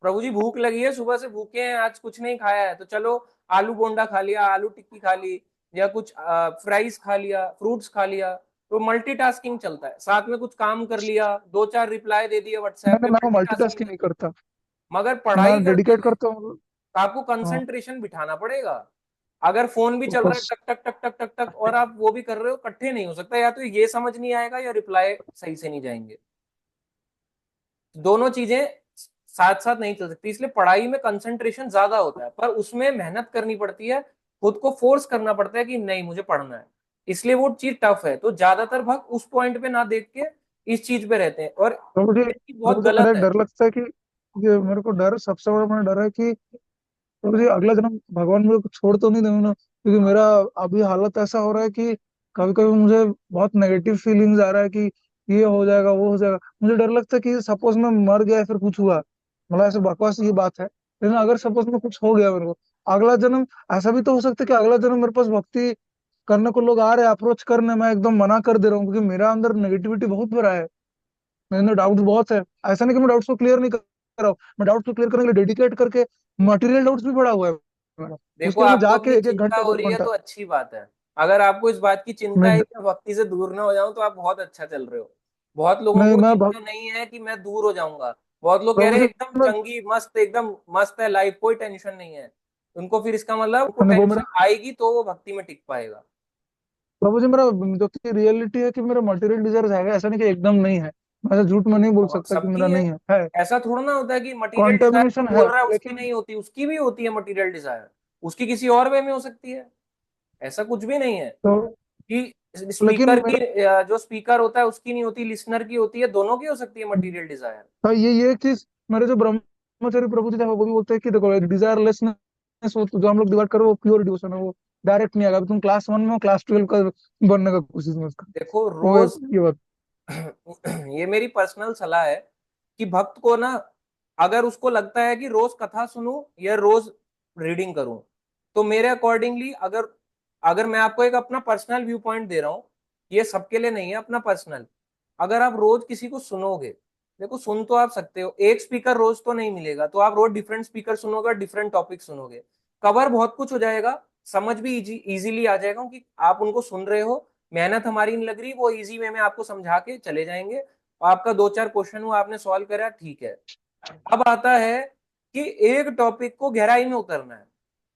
प्रभु जी भूख लगी है, सुबह से भूखे हैं, आज कुछ नहीं खाया है, तो चलो आलू बोंडा खा लिया, आलू टिक्की खा ली, या कुछ फ्राइज खा लिया, फ्रूट्स खा लिया। तो मल्टीटास्किंग चलता है, साथ में कुछ काम कर लिया, दो चार रिप्लाई दे दिए व्हाट्सएप पे, मैं मल्टीटास्किंग मल्टीटास्किंग है। नहीं करता, मगर मैं पढ़ाई करते डेडिकेट हैं करता हूँ। तो आपको हाँ, कंसंट्रेशन बिठाना पड़ेगा। अगर फोन भी चल रहा है बस। टक टक टक टक टक टक और आप वो भी कर रहे हो, इकट्ठे नहीं हो सकता, या तो ये समझ नहीं आएगा या रिप्लाई सही से नहीं जाएंगे। दोनों चीजें साथ साथ नहीं चल सकती, इसलिए पढ़ाई में कंसंट्रेशन ज्यादा होता है, पर उसमें मेहनत करनी पड़ती है, खुद को फोर्स करना पड़ता है कि नहीं मुझे पढ़ना है। इसलिए वो चीज टफ है, तो ज्यादातर भक्त उस पॉइंट पे ना देख के इस चीज पे रहते हैं, और ये चीज बहुत प्रभु जी मेरा गलत एक है। डर लगता है कि ये मेरे को डर, सबसे बड़ा मेरा डर है कि प्रभु जी अगला जन्म भगवान मेरे को छोड़ तो नहीं देंगे ना, क्योंकि मेरा अभी हालत ऐसा हो रहा है कि कभी कभी मुझे बहुत नेगेटिव फीलिंग्स आ रहा है कि ये हो जाएगा वो हो जाएगा। मुझे डर लगता है कि सपोज मैं मर गया या फिर कुछ हुआ, मतलब ऐसे बकवास ये बात है, लेकिन अगर सपोज में कुछ हो गया मेरे को अगला जन्म, ऐसा भी तो हो सकता है कि अगला जन्म मेरे पास भक्ति करने को लोग आ रहे हैं अप्रोच करने, मैं एकदम मना कर दे रहा हूँ क्योंकि मेरा अंदर नेगेटिविटी बहुत भरा है, मेरे अंदर डाउट्स बहुत है। ऐसा नहीं कि मैं डाउट्स को क्लियर नहीं कर रहा हूँ, मैं डाउट्स को क्लियर करने के लिए डेडिकेट करके मटेरियल डाउट्स भी पड़ा हुआ है मेरा, देखो, उसके लिए मैं आपको जाके अपनी एक एक चिंता घंटा हो दो दो रही है घंटा तो अच्छी बात है। अगर आपको इस बात की चिंता मैं है कि मैं भक्ति से दूर ना हो जाऊं, तो आप बहुत अच्छा चल रहे हो। बहुत लोगों नहीं को मैं चिंता नहीं है कि मैं दूर हो जाऊंगा, बहुत लोग कह प्रभु रहे हैं जी एकदम मैं चंगी मस्त, एकदम मस्त है लाइफ, कोई टेंशन नहीं है। उनको फिर इसका मतलब उनको वो मेरा टेंशन आएगी तो वो भक्ति में टिक पाएगा। प्रभु जी मेरा जो कि रियलिटी है कि मेरा मटेरियल डिजायर है, ऐसा नहीं कि एकदम नहीं है। मैं ऐसे झूठ में नहीं बोल बहुत सकता कि मेरा सबकी है। नहीं है ऐसा थोड़ा ना होता है कि मटेरियल डिजायर जो कॉन्टेमिनेशन है बोल रहा है उसकी लेकिन नहीं होती, उसकी भी होती है मटेरियल डिजायर, उसकी किसी और वे में हो सकती है। ऐसा कुछ भी नहीं है तो कि लेकिन स्पीकर की, मेरा जो स्पीकर होता है उसकी नहीं होती, लिसनर की होती है, दोनों की हो सकती है मटेरियल डिजायर। हाँ, ये एक चीज मेरे जो ब्रह्मचारी प्रभु जी थे वो भी बोलते हैं कि देखो डिजायरलेसनेस, वो जो हम लोग डिवाइड करो वो प्योर डिवोशन है, वो डायरेक्ट नहीं आएगा। अभी तुम क्लास 1 में हो, क्लास 12 का बनने का कोशिश में उसका, देखो वो रोज ये बात। ये मेरी पर्सनल सलाह है कि भक्त को ना, अगर उसको लगता है कि रोज कथा सुनूं या रोज रीडिंग करूं, तो मेरे अकॉर्डिंगली, अगर अगर मैं आपको एक अपना पर्सनल व्यू पॉइंट दे रहा हूं, ये सबके लिए नहीं है, अपना पर्सनल। अगर आप रोज किसी को सुनोगे, देखो सुन तो आप सकते हो, एक स्पीकर रोज तो नहीं मिलेगा, तो आप रोज डिफरेंट स्पीकर सुनोगे, डिफरेंट टॉपिक सुनोगे, कवर बहुत कुछ हो जाएगा, समझ भी इजीली आ जाएगा, क्योंकि आप उनको सुन रहे हो, मेहनत हमारी नहीं लग रही, वो इजी वे में आपको समझा के चले जाएंगे, आपका दो चार क्वेश्चन हुआ, आपने सॉल्व करा, ठीक है। अब आता है कि एक टॉपिक को गहराई में उतरना है।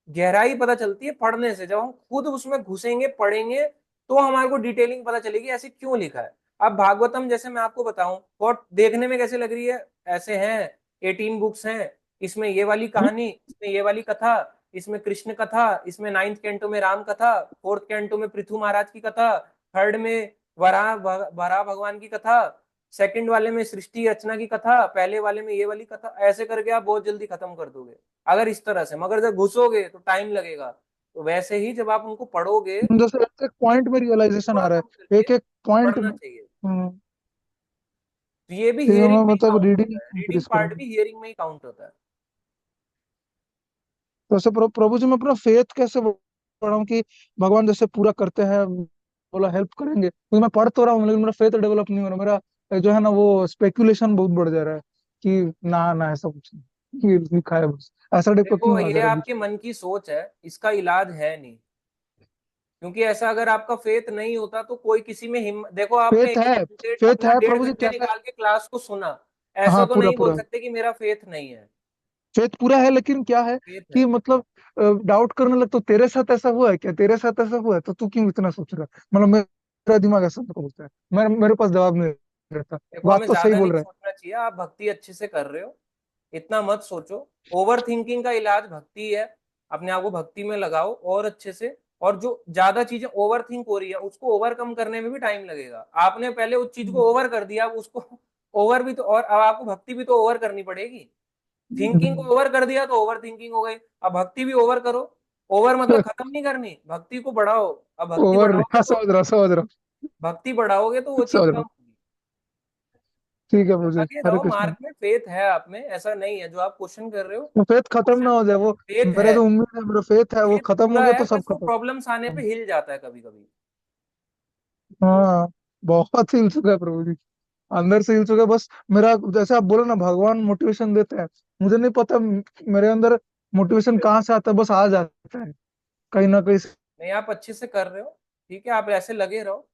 गहराई पता चलती है पढ़ने से, जब हम खुद उसमें घुसेंगे पढ़ेंगे तो हमारे को डिटेलिंग पता चलेगी ऐसे क्यों लिखा है। अब भागवतम जैसे मैं आपको बताऊं, और देखने में कैसे लग रही है, ऐसे हैं 18 बुक्स हैं, इसमें ये वाली कहानी, इसमें ये वाली कथा, इसमें कृष्ण कथा, इसमें 9th कैंटो में राम कथा, 4th कैंटो में पृथु महाराज की कथा, 3rd में वराह वराह भगवान की कथा, सेकंड वाले में सृष्टि रचना की कथा, पहले वाले में ये वाली कथा, ऐसे करके आप बहुत जल्दी खत्म कर दोगे अगर इस तरह से, मगर जब घुसोगे तो टाइम लगेगा। तो वैसे ही जब आप उनको पढ़ोगे, जैसे एक एक पॉइंट में रियलाइजेशन थोड़ा आ रहा कम है, करके एक एक पॉइंट पढ़ना में। चाहिए। हम्म, तो ये भी ठीक है, हियरिंग मैं में ही मतलब काउंट होता रीडिंग है, रीडिंग इंक्रीज पार्ट करूंगा। भी हियरिंग में ही काउंट होता है। तो ऐसे प्रभु जी मैं अपना फेथ कैसे बढ़ाऊं कि भगवान जैसे पूरा करते हैं, बोला हेल्प करेंगे, क्योंकि मैं पढ़ तो रहा हूँ लेकिन मेरा फेथ डेवलप नहीं हो रहा मेरा। जो है ना वो स्पेकुलेशन बहुत बढ़ जा रहा है कि ना ना ऐसा कुछ नहीं, ये लिखा है बस, ऐसा टाइप का देखो क्यों आ जा ये रहा है बीच आपके मन की सोच है, इसका इलाज है नहीं, क्योंकि ऐसा अगर आपका फेथ नहीं होता तो कोई किसी में हिम्मत, देखो में। आपने फेथ एक है, घंटे फेथ अपना है डेढ़ प्रभु जी, घंटे कैसा है। निकाल के क्लास को सुना, ऐसा हाँ तो पूरा नहीं बोल पूरा सकते कि मेरा फेथ नहीं है। फेथ पूरा है, लेकिन क्या है फेथ कि है। मतलब डाउट करने लग तो तेरे साथ ऐसा हुआ है क्या, तेरे साथ ऐसा हुआ है तो तू क्यों इतना सोच रहा है, मतलब मेरा दिमाग ऐसा तो बोलता है, मेरे पास जवाब नहीं रहता। देखो बात हमें तो सही ज्यादा बोल नहीं रहा है। सोचना चाहिए, आप भक्ति अच्छे से कर रहे हो, इतना मत सोचो। ओवर थिंकिंग का इलाज भक्ति है, अपने आप को भक्ति में लगाओ और अच्छे से। और जो ज्यादा चीजें ओवर थिंक हो रही है उसको ओवरकम करने में भी टाइम लगेगा, आपने पहले उस चीज को ओवर कर दिया, अब उसको ओवर भी तो, और अब आपको भक्ति भी तो ओवर करनी पड़ेगी। थिंकिंग को ओवर कर दिया तो ओवर थिंकिंग हो गई, अब भक्ति भी ओवर करो। ओवर मतलब खत्म नहीं करनी, भक्ति को बढ़ाओ, अब भक्ति ओवर बढ़ाओगे हाँ, तो, समझ रहा भक्ति बढ़ाओगे तो वो हूँ चीज समझ रहा कम हूँ। होगी। ठीक है प्रभु जी, लगे हरे रहो कृष्ण। मार्ग में, फेथ है आप में, ऐसा नहीं है जो आप क्वेश्चन कर रहे हो। वो फेथ खत्म ना क्वेश्चन हो जाए वो, फेथ मेरा है, जो उम्मीद है, मेरा फेथ है, वो फेथ खत्म हो पूरा गया है, तो सब बस वो खत्म। प्रॉब्लम्स आने पे हिल जाता है कभी कभी। हाँ, बहुत हिल चुका है प्रभु जी, अंदर से हिल चुका है बस। मेरा जैसे आप बोले ना भगवान मोटिवेशन देते हैं, मुझे नहीं पता मेरे अंदर मोटिवेशन कहाँ से आता है, बस आ जाता है कहीं ना कहीं से। नहीं आप अच्छे से कर रहे हो, ठीक है, आप ऐसे लगे रहो।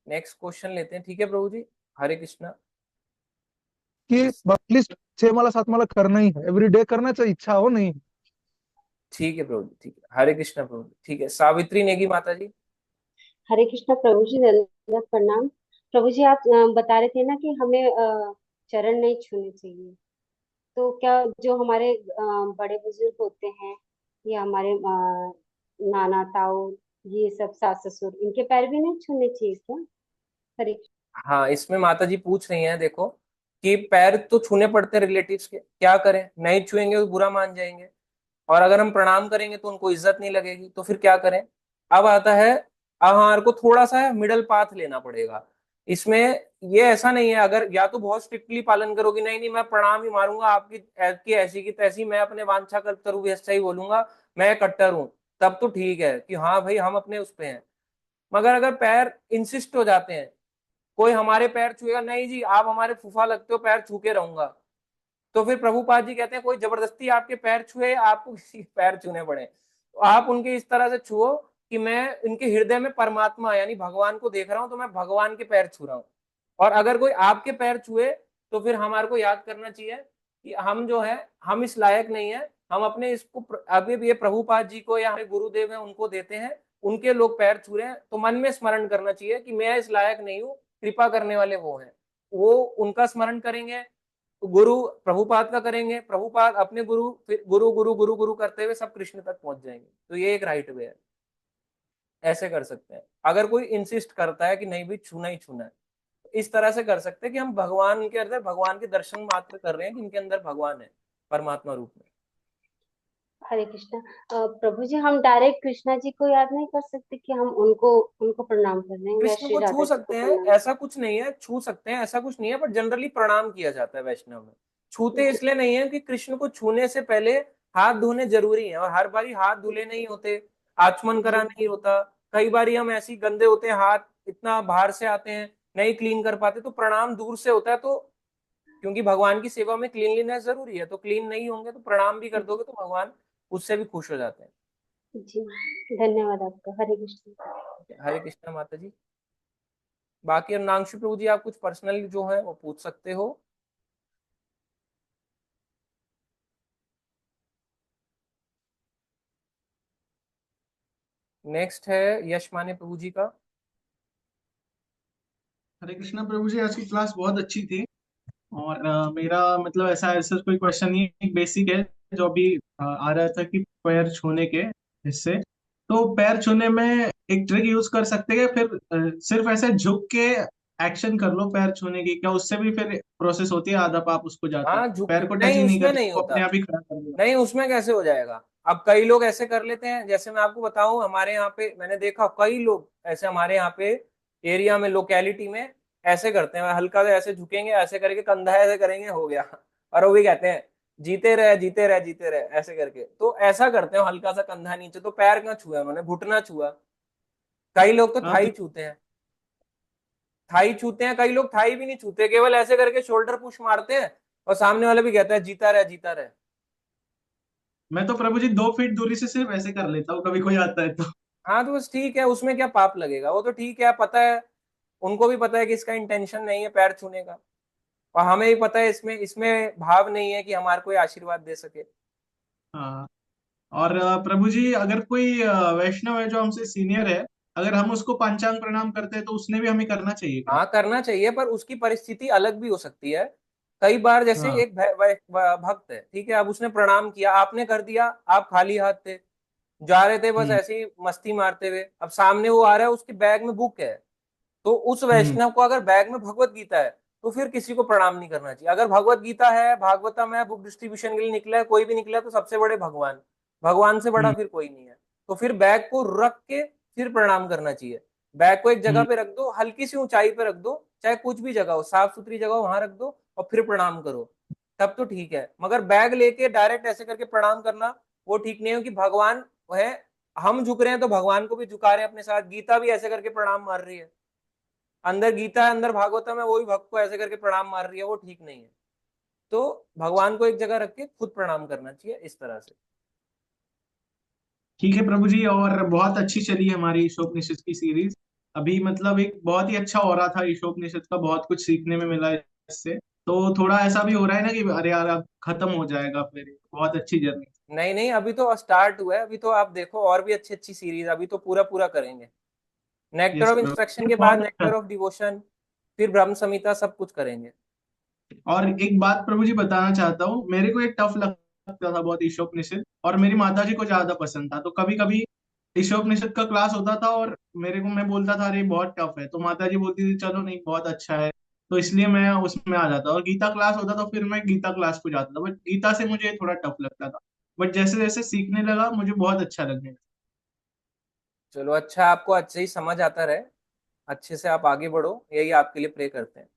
नेक्स्ट क्वेश्चन लेते हैं, ठीक है प्रभु जी। हरे कृष्णा। कि एटलीस्ट 6 माला 7 माला करना ही है, एवरी डे करना चाहिए, इच्छा हो नहीं। ठीक है प्रभु जी, ठीक है, हरे कृष्णा प्रभु जी, ठीक है, सावित्री नेगी माता जी। हरे कृष्णा प्रभु जी, दंडवत प्रणाम। प्रभु जी आप बता रहे थे ना कि हमें चरण नहीं छूने चाहिए। तो क्या जो हमारे बड़े बुजुर्ग होते हैं या हमारे नाना ताऊ, ये सब सास ससुर, इनके पैर भी नहीं छूने चाहिए क्या? हरे हाँ इसमें माता जी पूछ रही हैं, देखो कि पैर तो छूने पड़ते हैं रिलेटिव्स के, क्या करें, नहीं छुएंगे तो बुरा मान जाएंगे, और अगर हम प्रणाम करेंगे तो उनको इज्जत नहीं लगेगी, तो फिर क्या करें। अब आता है, अब हमारे को थोड़ा सा मिडल पाथ लेना पड़ेगा इसमें। ये ऐसा नहीं है, अगर या तो बहुत स्ट्रिक्टली पालन करोगे, नहीं नहीं मैं प्रणाम ही मारूंगा, आपकी ऐसी की तैसी, मैं अपने वांछा कल्पतरु ऐसा ही बोलूंगा, मैं कट्टर हूं, तब तो ठीक है कि हाँ भाई हम अपने उस पे हैं। मगर अगर पैर इंसिस्ट हो जाते हैं, कोई हमारे पैर छुएगा, नहीं जी आप हमारे फूफा लगते हो, पैर छू के रहूंगा, तो फिर प्रभुपाद जी कहते हैं कोई जबरदस्ती आपके पैर छुए, आपको किसी के पैर छूने पड़े, तो आप उनके इस तरह से छुओ कि मैं इनके हृदय में परमात्मा यानी भगवान को देख रहा हूं, तो मैं भगवान के पैर छू रहा हूं। और अगर कोई आपके पैर छुए तो फिर हमारे को याद करना चाहिए कि हम जो है, हम इस लायक नहीं है, हम अपने इसको अभी भी ये प्रभुपाद जी को या हमारे गुरुदेव हैं उनको देते हैं, उनके लोग पैर छू रहे हैं, तो मन में स्मरण करना चाहिए कि मैं इस लायक नहीं हूँ, कृपा करने वाले वो हैं, वो उनका स्मरण करेंगे, गुरु प्रभुपाद का करेंगे, प्रभुपाद अपने गुरु, फिर गुरु गुरु गुरु गुरु करते हुए सब कृष्ण तक पहुंच जाएंगे, तो ये एक राइट वे है। ऐसे कर सकते हैं, अगर कोई इंसिस्ट करता है कि नहीं भी छूना ही छूना है, तो इस तरह से कर सकते हैं कि हम भगवान के अंदर भगवान के दर्शन मात्र कर रहे हैं कि इनके अंदर भगवान है परमात्मा रूप में। हरे कृष्णा। प्रभु जी हम डायरेक्ट कृष्णा जी को याद नहीं कर सकते कि हम उनको उनको प्रणाम कर रहे हैं, या कृष्ण श्री को राधा छू जी को सकते हैं, प्रणाम ऐसा कुछ नहीं है, छू सकते हैं ऐसा कुछ नहीं है, पर जनरली प्रणाम किया जाता है वैष्णव में। छूते कर इसलिए नहीं है कि कृष्ण को छूने से पहले हाथ धोने जरूरी है, और हर बारी हाथ धुले नहीं होते, आचमन जी। करा नहीं होता, कई बारी हम ऐसी गंदे होते हैं हाथ, इतना बाहर से आते हैं, नहीं क्लीन कर पाते, तो प्रणाम दूर से होता है। तो क्योंकि भगवान की सेवा में क्लीनलीनेस जरूरी है, तो क्लीन नहीं होंगे तो प्रणाम भी कर दोगे तो भगवान उससे भी खुश हो जाते हैं। जी, धन्यवाद आपका। हरे कृष्ण। हरे कृष्णा माता जी। बाकी अर्नांशु प्रभु जी, आप कुछ पर्सनल जो है वो पूछ सकते हो। नेक्स्ट है यशमाने प्रभु जी का। हरे कृष्णा प्रभु जी, आज की क्लास बहुत अच्छी थी। और मेरा मतलब ऐसा ऐसा कोई क्वेश्चन नहीं है, एक बेसिक है जो अभी आ रहा था कि पैर छूने के हिस्से। तो पैर छूने में एक ट्रिक यूज कर सकते हैं, फिर सिर्फ ऐसे झुक के एक्शन कर लो पैर छूने की, क्या उससे भी फिर प्रोसेस होती है, आधा पाप उसको जाता है? हाँ झुक, पैर को टच नहीं ही नहीं उसमें करते, नहीं वो होता। अपने आप ही खड़ा कर दिया। नहीं उसमें कैसे हो जाएगा? अब कई लोग ऐसे कर लेते हैं, जैसे मैं आपको बताऊं, हमारे यहाँ पे मैंने देखा कई लोग ऐसे हमारे यहाँ पे एरिया में, लोकेलिटी में ऐसे करते हैं, हल्का से ऐसे झुकेंगे, ऐसे करके कंधा ऐसे करेंगे, हो गया। और वो भी कहते हैं जीते रहे जीते रहे जीते रहे, ऐसे करके। तो ऐसा करते हैं, हल्का सा कंधा नीचे, तो पैर कहाँ छुआ उन्होंने, घुटना छुआ। कई लोग तो हाँ तो थाई छूते हैं, थाई छूते हैं, कई लोग थाई भी नहीं छूते, केवल ऐसे करके शोल्डर पुश मारते हैं, और सामने वाले भी कहता है जीता रहे जीता रहे। मैं तो प्रभु जी 2 फीट दूरी से सिर्फ ऐसे कर लेता हूँ, कभी कोई आता है तो। हाँ तो बस ठीक है, उसमें क्या पाप लगेगा, वो तो ठीक है, पता है, उनको भी पता है कि इसका इंटेंशन नहीं है पैर छूने का, और हमें भी पता है इसमें इसमें भाव नहीं है कि हमारे कोई आशीर्वाद दे सके। हाँ। और प्रभु जी, अगर कोई वैष्णव है जो हमसे सीनियर है, अगर हम उसको पंचांग प्रणाम करते हैं तो उसने भी हमें करना चाहिए क्या? हाँ करना चाहिए, पर उसकी परिस्थिति अलग भी हो सकती है। कई बार जैसे हाँ। एक भक्त है, ठीक है, अब उसने प्रणाम किया, आपने कर दिया, आप खाली हाथ थे, जा रहे थे बस हम्म। ऐसे ही मस्ती मारते हुए, अब सामने वो आ रहा है, उसके बैग में बुक है, तो उस हम्म। वैष्णव को अगर बैग में भगवत गीता है, तो फिर किसी को प्रणाम नहीं करना चाहिए। अगर भगवत गीता है, भागवतम है, बुक डिस्ट्रीब्यूशन के लिए निकला है, कोई भी निकला है, तो सबसे बड़े भगवान, भगवान से बड़ा हम्म। फिर कोई नहीं है। तो फिर बैग को रख के फिर प्रणाम करना चाहिए। बैग को एक जगह हम्म। पे रख दो, हल्की सी ऊंचाई पे रख दो, चाहे कुछ भी जगह हो, साफ सुथरी जगह हो, वहां रख दो, और फिर प्रणाम करो, तब तो ठीक है। मगर बैग लेके डायरेक्ट ऐसे करके प्रणाम करना, वो ठीक नहीं है, कि भगवान है, हम झुक रहे हैं तो भगवान को भी झुका रहे हैं अपने साथ। गीता भी ऐसे करके प्रणाम मार रही है, अंदर गीता है, अंदर भागवतम है, वो भी भक्त को ऐसे करके प्रणाम मार रही है, वो ठीक नहीं है। तो भगवान को एक जगह रख के खुद प्रणाम करना चाहिए, इस तरह से। ठीक है प्रभु जी, और बहुत अच्छी चली हमारी ईशोपनिषद की सीरीज। अभी मतलब एक बहुत ही अच्छा हो रहा था ईशोपनिषद का, बहुत कुछ सीखने में मिला इससे। तो थोड़ा ऐसा भी हो रहा है ना कि अरे यार अब खत्म हो जाएगा, फिर बहुत अच्छी जर्नी। नहीं नहीं, अभी तो स्टार्ट हुआ है, अभी तो आप देखो और भी अच्छी अच्छी सीरीज, अभी तो पूरा पूरा करेंगे। Nectar yes of Prabhu, instruction के बाद बहुत अच्छा। नेक्टर ऑफ डिवोशन, फिर ब्रह्म संहिता, सब कुछ करेंगे। और एक बात प्रभु जी बताना चाहता हूँ, मेरे को एक टफ लगता था बहुत ईशोपनिषद, और मेरी माता जी को ज्यादा पसंद था। तो कभी कभी ईशोपनिषद का क्लास होता था और मेरे को, मैं बोलता था अरे बहुत टफ है, तो माता जी बोलती थी चलो नहीं बहुत अच्छा है। तो इसलिए मैं उसमें आ जाता, और गीता क्लास होता था फिर मैं गीता क्लास को जाता था, बट गीता से मुझे थोड़ा टफ लगता था। बट जैसे जैसे सीखने लगा मुझे बहुत अच्छा लगने लगा। चलो अच्छा, आपको अच्छे ही समझ आता रहे, अच्छे से आप आगे बढ़ो, यही आपके लिए प्रे करते हैं।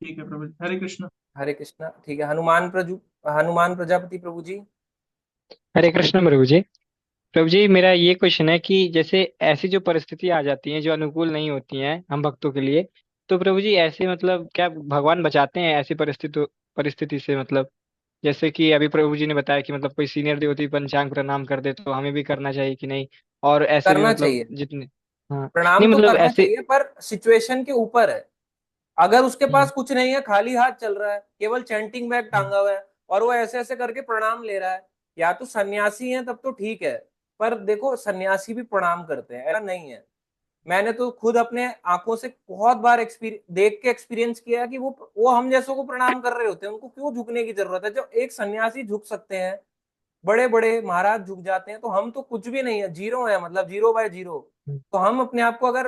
ठीक है प्रभु जी, हरे कृष्ण। हरे कृष्णा। ठीक है, हनुमान प्रजापति प्रभु जी। हरे कृष्ण प्रभु जी। प्रभु जी, मेरा ये क्वेश्चन है कि जैसे ऐसी जो परिस्थिति आ जाती हैं जो अनुकूल नहीं होती हैं हम भक्तों के लिए, तो प्रभु जी ऐसे मतलब क्या भगवान बचाते हैं ऐसी परिस्थिति परिस्थिति से? मतलब जैसे कि अभी प्रभु जी ने बताया कि मतलब कोई सीनियर देवता पंचांग प्रणाम कर दे तो हमें भी करना चाहिए कि नहीं? और ऐसे भी करना मतलब चाहिए, जितने, हाँ, प्रणाम नहीं तो मतलब करना ऐसे। चाहिए, पर सिचुएशन के ऊपर है। अगर उसके हम्म। पास कुछ नहीं है, खाली हाथ चल रहा है, केवल चैंटिंग बैग टांगा हुआ है, और वो ऐसे ऐसे करके प्रणाम ले रहा है, या तो सन्यासी है तब तो ठीक है। पर देखो, सन्यासी भी प्रणाम करते हैं, ऐसा नहीं है। मैंने तो खुद अपने आंखों से बहुत बार एक्सपीरियंस देख के एक्सपीरियंस किया है कि वो हम जैसों को प्रणाम कर रहे होते हैं, उनको क्यों झुकने की जरूरत है? जब एक सन्यासी झुक सकते हैं, बड़े बड़े महाराज झुक जाते हैं, तो हम तो कुछ भी नहीं है, जीरो है, मतलब 0/0। तो हम अपने आप को अगर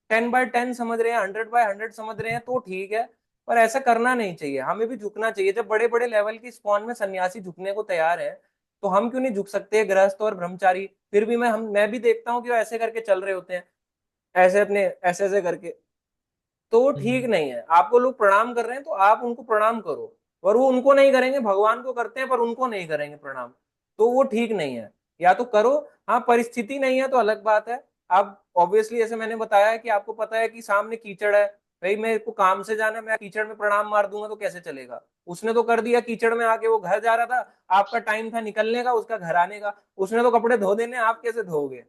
10/10 समझ रहे हैं, 100/100 समझ रहे हैं, तो ठीक है। पर ऐसा करना नहीं चाहिए, हमें भी झुकना चाहिए। जब बड़े बड़े लेवल की स्पॉन में सन्यासी झुकने को तैयार है, तो हम क्यों नहीं झुक सकते? गृहस्थ और ब्रह्मचारी फिर भी मैं भी देखता हूँ कि वो ऐसे करके चल रहे होते हैं, ऐसे अपने ऐसे ऐसे करके। तो वो ठीक हम्म। नहीं है। आपको लोग प्रणाम कर रहे हैं तो आप उनको प्रणाम करो, और वो उनको नहीं करेंगे, भगवान को करते हैं पर उनको नहीं करेंगे प्रणाम, तो वो ठीक नहीं है। या तो करो, हाँ परिस्थिति नहीं है तो अलग बात है, आप ऑब्वियसली ऐसे मैंने बताया है कि आपको पता है कि सामने कीचड़ है, भाई मेरे को काम से जाना है, मैं कीचड़ में प्रणाम मार दूंगा तो कैसे चलेगा। उसने तो कर दिया कीचड़ में आके, वो घर जा रहा था, आपका टाइम था निकलने का, उसका घर आने का, उसने तो कपड़े धो देने, आप कैसे धोगे।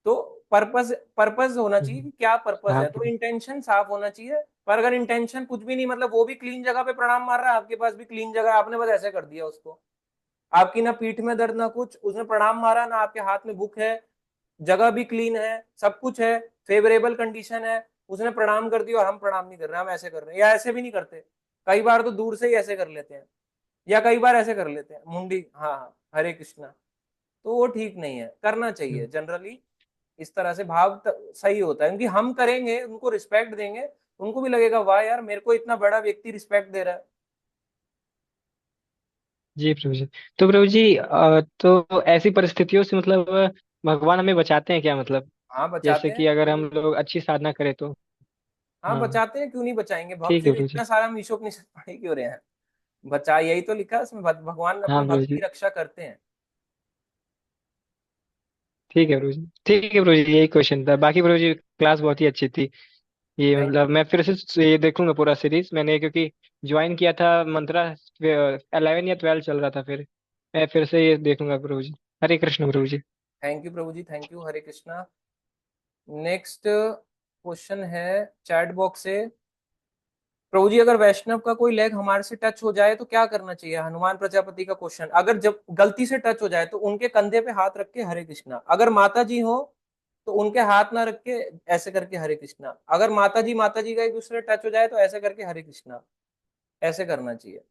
तो पर्पस पर्पस होना चाहिए कि क्या पर्पस हाँ है, तो इंटेंशन साफ होना चाहिए। पर अगर इंटेंशन कुछ भी नहीं, मतलब वो भी क्लीन जगह पे प्रणाम मार रहा है, आपके पास भी क्लीन जगह है, आपने बस ऐसे कर दिया उसको, आपकी ना पीठ में दर्द ना कुछ, उसने प्रणाम मारा ना, आपके हाथ में बुक है, जगह भी क्लीन है, सब कुछ है, फेवरेबल कंडीशन है, उसने प्रणाम कर दिया और हम प्रणाम नहीं कर रहे, हम ऐसे कर रहे हैं, या ऐसे भी नहीं करते, कई बार तो दूर से ही ऐसे कर लेते हैं, या कई बार ऐसे कर लेते हैं मुंडी, हाँ हाँ हरे कृष्णा। तो वो ठीक नहीं है, करना चाहिए जनरली इस तरह से, भाव सही होता है, क्योंकि हम करेंगे, उनको रिस्पेक्ट देंगे, उनको भी लगेगा वाह यार मेरे को इतना बड़ा व्यक्ति रिस्पेक्ट दे रहा है। जी प्रभु जी। तो प्रभु जी तो ऐसी परिस्थितियों से मतलब भगवान हमें बचाते हैं क्या, मतलब हाँ जैसे बचाते हैं कि अगर हम क्यों। लोग अच्छी साधना करें तो। हाँ हाँ बचाते हैं, क्यों नहीं बचाएंगे, ठीक है फिर प्रभु जी। इतना सारा हम ईशोपनिषद पढ़े क्यों रहे हैं। बचा, यही तो लिखा है उसमें, भगवान हाँ अपने प्रभु भक्त जी। की रक्षा करते हैं। ठीक है प्रभु जी, ठीक है प्रभु जी, यही क्वेश्चन था। बाकी प्रभु जी क्लास बहुत ही अच्छी थी। ये थैंक मतलब मैं फिर से ये देखूंगा पूरा सीरीज, मैंने क्योंकि ज्वाइन किया था मंत्रा, 11 या 12 चल रहा था, फिर मैं फिर से ये देखूंगा प्रभु जी। हरे कृष्ण प्रभु जी। थैंक यू प्रभु जी, thank you, Hare Krishna. Next question है चैट बॉक्स से। प्रभु जी अगर वैष्णव का कोई लेग हमारे से टच हो जाए तो क्या करना चाहिए, हनुमान प्रजापति का क्वेश्चन। अगर जब गलती से टच हो जाए तो उनके कंधे पे हाथ रख के हरे कृष्णा, अगर माता जी हो तो उनके हाथ ना रख के ऐसे करके हरे कृष्णा, अगर माता जी का एक दूसरे टच हो जाए तो ऐसे करके हरे कृष्णा, ऐसे करना चाहिए।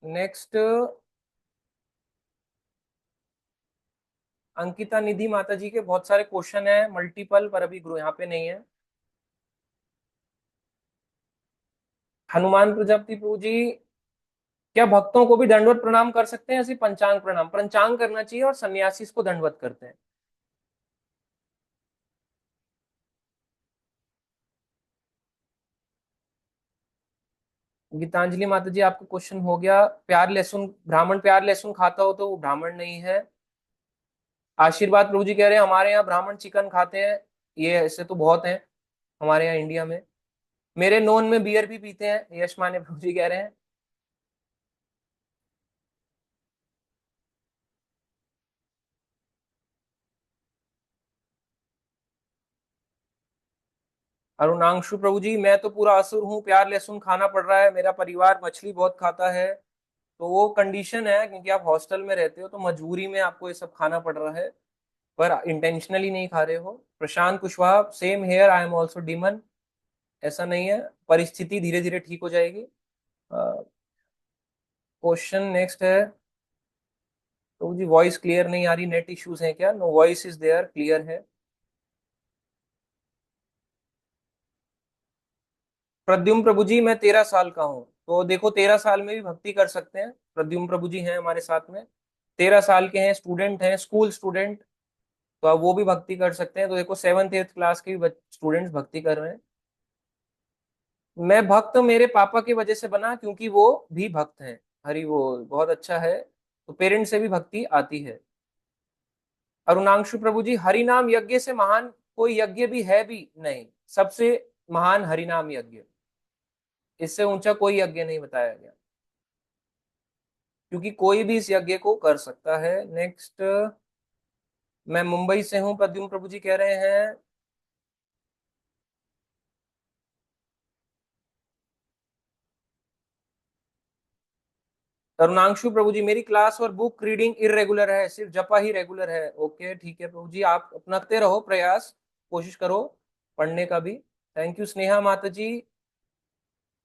नेक्स्ट अंकिता निधि माता जी के बहुत सारे क्वेश्चन है मल्टीपल, पर अभी गुरु यहाँ पे नहीं है। हनुमान प्रजापति प्रभु जी क्या भक्तों को भी दंडवत प्रणाम कर सकते हैं, ऐसे पंचांग प्रणाम, पंचांग करना चाहिए और सन्यासी इसको दंडवत करते हैं। गीतांजलि माता जी आपका क्वेश्चन हो गया। प्यार लहसुन, ब्राह्मण प्यार लहसुन खाता हो तो वो ब्राह्मण नहीं है। आशीर्वाद प्रभु जी कह रहे हैं हमारे यहाँ ब्राह्मण चिकन खाते हैं, ये ऐसे तो बहुत हैं हमारे यहाँ इंडिया में। मेरे नोन में बियर भी पीते हैं, यश माने प्रभु जी कह रहे हैं। अरुणांशु प्रभु जी मैं तो पूरा असुर हूँ, प्यार लहसुन खाना पड़ रहा है, मेरा परिवार मछली बहुत खाता है, तो वो कंडीशन है क्योंकि आप हॉस्टल में रहते हो तो मजबूरी में आपको ये सब खाना पड़ रहा है, पर इंटेंशनली नहीं खा रहे हो। Prashant Kushwaha same here, I am also demon, ऐसा नहीं है, परिस्थिति धीरे धीरे ठीक हो जाएगी। क्वेश्चन नेक्स्ट है, तो जी वॉइस क्लियर नहीं आ रही, नेट इश्यूज है क्या, no voice is there, clear है। प्रद्युम्न प्रभु जी मैं 13 साल का हूँ, तो देखो 13 साल में भी भक्ति कर सकते हैं, प्रद्युम्न प्रभु जी हैं हमारे साथ में, 13 साल के हैं, स्टूडेंट हैं, स्कूल स्टूडेंट, तो अब वो भी भक्ति कर सकते हैं। तो देखो 7th 8th क्लास के भी स्टूडेंट्स भक्ति कर रहे हैं। मैं भक्त मेरे पापा की वजह से बना क्योंकि वो भी भक्त हैं, हरि बोल, बहुत अच्छा है, तो पेरेंट्स से भी भक्ति आती है। अरुणांशु प्रभु जी हरि नाम यज्ञ से महान कोई यज्ञ भी है भी नहीं, सबसे महान हरि नाम यज्ञ, इससे ऊंचा कोई यज्ञ नहीं बताया गया, क्योंकि कोई भी इस यज्ञ को कर सकता है। नेक्स्ट मैं मुंबई से हूं, प्रद्युम्न प्रभु जी कह रहे हैं। अरुणांशु प्रभु जी मेरी क्लास और बुक रीडिंग इरेगुलर है, सिर्फ जपा ही रेगुलर है। ओके ठीक है प्रभु जी, आप अपना करते रहो प्रयास, कोशिश करो पढ़ने का भी। थैंक यू स्नेहा माता जी।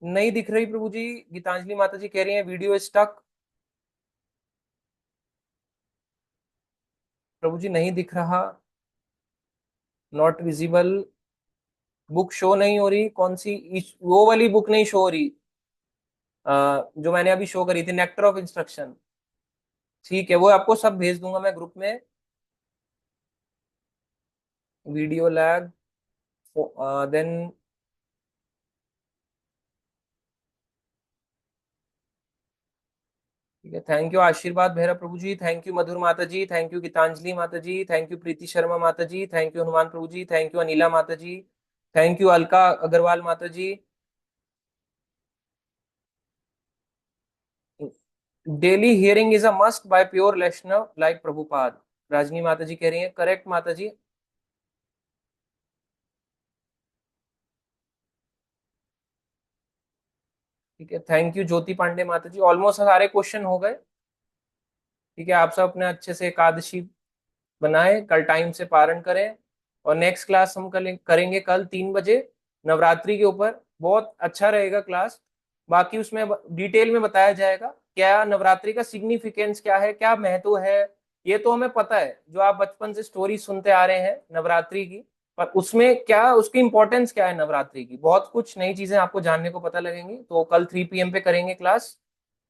नहीं दिख रही प्रभु जी, गीतांजलि माता जी कह रही हैं वीडियो स्टक, प्रभु जी नहीं दिख रहा, नॉट विजिबल, बुक शो नहीं हो रही, कौन सी वो वाली बुक नहीं शो हो रही, जो मैंने अभी शो करी थी नेक्टर ऑफ इंस्ट्रक्शन। ठीक है वो आपको सब भेज दूंगा मैं ग्रुप में। वीडियो लैग, देन ठीक है, थैंक यू आशीर्वाद बेहरा प्रभु जी, थैंक यू मधुर माता जी, थैंक यू गीतांजलि माता जी, थैंक यू प्रीति शर्मा माता जी, थैंक यू हनुमान प्रभु जी, थैंक यू अनिला माता जी, थैंक यू अलका अग्रवाल माता जी। Daily hearing is a must by pure Vaishnav like Prabhupada, Rajani माता जी कह रही है, करेक्ट माता जी। ठीक है, थैंक यू ज्योति पांडे माता जी, ऑलमोस्ट सारे क्वेश्चन हो गए। ठीक है, आप सब अपने अच्छे से एकादशी बनाए, कल टाइम से पारण करें, और नेक्स्ट क्लास हम कल करेंगे कल 3 बजे नवरात्रि के ऊपर। बहुत अच्छा रहेगा क्लास, बाकी उसमें डिटेल में बताया जाएगा क्या नवरात्रि का सिग्निफिकेंस क्या है, क्या महत्व है। ये तो हमें पता है, जो आप बचपन से स्टोरी सुनते आ रहे हैं नवरात्रि की, पर उसमें क्या उसकी इंपॉर्टेंस क्या है नवरात्रि की, बहुत कुछ नई चीजें आपको जानने को पता लगेंगी। तो कल 3 PM पे करेंगे क्लास।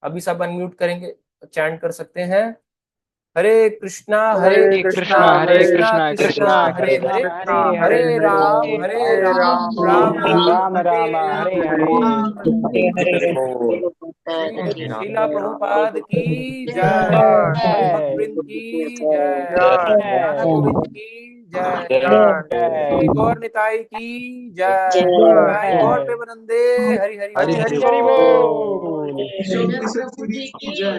अभी सब अनम्यूट करेंगे, चैंट कर सकते हैं। हरे हरे कृष्णा कृष्णा कृष्णा कृष्णा कृष्णा हरे कृष्णा हरे, हरे हरे हरे हरे राम राम राम राम राम हरे राम हरे। हरे हरे। हरे हरे ठीक है, हरे शीला प्रभुपाद की जय, गौर भक्त जय वृंद की जय, राधा जय गोविंद की जय, श्री जय गौर निताई की जय, जय गौर जय। प्रेमानंदे। हरि हरि हरि बोल। हरि बोल। ईशो निषद सीरीज की जय।